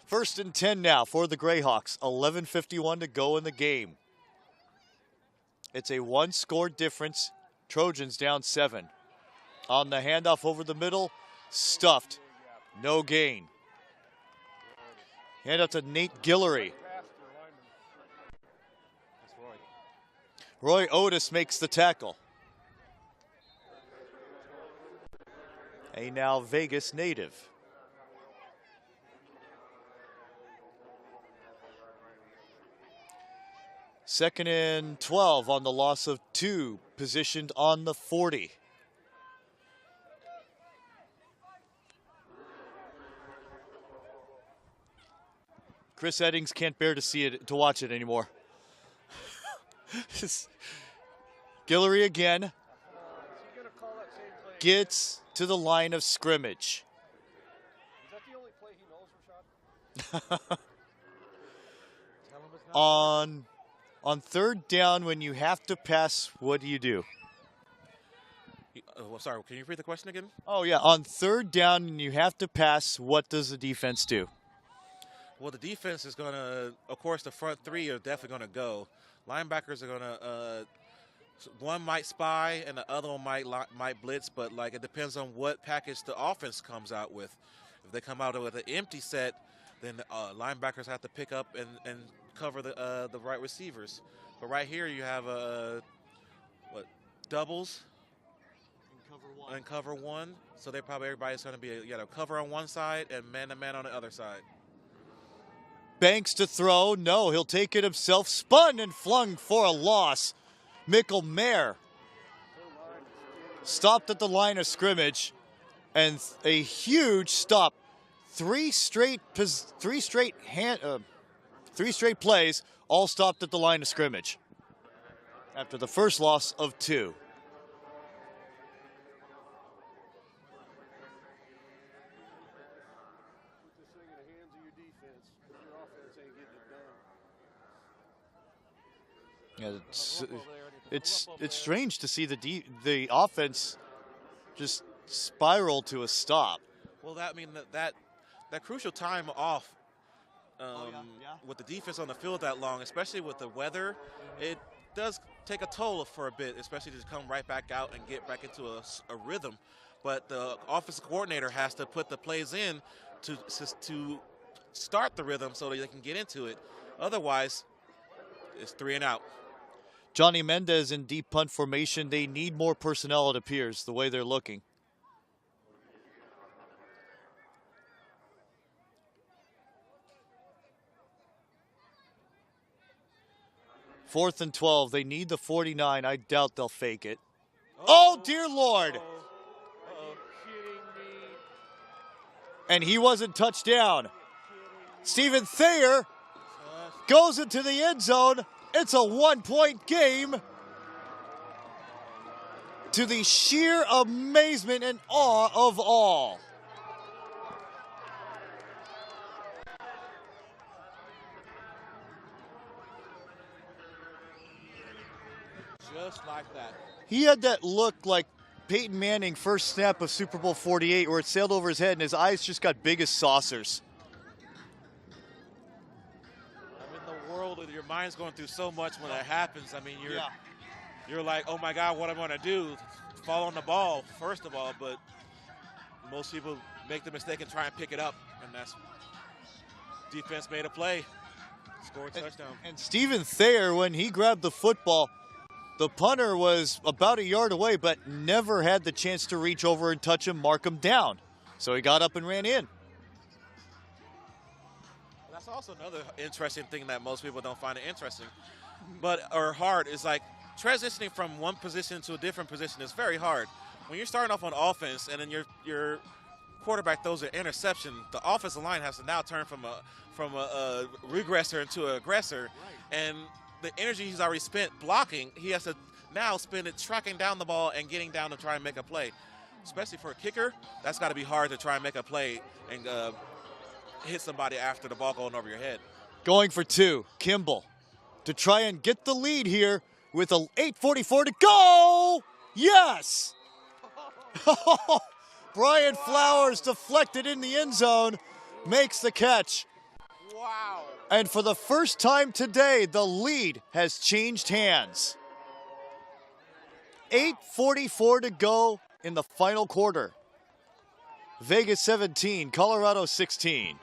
S1: First and 10 now for the Greyhawks. 11:51 to go in the game. It's a 1-score difference. Trojans down 7. On the handoff over the middle, stuffed. No gain. Hand out to Nate Guillory. Roy Otis makes the tackle. A now Vegas native. Second and 12 on the loss of 2, positioned on the 40. Chris Eddings can't bear to see it, to watch it anymore. Guillory again gets to the line of scrimmage.
S9: Is that the only play he knows, Rashad?
S1: On third down, when you have to pass, what do you do?
S3: Sorry, can you repeat the question again?
S1: Oh, yeah. On third down and you have to pass, what does the defense do?
S3: Well, the defense is going to, of course, the front 3 are definitely going to go. Linebackers are going to, one might spy and the other one might blitz, but like it depends on what package the offense comes out with. If they come out with an empty set, then linebackers have to pick up and cover the right receivers. But right here you have doubles and cover one. So everybody's going to be cover on one side and man-to-man on the other side.
S1: Banks to throw. No, he'll take it himself. Spun and flung for a loss. Mikkel Mayer stopped at the line of scrimmage, and a huge stop. Three straight plays, all stopped at the line of scrimmage after the first loss of 2.
S9: Put this thing in the hands of your defense. Your offense ain't getting it done.
S1: Yeah, it's strange to see the offense just spiral to a stop.
S3: Well, that crucial time off with the defense on the field that long, especially with the weather, it does take a toll for a bit, especially to come right back out and get back into a rhythm. But the offensive coordinator has to put the plays in to start the rhythm so that they can get into it. Otherwise, it's 3 and out.
S1: Johnny Mendez in deep punt formation. They need more personnel, it appears, the way they're looking. Fourth and 12. They need the 49. I doubt they'll fake it. Oh, dear Lord. And he wasn't touched down. Stephen Thayer goes into the end zone. It's a 1-point game. To the sheer amazement and awe of all.
S3: Just like that.
S1: He had that look like Peyton Manning first snap of Super Bowl 48 where it sailed over his head and his eyes just got big as saucers.
S3: I mean, the world, your mind's going through so much when that happens. I mean, you're like, oh my God, what am I going to do? Fall on the ball, first of all, but most people make the mistake and try and pick it up, and that's defense made a play, scored a touchdown.
S1: And Stephen Thayer, when he grabbed the football, the punter was about a yard away, but never had the chance to reach over and touch him, mark him down. So he got up and ran in.
S3: That's also another interesting thing that most people don't find it interesting, or hard, is like transitioning from one position to a different position is very hard. When you're starting off on offense and then your quarterback throws an interception, the offensive line has to now turn from a regressor into an aggressor, and the energy he's already spent blocking, he has to now spend it tracking down the ball and getting down to try and make a play. Especially for a kicker, that's got to be hard to try and make a play and hit somebody after the ball going over your head.
S1: Going for two, Kimball, to try and get the lead here with a 8:44 to go. Yes! Brian Flowers deflected in the end zone, makes the catch.
S3: Wow.
S1: And for the first time today, the lead has changed hands. 8:44 to go in the final quarter. Vegas 17, Colorado 16.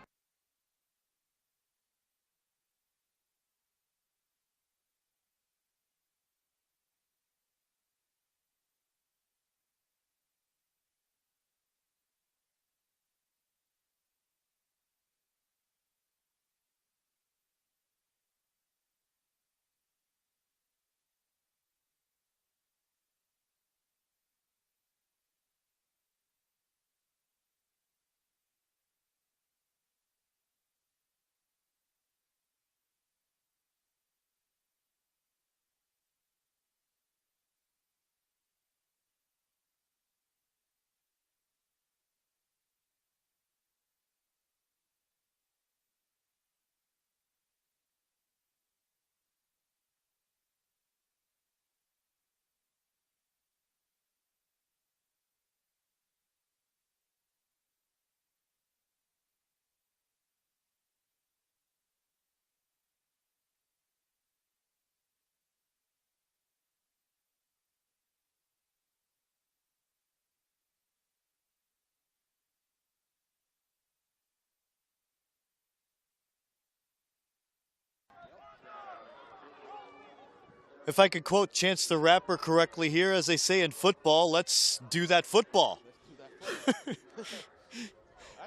S1: If I could quote Chance the Rapper correctly here, as they say in football, let's do that football.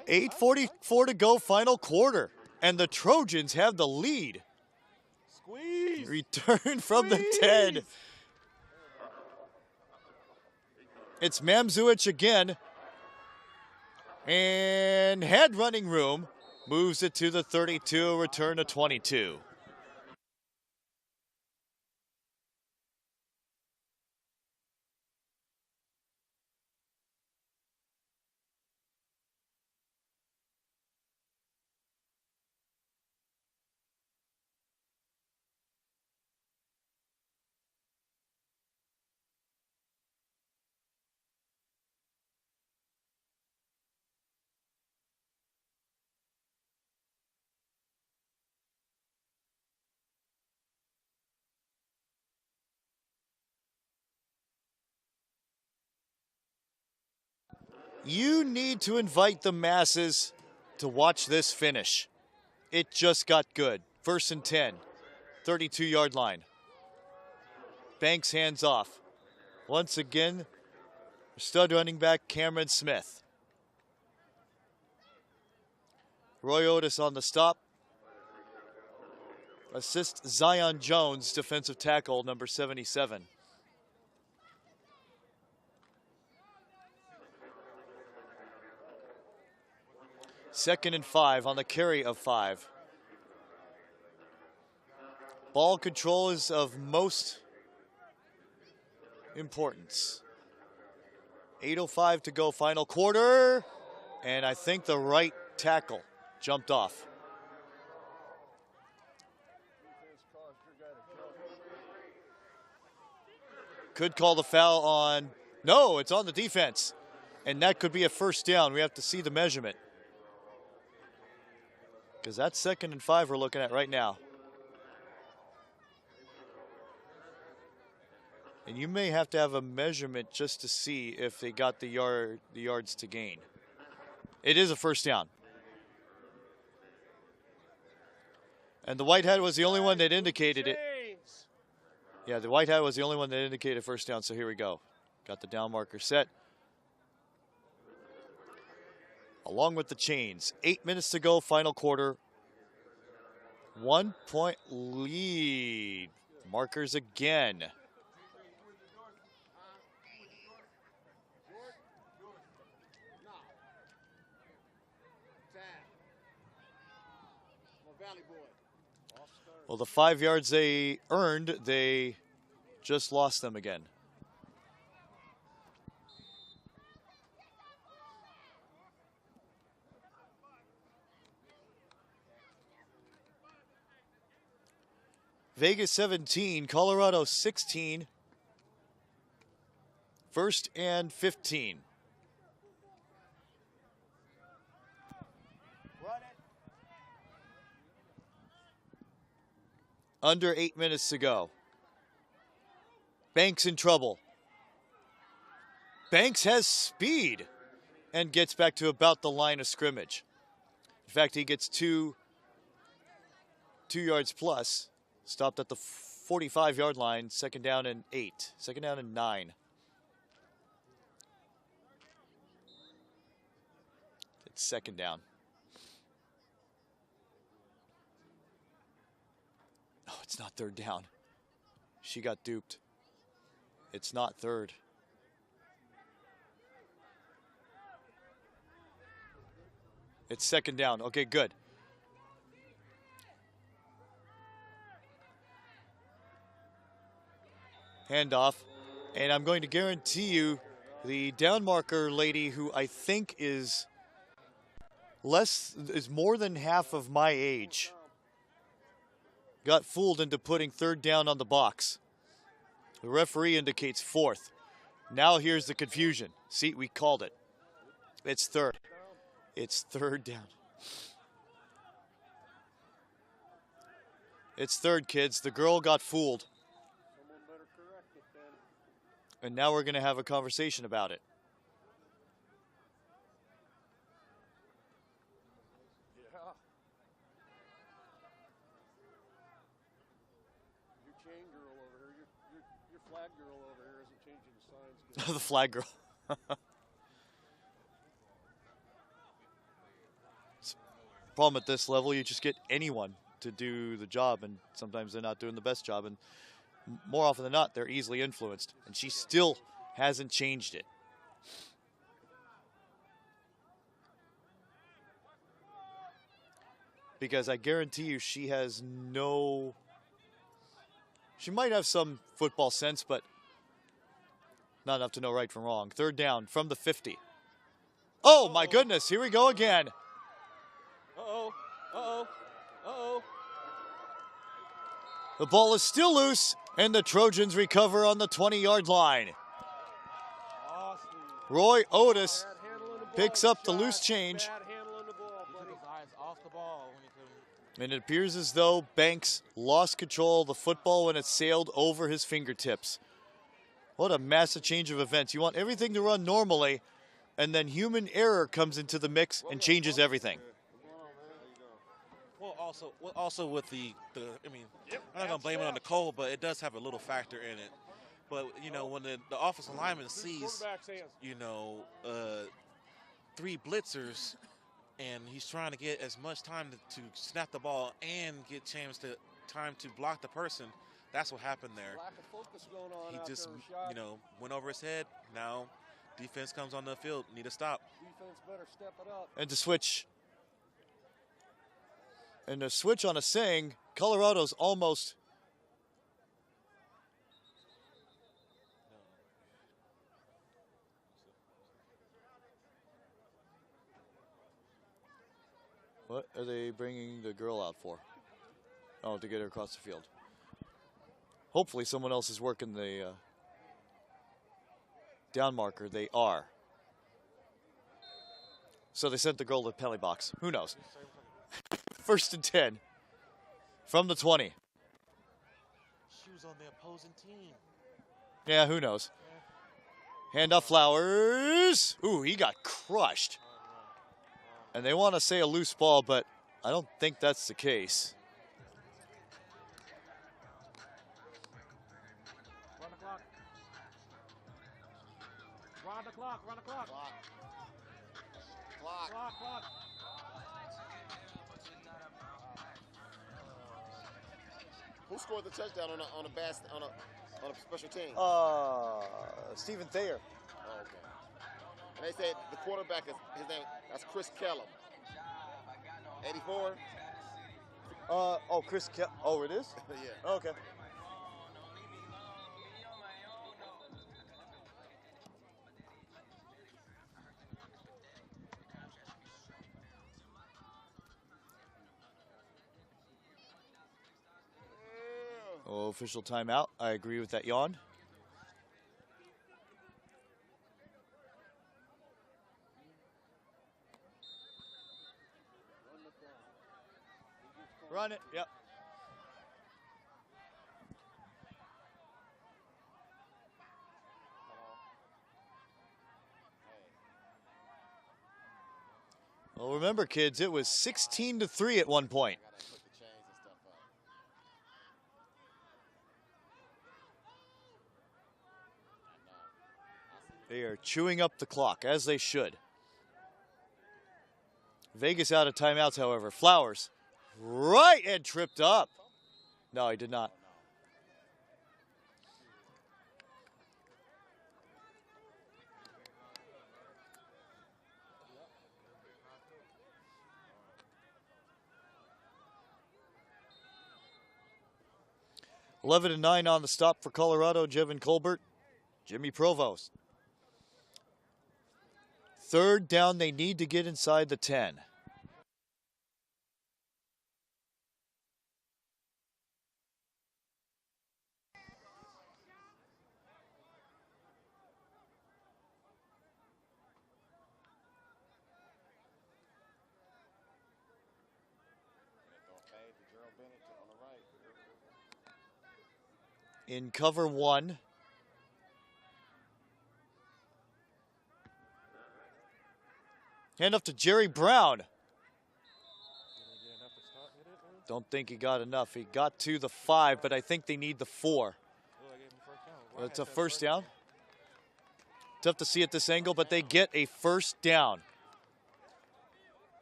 S1: 8:44 to go, final quarter, and the Trojans have the lead.
S3: Squeeze.
S1: Return from the 10. It's Mamzuich again. And had running room, moves it to the 32, return to 22. You need to invite the masses to watch this finish. It just got good. 1st and 10, 32-yard line. Banks hands off. Once again, stud running back Cameron Smith. Roy Otis on the stop. Assist Zion Jones, defensive tackle, number 77. Second and 5 on the carry of 5. Ball control is of most importance. 8:05 to go, final quarter. And I think the right tackle jumped off. Could call the foul on, no, it's on the defense. And that could be a first down. We have to see the measurement. Because that's 2nd and 5 we're looking at right now. And you may have to have a measurement just to see if they got the yards to gain. It is a first down. And the white hat was the only one that indicated it. Yeah, the white hat was the only one that indicated first down, so here we go. Got the down marker set. Along with the chains. 8 minutes to go, final quarter. 1 point lead. Markers again. Well, the 5 yards they earned, they just lost them again. Vegas 17, Colorado 16. 1st and 15. Under 8 minutes to go. Banks in trouble. Banks has speed and gets back to about the line of scrimmage. In fact, he gets two yards plus. Stopped at the 45-yard line. 2nd down and 8. 2nd down and 9. It's 2nd down. Oh, it's not 3rd down. She got duped. It's not 3rd. It's 2nd down. Okay, good. Handoff. And I'm going to guarantee you the down marker lady, who I think is more than half of my age, got fooled into putting 3rd down on the box. The referee indicates 4th. Now here's the confusion. See, we called it. It's 3rd. It's 3rd down. It's 3rd, kids. The girl got fooled. And now we're going to have a conversation about it. The flag girl. Problem at this level, you just get anyone to do the job, and sometimes they're not doing the best job, and more often than not, they're easily influenced, and she still hasn't changed it. Because I guarantee you she has no... She might have some football sense, but not enough to know right from wrong. 3rd down from the 50. Oh, my goodness. Here we go again.
S3: Uh-oh. Uh-oh. Uh-oh.
S1: The ball is still loose, and the Trojans recover on the 20-yard line. Roy Otis picks up the loose change. And it appears as though Banks lost control of the football when it sailed over his fingertips. What a massive change of events. You want everything to run normally, and then human error comes into the mix and changes everything.
S3: Well, also with the I mean, I'm not going to blame it on the cold, but it does have a little factor in it. But, you know, when the offensive lineman sees, you know, 3 blitzers, and he's trying to get as much time to snap the ball and get time to block the person, that's what happened there. He just, you know, went over his head. Now defense comes on the field. Need to stop.
S9: Defense better step it up.
S1: And to switch. And to switch on a saying, Colorado's almost... What are they bringing the girl out for? Oh, to get her across the field. Hopefully someone else is working the down marker. They are. So they sent the girl to the penalty box. Who knows? 1st and 10 from the 20.
S3: She was on the opposing team.
S1: Yeah, who knows? Hand off Flowers. Ooh, he got crushed. And they want to say a loose ball, but I don't think that's the case.
S9: Run the clock. Run the clock. Run the clock. Clock.
S4: Who scored the touchdown on a special team?
S1: Stephen Thayer.
S4: Oh, okay. And they said the quarterback is his name. That's Chris Kellum. 84.
S1: Chris Oh, it is?
S4: Yeah.
S1: Okay. Oh, official timeout. I agree with that yawn. Run it. Yep. Well, remember, kids, it was 16-3 at one point. They are chewing up the clock, as they should. Vegas out of timeouts, however. Flowers, right, and tripped up. No, he did not. Eleven and 9 on the stop for Colorado. Jevin Colbert, Jimmy Provost. Third down, they need to get inside the 10. In cover one. Hand off to Jerry Brown. Don't think he got enough. He got to the 5, but I think they need the 4. It's a first down. Tough to see at this angle, but they get a first down.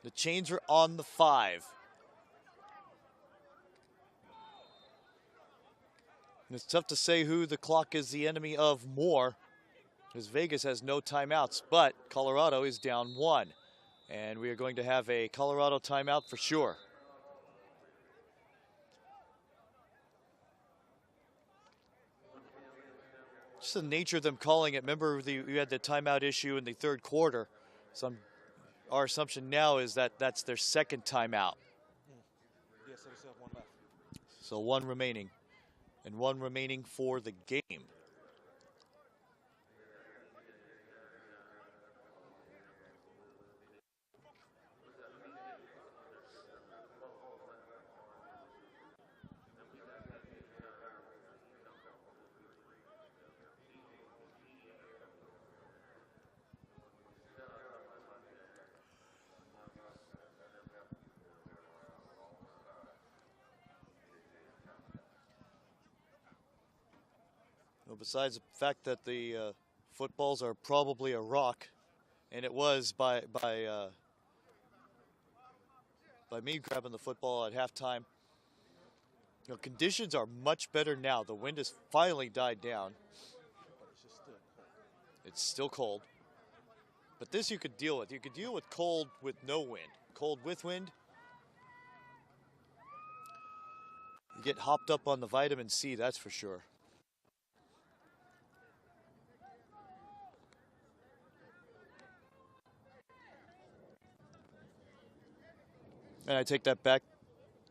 S1: The chains are on the 5. And it's tough to say who the clock is the enemy of more, because Vegas has no timeouts, but Colorado is down 1. And we are going to have a Colorado timeout for sure. Just the nature of them calling it. Remember, we had the timeout issue in the third quarter. So our assumption now is that that's their second timeout.
S3: Yeah, so they still have one left.
S1: So 1 remaining. And 1 remaining for the game. Well, besides the fact that the footballs are probably a rock, and it was by me grabbing the football at halftime. You know, conditions are much better now. The wind has finally died down. It's still cold. But this you could deal with. You could deal with cold with no wind. Cold with wind, you get hopped up on the vitamin C, that's for sure. And I take that back.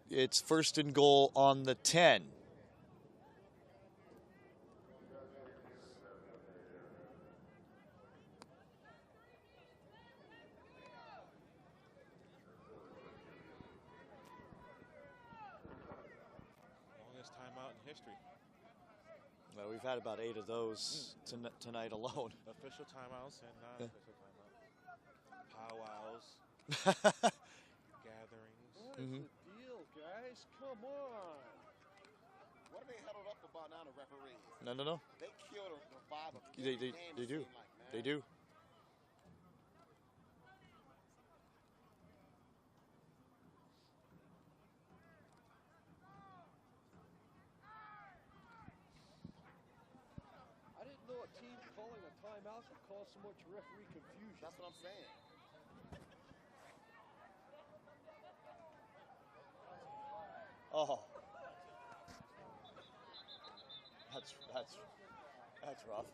S1: It's first and goal on the 10.
S3: Longest timeout in history.
S1: No, we've had about 8 of those tonight alone.
S3: Official timeouts and non-official timeouts. Powwows. Gatherings.
S9: What is the deal, guys? Come on.
S4: What are they huddled up about now, the referees?
S1: No.
S4: They killed the vibe of
S1: They do. They do.
S9: I didn't know a team calling a timeout would cause so much referee confusion.
S4: That's what I'm saying.
S1: Oh. That's rough.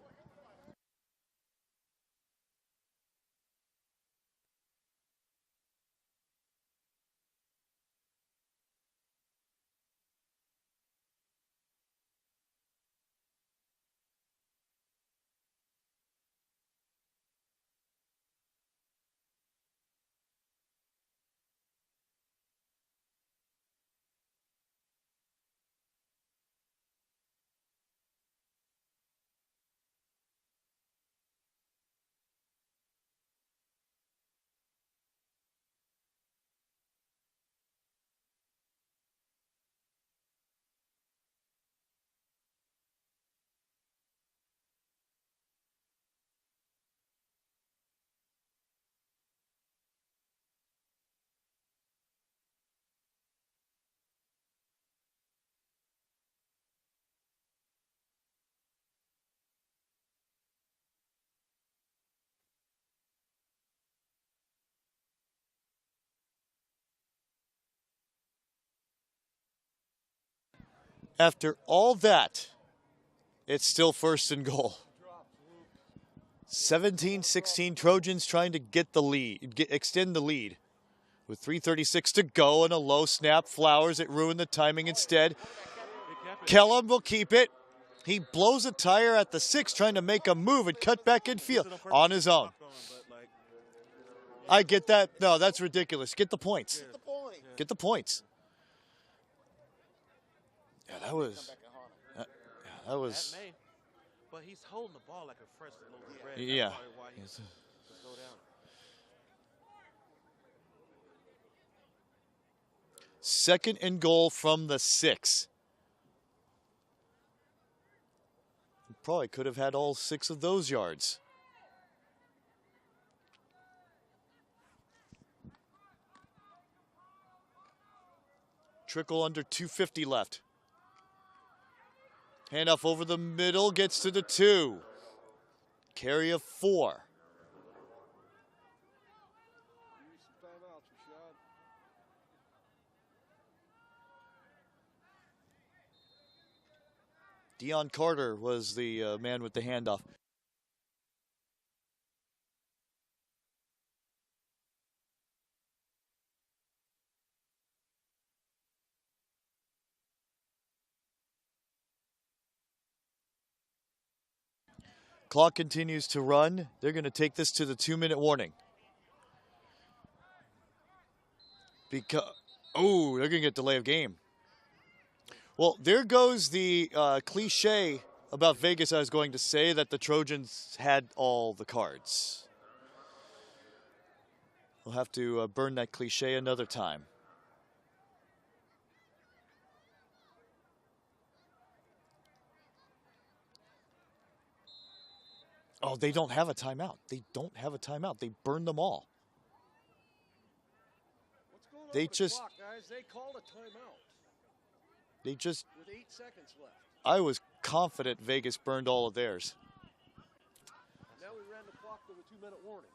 S1: After all that, it's still 1st and goal. 17-16 Trojans trying to get the lead, extend the lead. With 3:36 to go and a low snap, Flowers, it ruined the timing instead. Kellum will keep it. He blows a tire at the 6 trying to make a move and cut back in field on his own. I get that. No, that's ridiculous. Get the points. Get the points. Yeah, that was.
S3: But he's holding the ball like a fresh loaf of bread.
S1: Yeah.
S3: That's go down.
S1: 2nd and goal from the 6. Probably could have had all 6 of those yards. Trickle under 2:50 left. Handoff over the middle, gets to the 2. Carry of 4.
S9: Use some timeouts, Rashad.
S1: Deion Carter was the man with the handoff. Clock continues to run. They're going to take this to the 2-minute warning. Because, oh, they're going to get delay of game. Well, there goes the cliche about Vegas I was going to say, that the Trojans had all the cards. We'll have to burn that cliche another time. Oh, they don't have a timeout. They don't have a timeout. They burned them all.
S9: What's going on
S1: They
S9: with the
S1: just-
S9: clock, guys? They called a timeout
S1: They just,
S9: with 8 seconds left.
S1: I was confident Vegas burned all of theirs.
S9: Now we ran the clock to the 2-minute warning.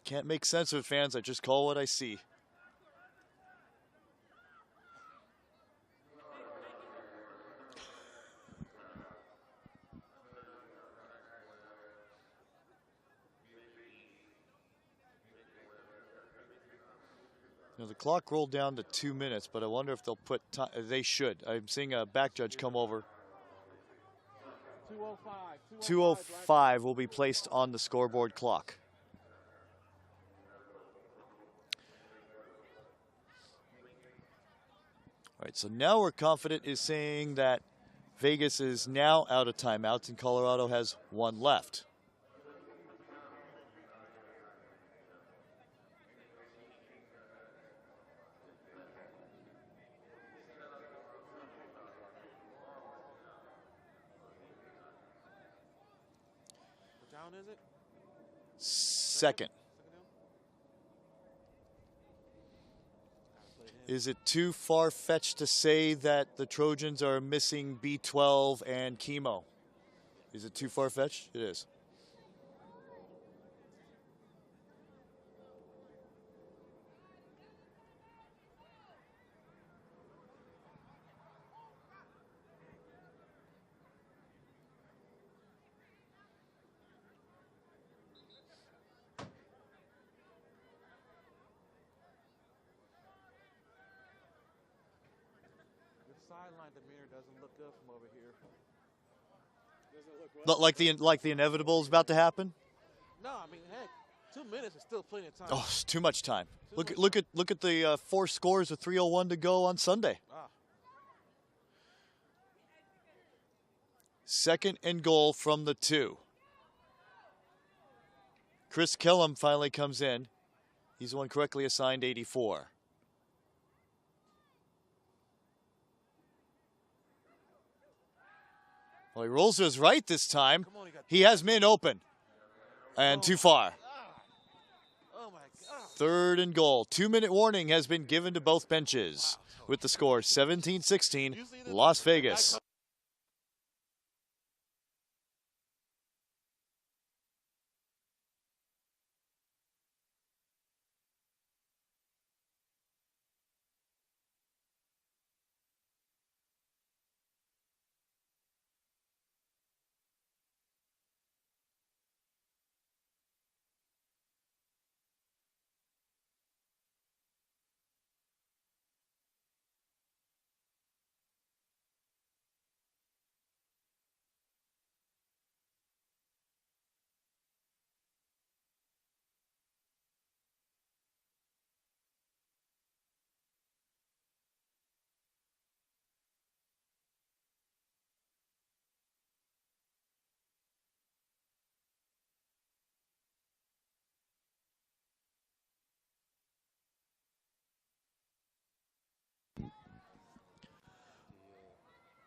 S1: Can't make sense of it, fans. I just call what I see. You know, the clock rolled down to 2 minutes, but I wonder if they'll put time. They should. I'm seeing a back judge come over.
S9: 2:05.
S1: 2:05 will be placed on the scoreboard clock. All right, so now we're confident is saying that Vegas is now out of timeouts and Colorado has one left.
S3: What down is it?
S1: Second. Is it too far-fetched to say that the Trojans are missing B12 and chemo? Is it too far-fetched? It is.
S3: Sideline demeanor doesn't look good from over here.
S1: Like the inevitable is about to happen?
S3: No, I mean, heck, 2 minutes is still plenty of time.
S1: Oh, it's too much time. Look at the 4 scores with 3:01 to go on Sunday. Second and goal from the 2. Chris Kellum finally comes in. He's the one correctly assigned 84. Well, he rolls to his right this time. He has men open. And too far.
S3: Oh my God.
S1: Third and goal. 2-minute warning has been given to both benches. With the score 17-16, Las Vegas.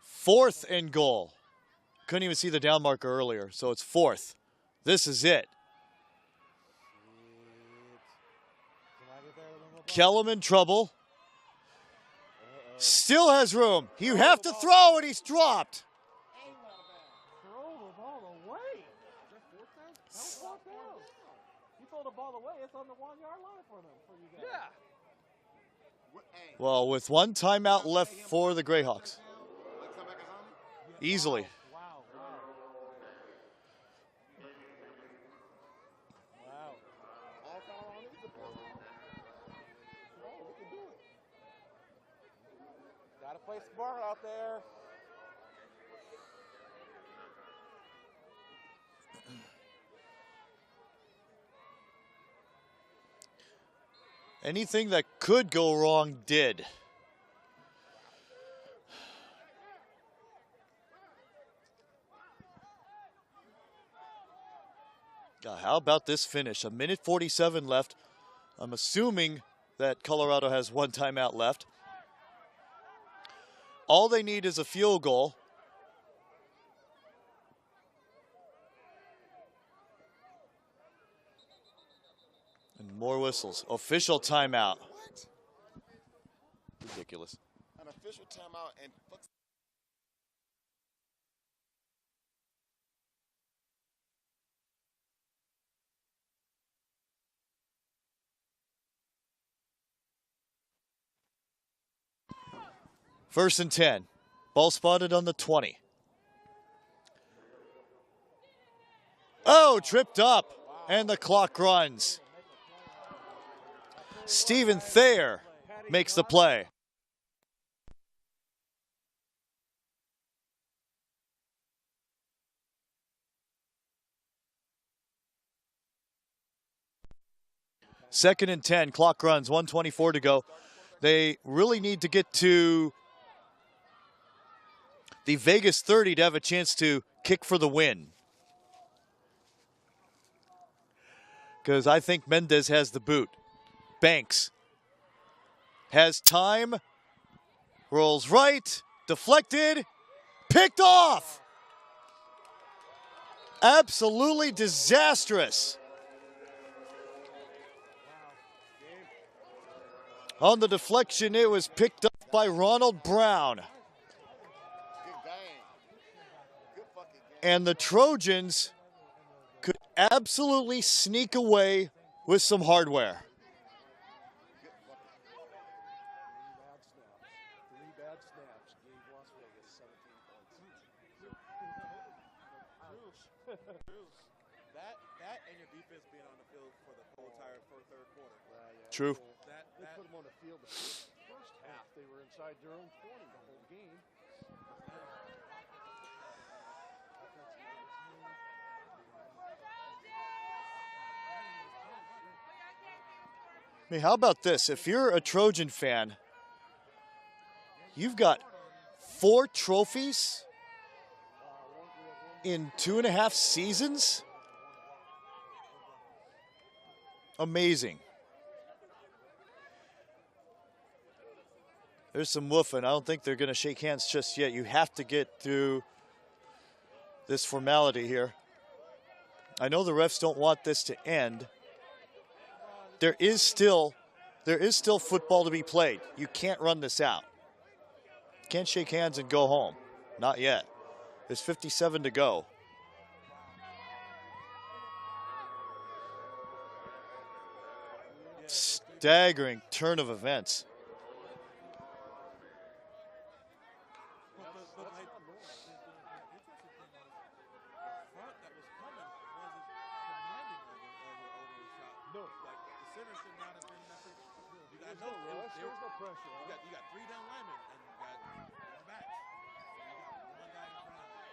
S1: Fourth and goal. Couldn't even see the down marker earlier, so it's fourth. This is it. Kellum in trouble. Still has room. You have to throw it. He's dropped.
S9: Throw the ball away. Don't walk out. You throw the ball away, it's on the 1-yard line for you guys. Yeah.
S1: Well, with one timeout left for the Greyhawks. Easily.
S9: Wow.
S3: Gotta play smart out there.
S1: Anything that could go wrong did. God, how about this finish? 1:47 left. I'm assuming that Colorado has one timeout left. All they need is a field goal. And more whistles. Official timeout.
S4: What?
S1: Ridiculous.
S4: An official timeout and
S1: First and 10. Ball spotted on the 20. Oh, tripped up. And the clock runs. Stephen Thayer makes the play. Second and 10. Clock runs. 1:24 to go. They really need to get to the Vegas 30 to have a chance to kick for the win. Because I think Mendez has the boot. Banks has time, rolls right, deflected, picked off. Absolutely disastrous. On the deflection, it was picked up by Ronald Brown. And the Trojans could absolutely sneak away with some hardware.
S3: That and your defense being on the field for the whole entire third quarter.
S1: True.
S9: They put them on the field the first half. They were inside their own 20 the whole game.
S1: I mean, how about this? If you're a Trojan fan, you've got 4 trophies in 2.5 seasons. Amazing. There's some woofing. I don't think they're going to shake hands just yet. You have to get through this formality here. I know the refs don't want this to end. There is still football to be played. You can't run this out. Can't shake hands and go home. Not yet. There's 57 to go. Staggering turn of events.
S3: You got 3 down linemen and you got backs. So you got one guy in front of you.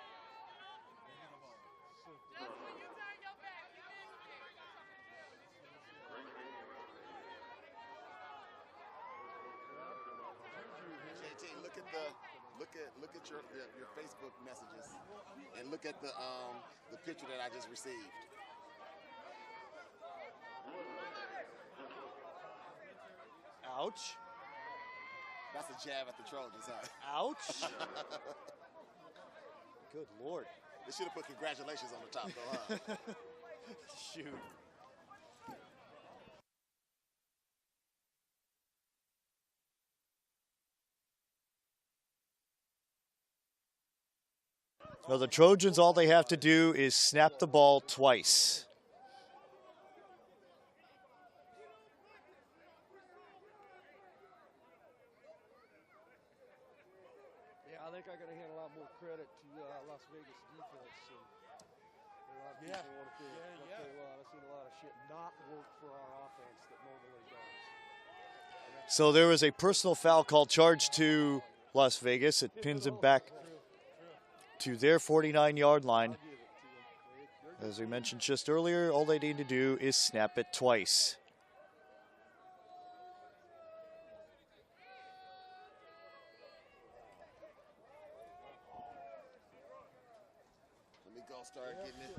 S4: JT, look at your Facebook messages and look at the picture that I just received.
S1: Ouch.
S4: That's a jab at the Trojans, huh?
S1: Ouch. Good Lord.
S4: They should have put congratulations on the top, though, huh?
S1: Shoot. Well, the Trojans, all they have to do is snap the ball twice.
S9: I think I got to hand a lot more credit to Las Vegas defense. And a lot of people want to think I've seen a lot of shit not work for our offense that normally does.
S1: So there was a personal foul call charged to Las Vegas. It pins him back to their 49-yard line. As we mentioned just earlier, all they need to do is snap it twice.
S4: Start getting it.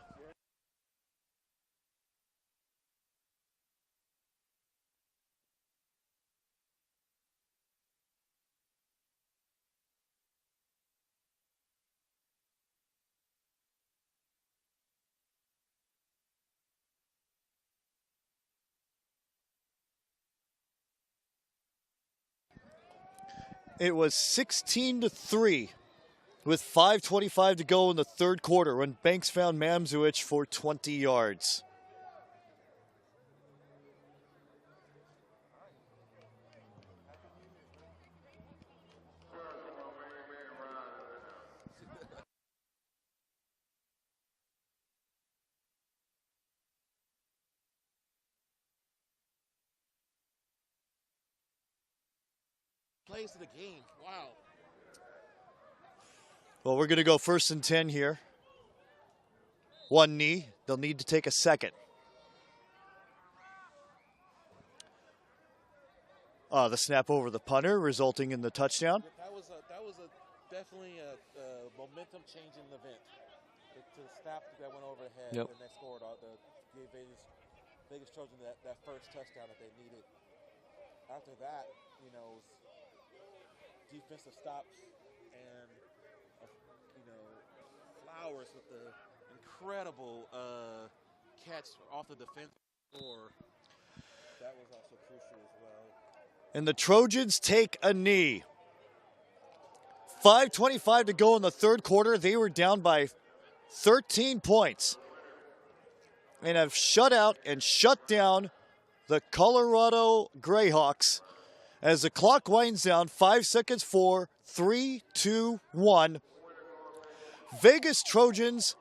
S1: It was 16-3 with 5:25 to go in the third quarter when Banks found Mamzuich for 20 yards.
S3: Plays to the game. Wow.
S1: Well, we're going to go 1st and 10 here. One knee. They'll need to take a second. The snap over the punter, resulting in the touchdown.
S3: That was a definitely a momentum-changing event. To the snap that went over the head,
S1: Yep.
S3: and they scored, gave Vegas Trojans that first touchdown that they needed. After that, you know, defensive stops and, you know, Flowers with the incredible catch off the defense floor. That was also crucial as well.
S1: And the Trojans take a knee. 5:25 to go in the third quarter. They were down by 13 points and have shut out and shut down the Colorado GREYHAWKS as the clock winds down. 5 seconds, 4, 3, 2, 1. Vegas Trojans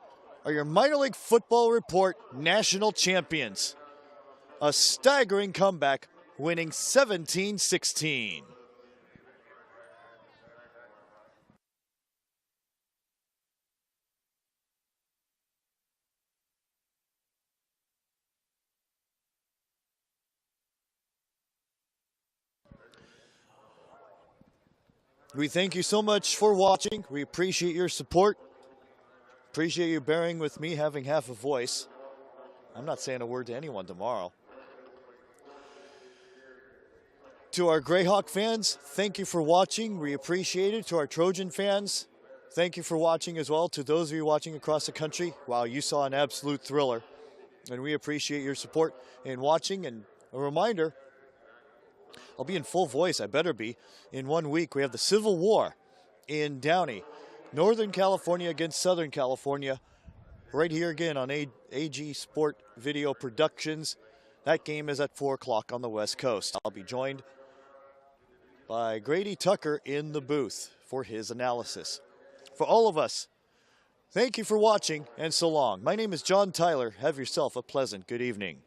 S1: are your minor league football report national champions. A staggering comeback, winning 17-16. We thank you so much for watching. We appreciate your support. Appreciate you bearing with me having half a voice. I'm not saying a word to anyone tomorrow. To our Greyhawk fans, thank you for watching. We appreciate it. To our Trojan fans, thank you for watching as well. To those of you watching across the country, wow, you saw an absolute thriller. And we appreciate your support in watching. And a reminder, I'll be in full voice, I better be. In 1 week, we have the Civil War in Downey. Northern California against Southern California. Right here again on AG Sport Video Productions. That game is at 4 o'clock on the West Coast. I'll be joined by Grady Tucker in the booth for his analysis. For all of us, thank you for watching and so long. My name is John Tyler. Have yourself a pleasant good evening.